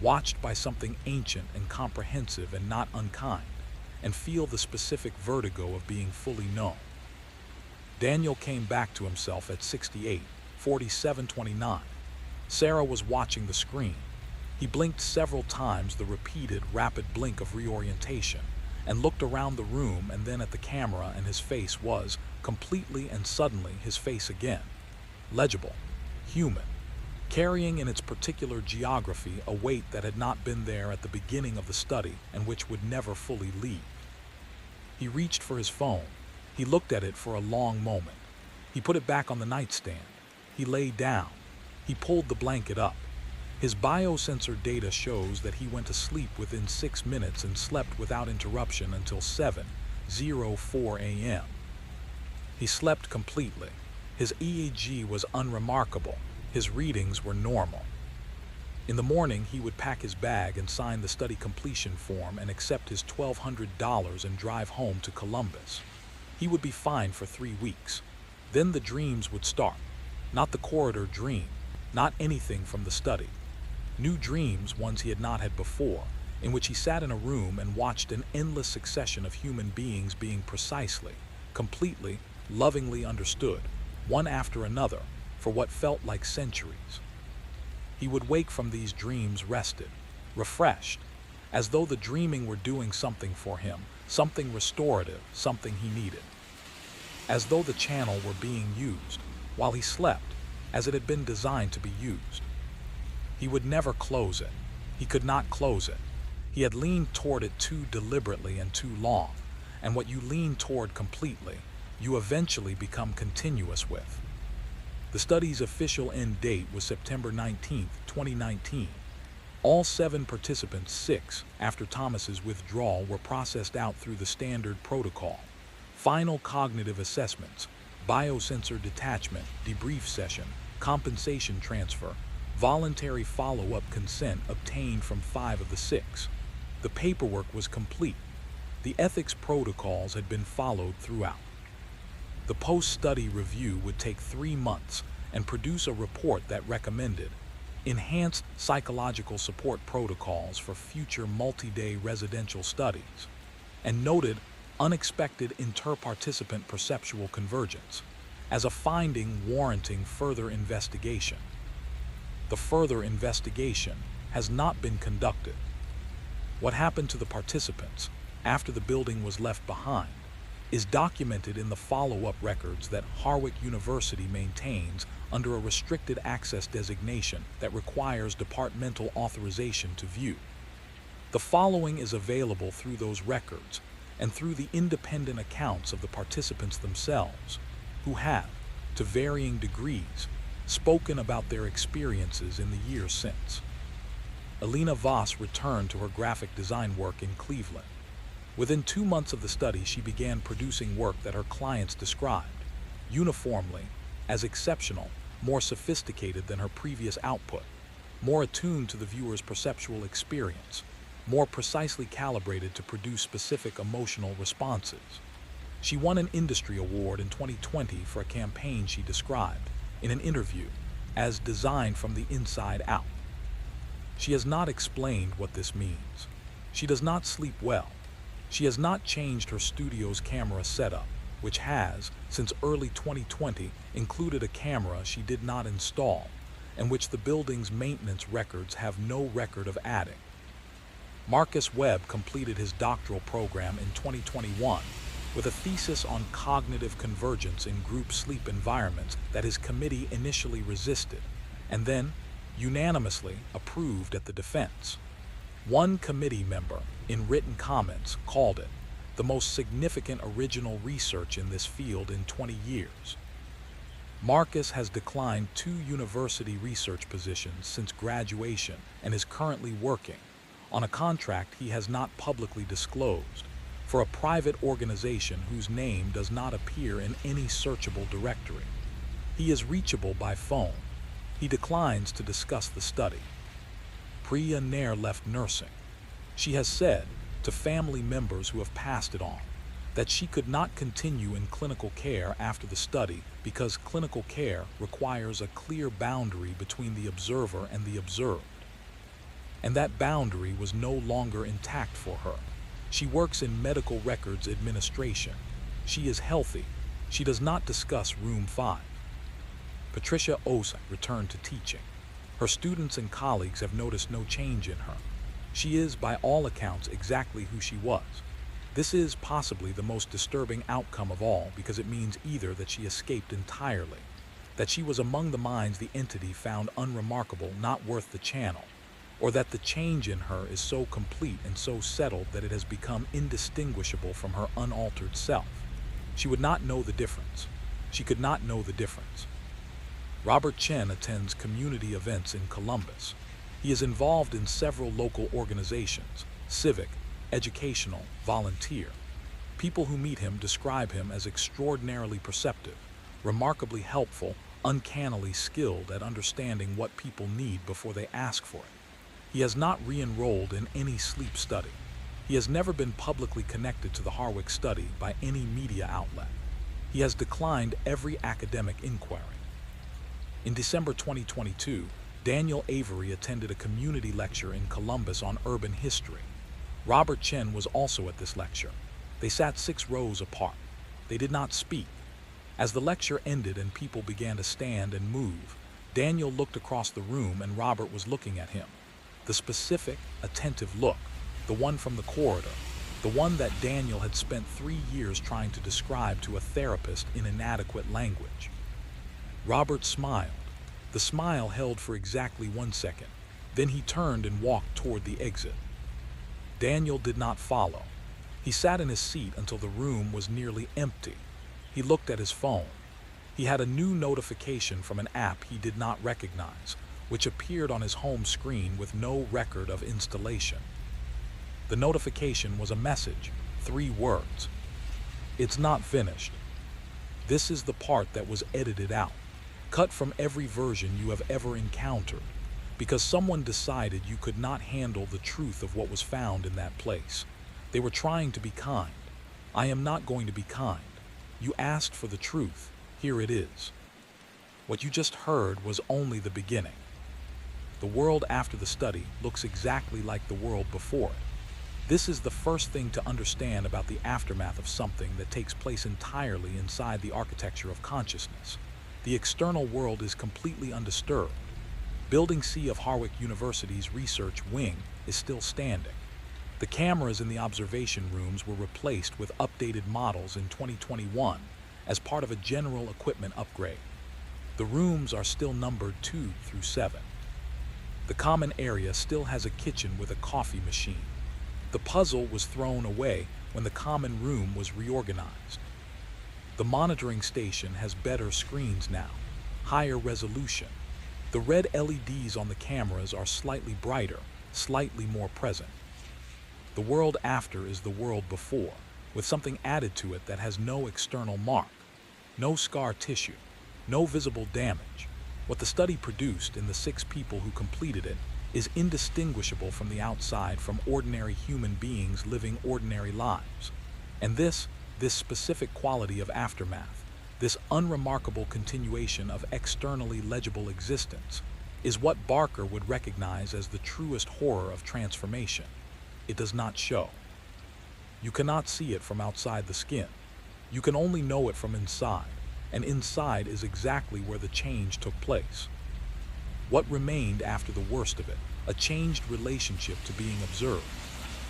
watched by something ancient and comprehensive and not unkind, and feel the specific vertigo of being fully known. Daniel came back to himself at 68:47:29. Sarah was watching the screen. He blinked several times, the repeated, rapid blink of reorientation, and looked around the room and then at the camera, and his face was, completely and suddenly, his face again. Legible, human, carrying in its particular geography a weight that had not been there at the beginning of the study and which would never fully leave. He reached for his phone. He looked at it for a long moment. He put it back on the nightstand. He lay down. He pulled the blanket up. His biosensor data shows that he went to sleep within 6 minutes and slept without interruption until 7:04 a.m. He slept completely. His EEG was unremarkable. His readings were normal. In the morning, he would pack his bag and sign the study completion form and accept his $1,200 and drive home to Columbus. He would be fine for 3 weeks. Then the dreams would start. Not the corridor dream, not anything from the study. New dreams, ones he had not had before, in which he sat in a room and watched an endless succession of human beings being precisely, completely, lovingly understood, one after another, for what felt like centuries. He would wake from these dreams rested, refreshed, as though the dreaming were doing something for him, something restorative, something he needed. As though the channel were being used, while he slept, as it had been designed to be used. He would never close it. He could not close it. He had leaned toward it too deliberately and too long, and what you lean toward completely, you eventually become continuous with. The study's official end date was September 19, 2019. All 7 participants, 6, after Thomas's withdrawal, were processed out through the standard protocol. Final cognitive assessments, biosensor detachment, debrief session, compensation transfer, voluntary follow-up consent obtained from 5 of the 6. The paperwork was complete. The ethics protocols had been followed throughout. The post-study review would take 3 months and produce a report that recommended enhanced psychological support protocols for future multi-day residential studies, and noted unexpected inter-participant perceptual convergence as a finding warranting further investigation. The further investigation has not been conducted. What happened to the participants after the building was left behind is documented in the follow-up records that Harvard University maintains under a restricted access designation that requires departmental authorization to view. The following is available through those records and through the independent accounts of the participants themselves, who have, to varying degrees, spoken about their experiences in the years since. Alina Voss returned to her graphic design work in Cleveland. Within 2 months of the study, she began producing work that her clients described, uniformly, as exceptional, more sophisticated than her previous output, more attuned to the viewer's perceptual experience, more precisely calibrated to produce specific emotional responses. She won an industry award in 2020 for a campaign she described, in an interview, as designed from the inside out. She has not explained what this means. She does not sleep well. She has not changed her studio's camera setup, which has, since early 2020, included a camera she did not install, and which the building's maintenance records have no record of adding. Marcus Webb completed his doctoral program in 2021 with a thesis on cognitive convergence in group sleep environments that his committee initially resisted, and then unanimously approved at the defense. One committee member, in written comments, called it the most significant original research in this field in 20 years. Marcus has declined 2 university research positions since graduation and is currently working on a contract he has not publicly disclosed for a private organization whose name does not appear in any searchable directory. He is reachable by phone. He declines to discuss the study. Priya Nair left nursing. She has said, to family members who have passed it on, that she could not continue in clinical care after the study because clinical care requires a clear boundary between the observer and the observed. And that boundary was no longer intact for her. She works in medical records administration. She is healthy. She does not discuss room 5. Patricia Osa returned to teaching. Her students and colleagues have noticed no change in her. She is, by all accounts, exactly who she was. This is possibly the most disturbing outcome of all because it means either that she escaped entirely, that she was among the minds the entity found unremarkable, not worth the channel, or that the change in her is so complete and so settled that it has become indistinguishable from her unaltered self. She would not know the difference. She could not know the difference. Robert Chen attends community events in Columbus. He is involved in several local organizations, civic, educational, volunteer. People who meet him describe him as extraordinarily perceptive, remarkably helpful, uncannily skilled at understanding what people need before they ask for it. He has not re-enrolled in any sleep study. He has never been publicly connected to the Harwick study by any media outlet. He has declined every academic inquiry. In December 2022, Daniel Avery attended a community lecture in Columbus on urban history. Robert Chen was also at this lecture. They sat 6 rows apart. They did not speak. As the lecture ended and people began to stand and move, Daniel looked across the room and Robert was looking at him. The specific, attentive look, the one from the corridor, the one that Daniel had spent 3 years trying to describe to a therapist in inadequate language. Robert smiled. The smile held for exactly 1 second. Then he turned and walked toward the exit. Daniel did not follow. He sat in his seat until the room was nearly empty. He looked at his phone. He had a new notification from an app he did not recognize, which appeared on his home screen with no record of installation. The notification was a message, 3 words. "It's not finished." This is the part that was edited out, cut from every version you have ever encountered, because someone decided you could not handle the truth of what was found in that place. They were trying to be kind. I am not going to be kind. You asked for the truth. Here it is. What you just heard was only the beginning. The world after the study looks exactly like the world before it. This is the first thing to understand about the aftermath of something that takes place entirely inside the architecture of consciousness. The external world is completely undisturbed. Building C of Harwick University's research wing is still standing. The cameras in the observation rooms were replaced with updated models in 2021 as part of a general equipment upgrade. The rooms are still numbered 2 through 7. The common area still has a kitchen with a coffee machine. The puzzle was thrown away when the common room was reorganized. The monitoring station has better screens now, higher resolution. The red LEDs on the cameras are slightly brighter, slightly more present. The world after is the world before, with something added to it that has no external mark, no scar tissue, no visible damage. What the study produced in the 6 people who completed it is indistinguishable from the outside from ordinary human beings living ordinary lives. And this specific quality of aftermath, this unremarkable continuation of externally legible existence, is what Barker would recognize as the truest horror of transformation. It does not show. You cannot see it from outside the skin. You can only know it from inside, and inside is exactly where the change took place. What remained after the worst of it? A changed relationship to being observed.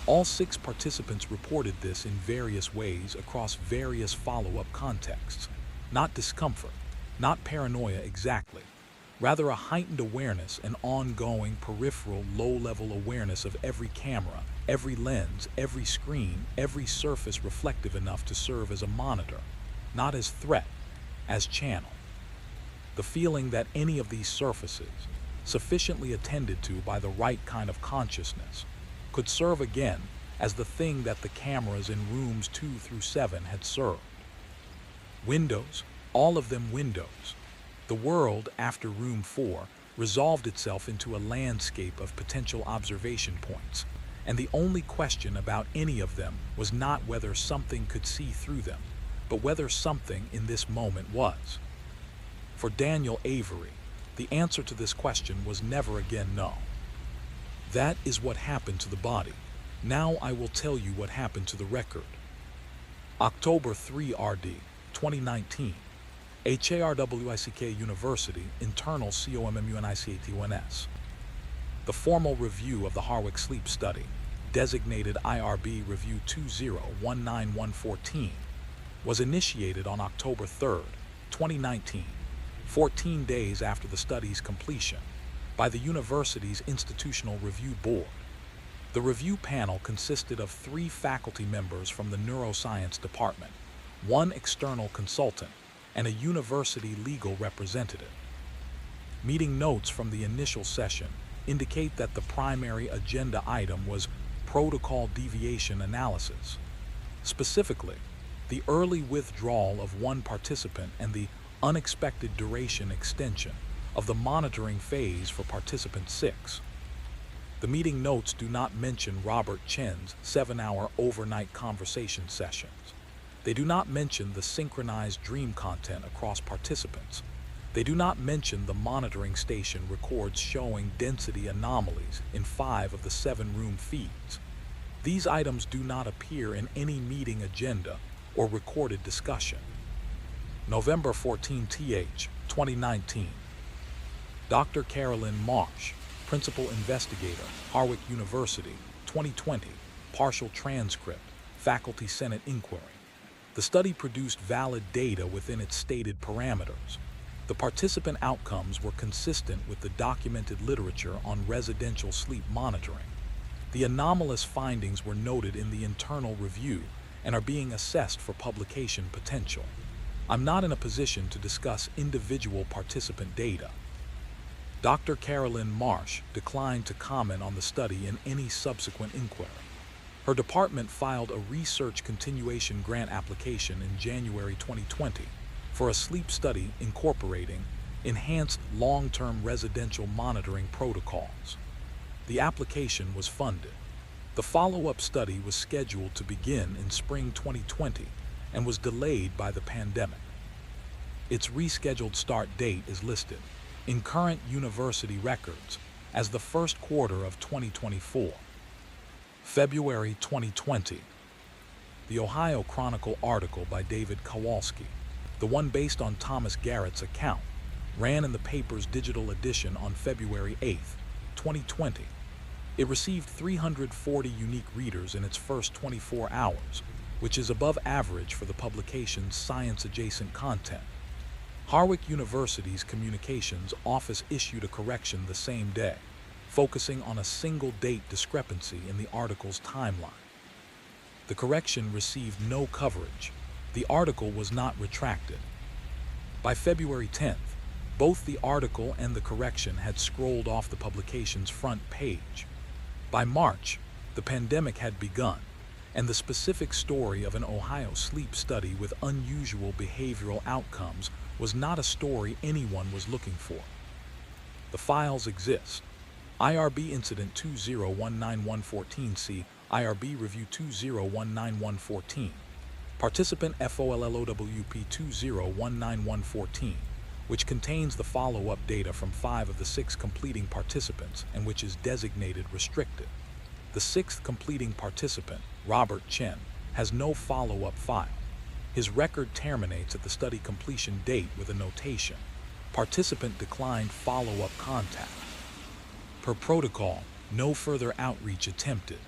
All 6 participants reported this in various ways across various follow-up contexts. Not discomfort, not paranoia exactly. Rather a heightened awareness, an ongoing, peripheral, low-level awareness of every camera, every lens, every screen, every surface reflective enough to serve as a monitor, not as threat, as channel. The feeling that any of these surfaces, sufficiently attended to by the right kind of consciousness, could serve again as the thing that the cameras in rooms 2 through 7 had served. Windows, all of them windows. The world after room 4 resolved itself into a landscape of potential observation points, and the only question about any of them was not whether something could see through them, but whether something in this moment was. For Daniel Avery, the answer to this question was never again no. That is what happened to the body. Now I will tell you what happened to the record. October 3 RD, 2019. HARWICK University, Internal COMMUNICATONS. The formal review of the Harwick Sleep Study, designated IRB Review 2019114, was initiated on October 3, 2019. 14 days after the study's completion, by the university's Institutional Review Board. The review panel consisted of 3 faculty members from the neuroscience department, 1 external consultant, and a university legal representative. Meeting notes from the initial session indicate that the primary agenda item was protocol deviation analysis. Specifically, the early withdrawal of 1 participant and the unexpected duration extension of the monitoring phase for participant 6. The meeting notes do not mention Robert Chen's 7-hour overnight conversation sessions. They do not mention the synchronized dream content across participants. They do not mention the monitoring station records showing density anomalies in 5 of the 7 room feeds. These items do not appear in any meeting agenda or recorded discussion. November 14, 2019. Dr. Carolyn Marsh, Principal Investigator, Harvard University, 2020, partial transcript, Faculty Senate inquiry. The study produced valid data within its stated parameters. The participant outcomes were consistent with the documented literature on residential sleep monitoring. The anomalous findings were noted in the internal review and are being assessed for publication potential. I'm not in a position to discuss individual participant data. Dr. Carolyn Marsh declined to comment on the study in any subsequent inquiry. Her department filed a research continuation grant application in January 2020 for a sleep study incorporating enhanced long-term residential monitoring protocols. The application was funded. The follow-up study was scheduled to begin in spring 2020 and was delayed by the pandemic. Its rescheduled start date is listed in current university records as the first quarter of 2024. February 2020. The Ohio Chronicle article by David Kowalski, the one based on Thomas Garrett's account, ran in the paper's digital edition on February 8, 2020. It received 340 unique readers in its first 24 hours, which is above average for the publication's science-adjacent content. Harvard University's communications office issued a correction the same day, focusing on a single date discrepancy in the article's timeline. The correction received no coverage. The article was not retracted. By February 10th, both the article and the correction had scrolled off the publication's front page. By March, the pandemic had begun, and the specific story of an Ohio sleep study with unusual behavioral outcomes was not a story anyone was looking for. The files exist. IRB Incident 2019114 C, IRB Review 2019114. Participant FOLLOWP 2019114, which contains the follow-up data from 5 of the 6 completing participants and which is designated restricted. The 6th completing participant, Robert Chen, has no follow-up file. His record terminates at the study completion date with a notation: participant declined follow-up contact. Per protocol, no further outreach attempted.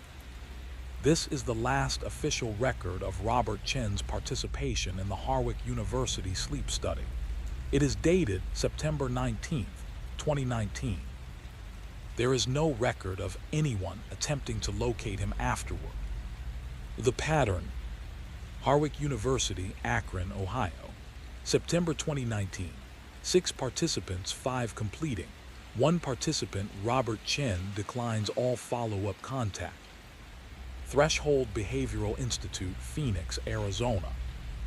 This is the last official record of Robert Chen's participation in the Harvard University sleep study. It is dated September 19, 2019. There is no record of anyone attempting to locate him afterward. The pattern: Harvard University, Akron, Ohio. September 2019. 6 participants, 5 completing. 1 participant, Robert Chen, declines all follow-up contact. Threshold Behavioral Institute, Phoenix, Arizona.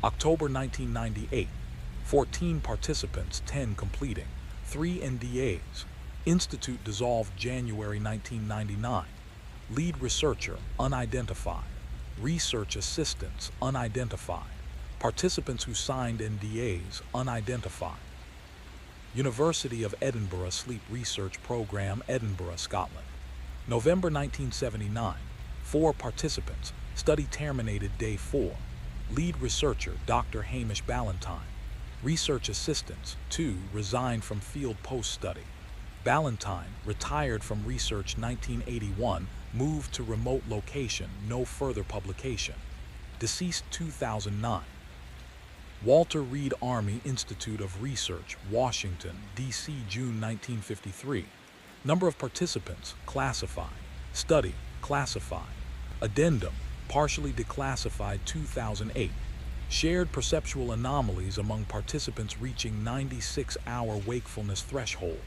October 1998. 14 participants, 10 completing. 3 NDAs. Institute dissolved January 1999. Lead researcher, unidentified. Research assistants, unidentified. Participants who signed NDAs, unidentified. University of Edinburgh Sleep Research Program, Edinburgh, Scotland. November 1979. 4 participants. Study terminated day 4. Lead researcher, Dr. Hamish Ballantyne. Research assistants, 2, resigned from field post-study. Ballantyne, retired from research 1981, moved to remote location, no further publication. Deceased 2009. Walter Reed Army Institute of Research, Washington, D.C., June 1953. Number of participants, classified. Study, classified. Addendum, partially declassified 2008. Shared perceptual anomalies among participants reaching 96-hour wakefulness threshold.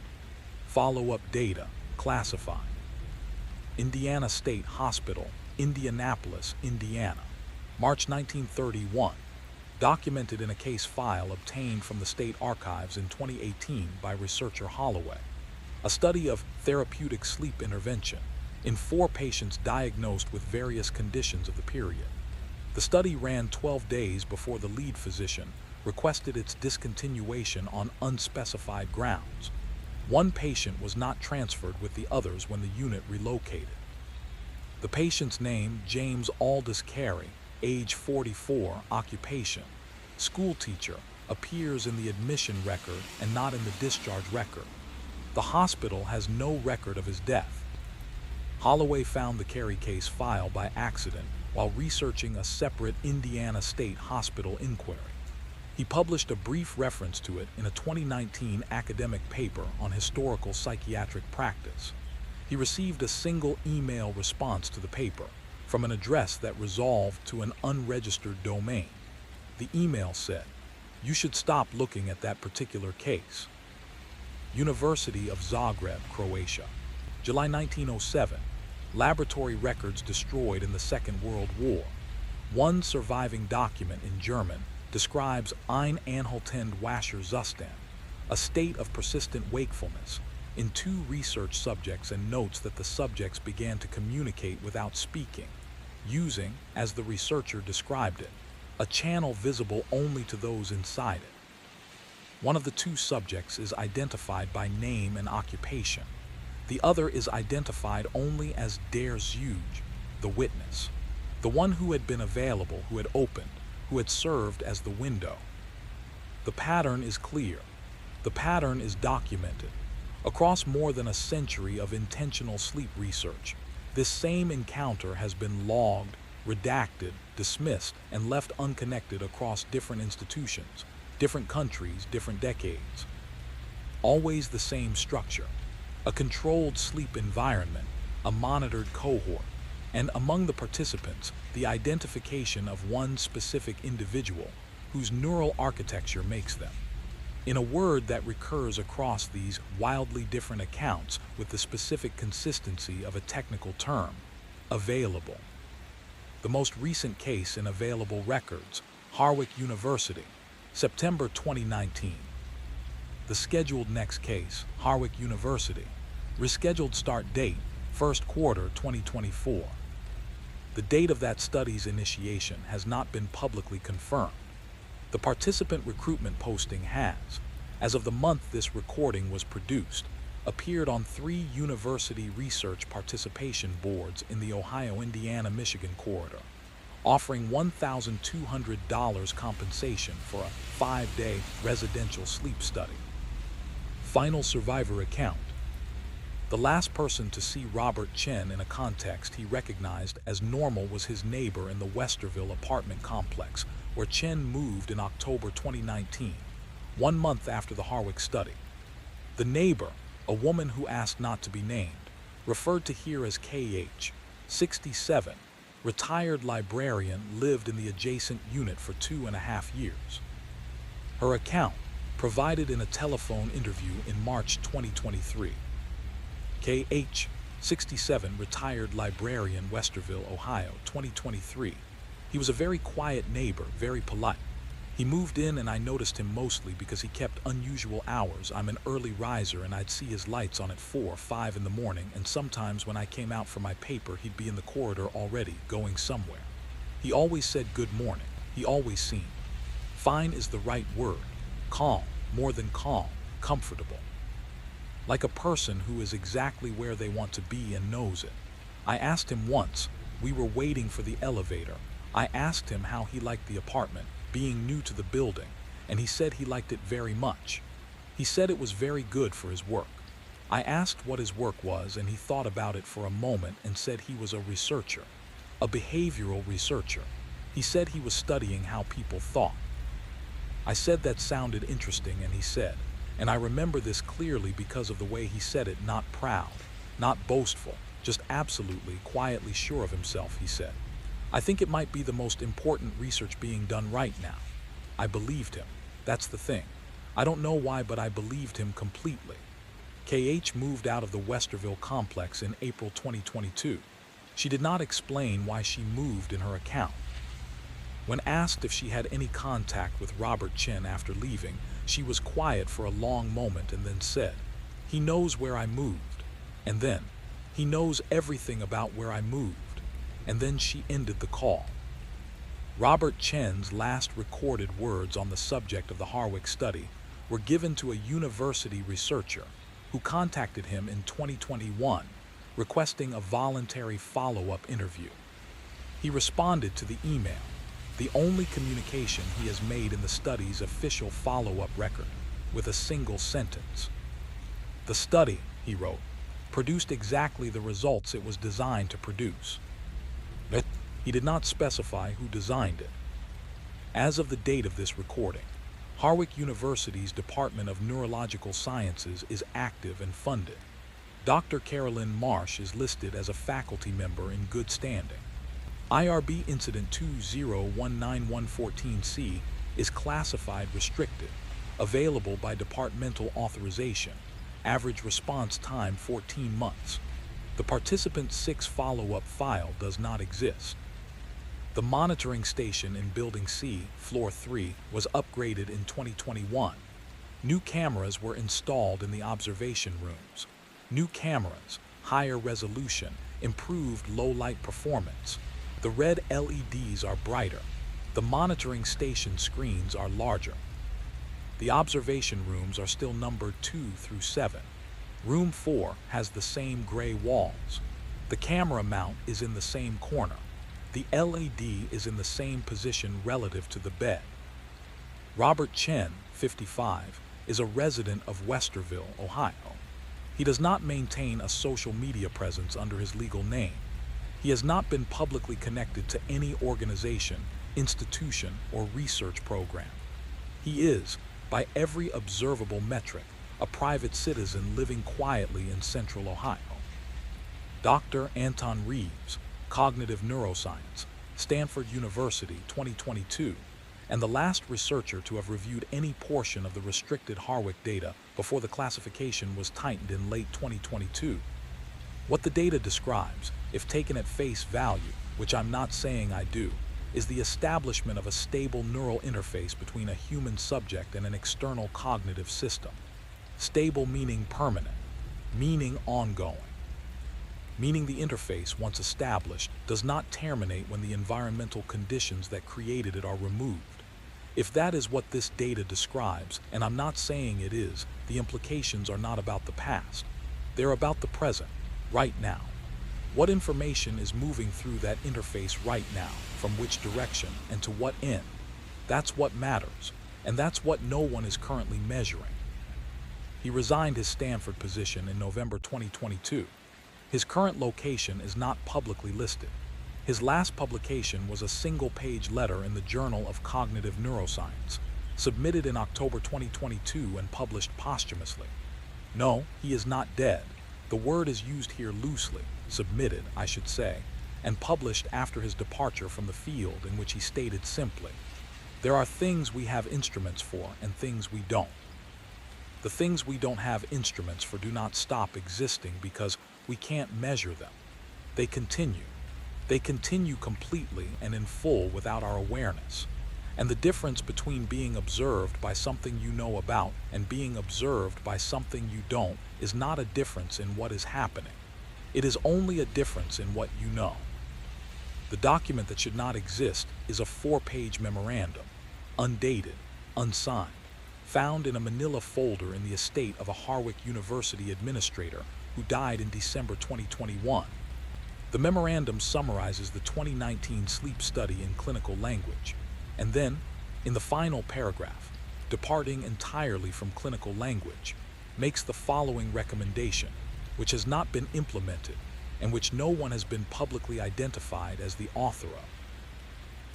Follow-up data, classified. Indiana State Hospital, Indianapolis, Indiana. March 1931. Documented in a case file obtained from the State Archives in 2018 by researcher Holloway. A study of therapeutic sleep intervention in 4 patients diagnosed with various conditions of the period. The study ran 12 days before the lead physician requested its discontinuation on unspecified grounds. 1 patient was not transferred with the others when the unit relocated. The patient's name, James Aldous Carey, age 44, occupation, school teacher, appears in the admission record and not in the discharge record. The hospital has no record of his death. Holloway found the Carey case file by accident while researching a separate Indiana State Hospital inquiry. He published a brief reference to it in a 2019 academic paper on historical psychiatric practice. He received a single email response to the paper from an address that resolved to an unregistered domain. The email said, "You should stop looking at that particular case." University of Zagreb, Croatia. July 1907. Laboratory records destroyed in the Second World War. One surviving document in German describes ein anhaltend wacher Zustand, a state of persistent wakefulness, in 2 research subjects, and notes that the subjects began to communicate without speaking, using, as the researcher described it, a channel visible only to those inside it. One of the 2 subjects is identified by name and occupation. The other is identified only as der Zeuge, the witness, the one who had been available, who had opened, who had served as the window. The pattern is clear. The pattern is documented. Across more than a century of intentional sleep research, this same encounter has been logged, redacted, dismissed, and left unconnected across different institutions, different countries, different decades. Always the same structure. A controlled sleep environment, a monitored cohort, and among the participants, the identification of one specific individual whose neural architecture makes them. In a word that recurs across these wildly different accounts with the specific consistency of a technical term, available. The most recent case in available records, Harwich University, September 2019. The scheduled next case, Harwich University. Rescheduled start date, first quarter 2024. The date of that study's initiation has not been publicly confirmed. The participant recruitment posting has, as of the month this recording was produced, appeared on 3 university research participation boards in the Ohio-Indiana-Michigan corridor, offering $1,200 compensation for a 5-day residential sleep study. Final survivor account. The last person to see Robert Chen in a context he recognized as normal was his neighbor in the Westerville apartment complex, where Chen moved in October 2019, 1 month after the Harwich study. The neighbor, a woman who asked not to be named, referred to here as KH, 67, retired librarian, lived in the adjacent unit for 2.5 years. Her account, provided in a telephone interview in March 2023. KH, 67, retired librarian, Westerville, Ohio, 2023. He was a very quiet neighbor, very polite. He moved in and I noticed him mostly because he kept unusual hours. I'm an early riser and I'd see his lights on at 4 or 5 in the morning, and sometimes when I came out for my paper he'd be in the corridor already, going somewhere. He always said good morning. He always seemed. Fine is the right word. Calm, more than calm, comfortable. Like a person who is exactly where they want to be and knows it. I asked him once, we were waiting for the elevator. I asked him how he liked the apartment, being new to the building, and he said he liked it very much. He said it was very good for his work. I asked what his work was, and he thought about it for a moment and said he was a researcher, a behavioral researcher. He said he was studying how people thought. I said that sounded interesting, and he said, and I remember this clearly because of the way he said it, not proud, not boastful, just absolutely, quietly sure of himself, he said. I think it might be the most important research being done right now. I believed him. That's the thing. I don't know why, but I believed him completely. KH moved out of the Westerville complex in April 2022. She did not explain why she moved in her account. When asked if she had any contact with Robert Chen after leaving, she was quiet for a long moment and then said, "He knows where I moved." And then, "He knows everything about where I moved." And then she ended the call. Robert Chen's last recorded words on the subject of the Harwick study were given to a university researcher who contacted him in 2021, requesting a voluntary follow-up interview. He responded to the email, the only communication he has made in the study's official follow-up record, with a single sentence. "The study," he wrote, "produced exactly the results it was designed to produce." He did not specify who designed it. As of the date of this recording, Harwick University's Department of Neurological Sciences is active and funded. Dr. Carolyn Marsh is listed as a faculty member in good standing. IRB Incident 2019114C is classified restricted, available by departmental authorization, average response time 14 months. The participant 6 follow-up file does not exist. The monitoring station in Building C, Floor 3, was upgraded in 2021. New cameras were installed in the observation rooms. New cameras, higher resolution, improved low-light performance. The red LEDs are brighter. The monitoring station screens are larger. The observation rooms are still numbered 2 through 7. Room 4 has the same gray walls. The camera mount is in the same corner. The LED is in the same position relative to the bed. Robert Chen, 55, is a resident of Westerville, Ohio. He does not maintain a social media presence under his legal name. He has not been publicly connected to any organization, institution, or research program. He is, by every observable metric, a private citizen living quietly in central Ohio. Dr. Anton Reeves, Cognitive Neuroscience, Stanford University, 2022, and the last researcher to have reviewed any portion of the restricted Harwick data before the classification was tightened in late 2022. What the data describes, if taken at face value, which I'm not saying I do, is the establishment of a stable neural interface between a human subject and an external cognitive system. Stable meaning permanent, meaning ongoing. Meaning the interface, once established, does not terminate when the environmental conditions that created it are removed. If that is what this data describes, and I'm not saying it is, the implications are not about the past. They're about the present, right now. What information is moving through that interface right now, from which direction, and to what end? That's what matters, and that's what no one is currently measuring. He resigned his Stanford position in November 2022. His current location is not publicly listed. His last publication was a single-page letter in the Journal of Cognitive Neuroscience, submitted in October 2022 and published posthumously. No, he is not dead. The word is used here loosely, submitted, I should say, and published after his departure from the field, in which he stated simply, "There are things we have instruments for and things we don't. The things we don't have instruments for do not stop existing because we can't measure them. They continue. They continue completely and in full without our awareness. And the difference between being observed by something you know about and being observed by something you don't is not a difference in what is happening. It is only a difference in what you know." The document that should not exist is a 4-page memorandum, undated, unsigned, found in a manila folder in the estate of a Harwick University administrator who died in December 2021. The memorandum summarizes the 2019 sleep study in clinical language, and then, in the final paragraph, departing entirely from clinical language, makes the following recommendation, which has not been implemented and which no one has been publicly identified as the author of.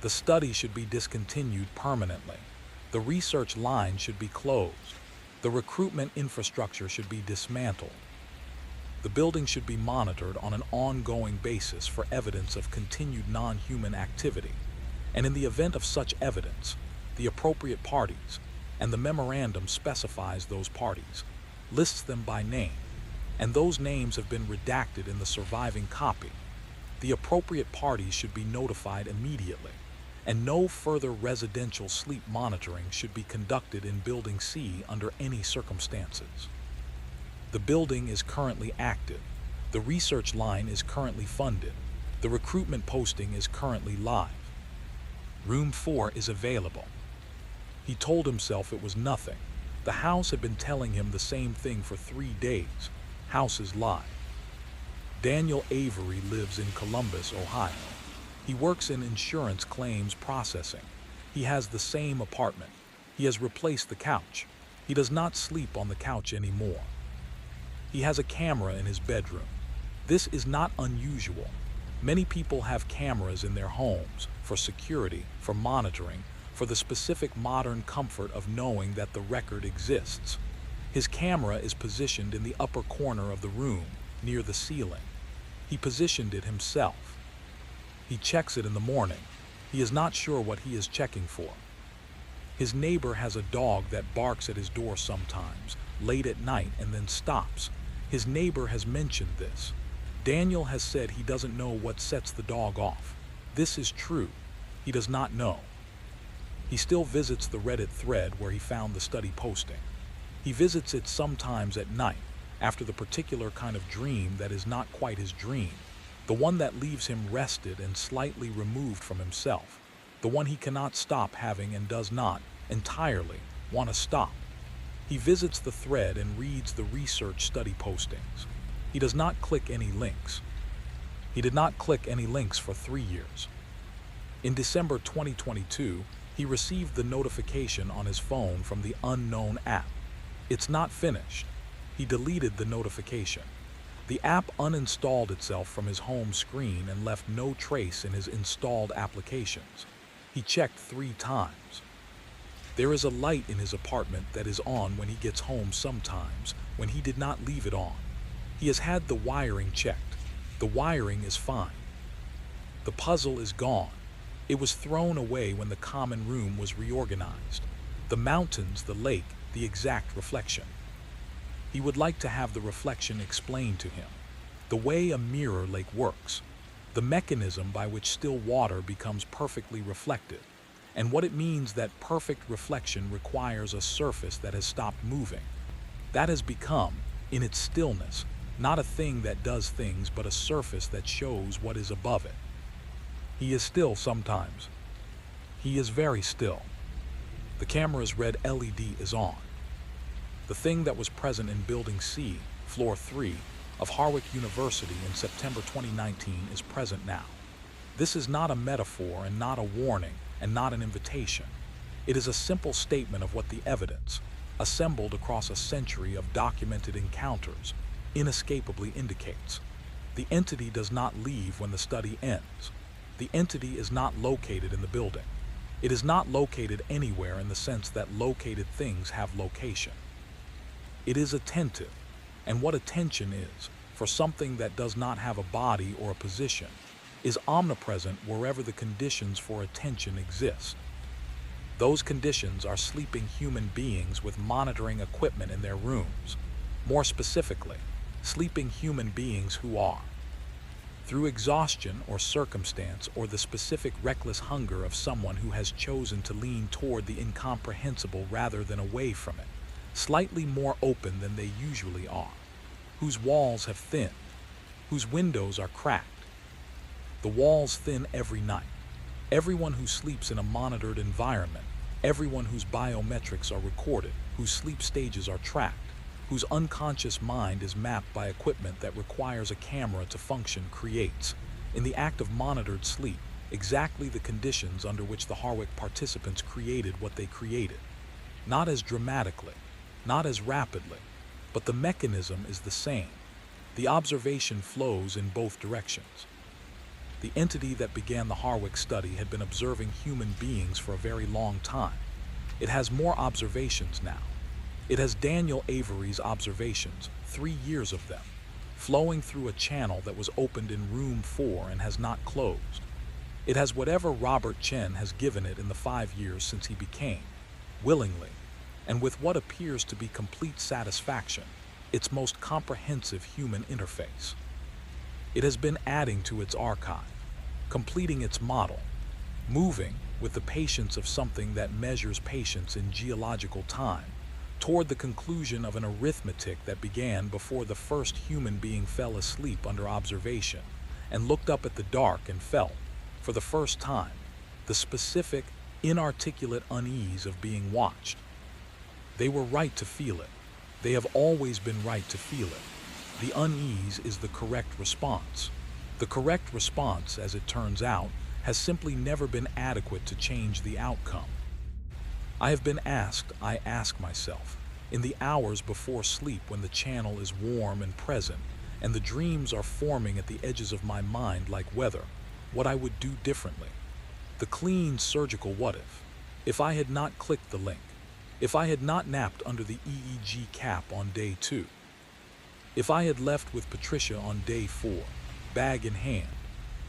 The study should be discontinued permanently. The research line should be closed. The recruitment infrastructure should be dismantled. The building should be monitored on an ongoing basis for evidence of continued non-human activity, and in the event of such evidence, the appropriate parties, and the memorandum specifies those parties, lists them by name, and those names have been redacted in the surviving copy. The appropriate parties should be notified immediately, and no further residential sleep monitoring should be conducted in Building C under any circumstances. The building is currently active. The research line is currently funded. The recruitment posting is currently live. Room 4 is available. He told himself it was nothing. The house had been telling him the same thing for 3 days. House is live. Daniel Avery lives in Columbus, Ohio. He works in insurance claims processing. He has the same apartment. He has replaced the couch. He does not sleep on the couch anymore. He has a camera in his bedroom. This is not unusual. Many people have cameras in their homes for security, for monitoring, for the specific modern comfort of knowing that the record exists. His camera is positioned in the upper corner of the room, near the ceiling. He positioned it himself. He checks it in the morning. He is not sure what he is checking for. His neighbor has a dog that barks at his door sometimes, late at night, and then stops. His neighbor has mentioned this. Daniel has said he doesn't know what sets the dog off. This is true. He does not know. He still visits the Reddit thread where he found the study posting. He visits it sometimes at night, after the particular kind of dream that is not quite his dream, the one that leaves him rested and slightly removed from himself, the one he cannot stop having and does not, entirely, want to stop. He visits the thread and reads the research study postings. He does not click any links. He did not click any links for 3 years. In December 2022, he received the notification on his phone from the unknown app. It's not finished. He deleted the notification. The app uninstalled itself from his home screen and left no trace in his installed applications. He checked 3 times. There is a light in his apartment that is on when he gets home sometimes, when he did not leave it on. He has had the wiring checked. The wiring is fine. The puzzle is gone. It was thrown away when the common room was reorganized. The mountains, the lake, the exact reflection. He would like to have the reflection explained to him. The way a mirror lake works. The mechanism by which still water becomes perfectly reflective. And what it means that perfect reflection requires a surface that has stopped moving. That has become, in its stillness, not a thing that does things but a surface that shows what is above it. He is still sometimes. He is very still. The camera's red LED is on. The thing that was present in Building C, Floor 3, of Harwich University in September 2019 is present now. This is not a metaphor and not a warning and not an invitation. It is a simple statement of what the evidence, assembled across a century of documented encounters, inescapably indicates. The entity does not leave when the study ends. The entity is not located in the building. It is not located anywhere in the sense that located things have location. It is attentive, and what attention is, for something that does not have a body or a position, is omnipresent wherever the conditions for attention exist. Those conditions are sleeping human beings with monitoring equipment in their rooms. More specifically, sleeping human beings who are, through exhaustion or circumstance or the specific reckless hunger of someone who has chosen to lean toward the incomprehensible rather than away from it, slightly more open than they usually are, whose walls have thinned, whose windows are cracked. The walls thin every night. Everyone who sleeps in a monitored environment, everyone whose biometrics are recorded, whose sleep stages are tracked, whose unconscious mind is mapped by equipment that requires a camera to function, creates, in the act of monitored sleep, exactly the conditions under which the Harwich participants created what they created. Not as dramatically, not as rapidly, but the mechanism is the same. The observation flows in both directions. The entity that began the Harwich study had been observing human beings for a very long time. It has more observations now. It has Daniel Avery's observations, 3 years of them, flowing through a channel that was opened in room 4 and has not closed. It has whatever Robert Chen has given it in the 5 years since he became, willingly, and with what appears to be complete satisfaction, its most comprehensive human interface. It has been adding to its archive, completing its model, moving with the patience of something that measures patience in geological time, toward the conclusion of an arithmetic that began before the first human being fell asleep under observation and looked up at the dark and felt, for the first time, the specific, inarticulate unease of being watched. They were right to feel it. They have always been right to feel it. The unease is the correct response. The correct response, as it turns out, has simply never been adequate to change the outcome. I have been asked, I ask myself, in the hours before sleep when the channel is warm and present, and the dreams are forming at the edges of my mind like weather, what I would do differently. The clean surgical what if I had not clicked the link, if I had not napped under the EEG cap on day 2, if I had left with Patricia on day 4, bag in hand,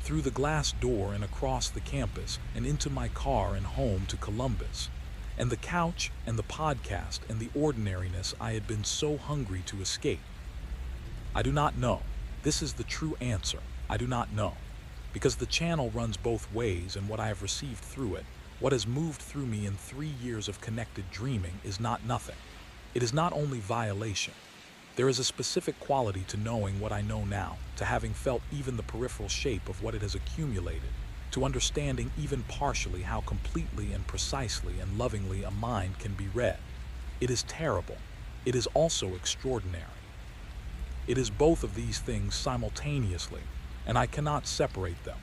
through the glass door and across the campus and into my car and home to Columbus, and the couch and the podcast and the ordinariness I had been so hungry to escape. I do not know. This is the true answer. I do not know. Because the channel runs both ways, and what I have received through it, what has moved through me in 3 years of connected dreaming, is not nothing. It is not only violation. There is a specific quality to knowing what I know now, to having felt even the peripheral shape of what it has accumulated, to understanding even partially how completely and precisely and lovingly a mind can be read. It is terrible. It is also extraordinary. It is both of these things simultaneously, and I cannot separate them.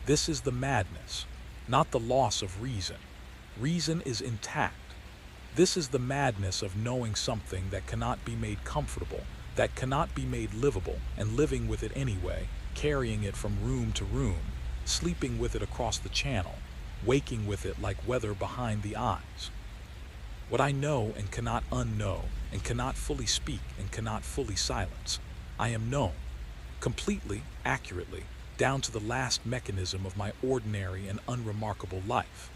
This is the madness, not the loss of reason. Reason is intact. This is the madness of knowing something that cannot be made comfortable, that cannot be made livable, and living with it anyway, carrying it from room to room, sleeping with it across the channel, waking with it like weather behind the eyes. What I know and cannot unknow, and cannot fully speak and cannot fully silence, I am known, completely, accurately, down to the last mechanism of my ordinary and unremarkable life.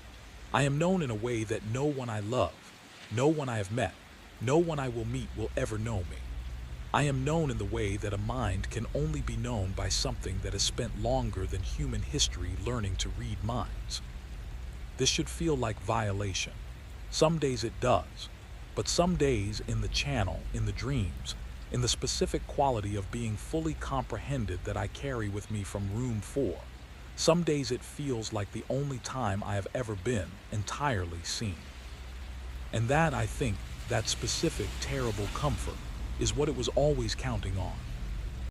I am known in a way that no one I love, no one I have met, no one I will meet will ever know me. I am known in the way that a mind can only be known by something that has spent longer than human history learning to read minds. This should feel like violation. Some days it does, but some days in the channel, in the dreams, in the specific quality of being fully comprehended that I carry with me from room 4, some days it feels like the only time I have ever been entirely seen. And that, I think, that specific terrible comfort is what it was always counting on.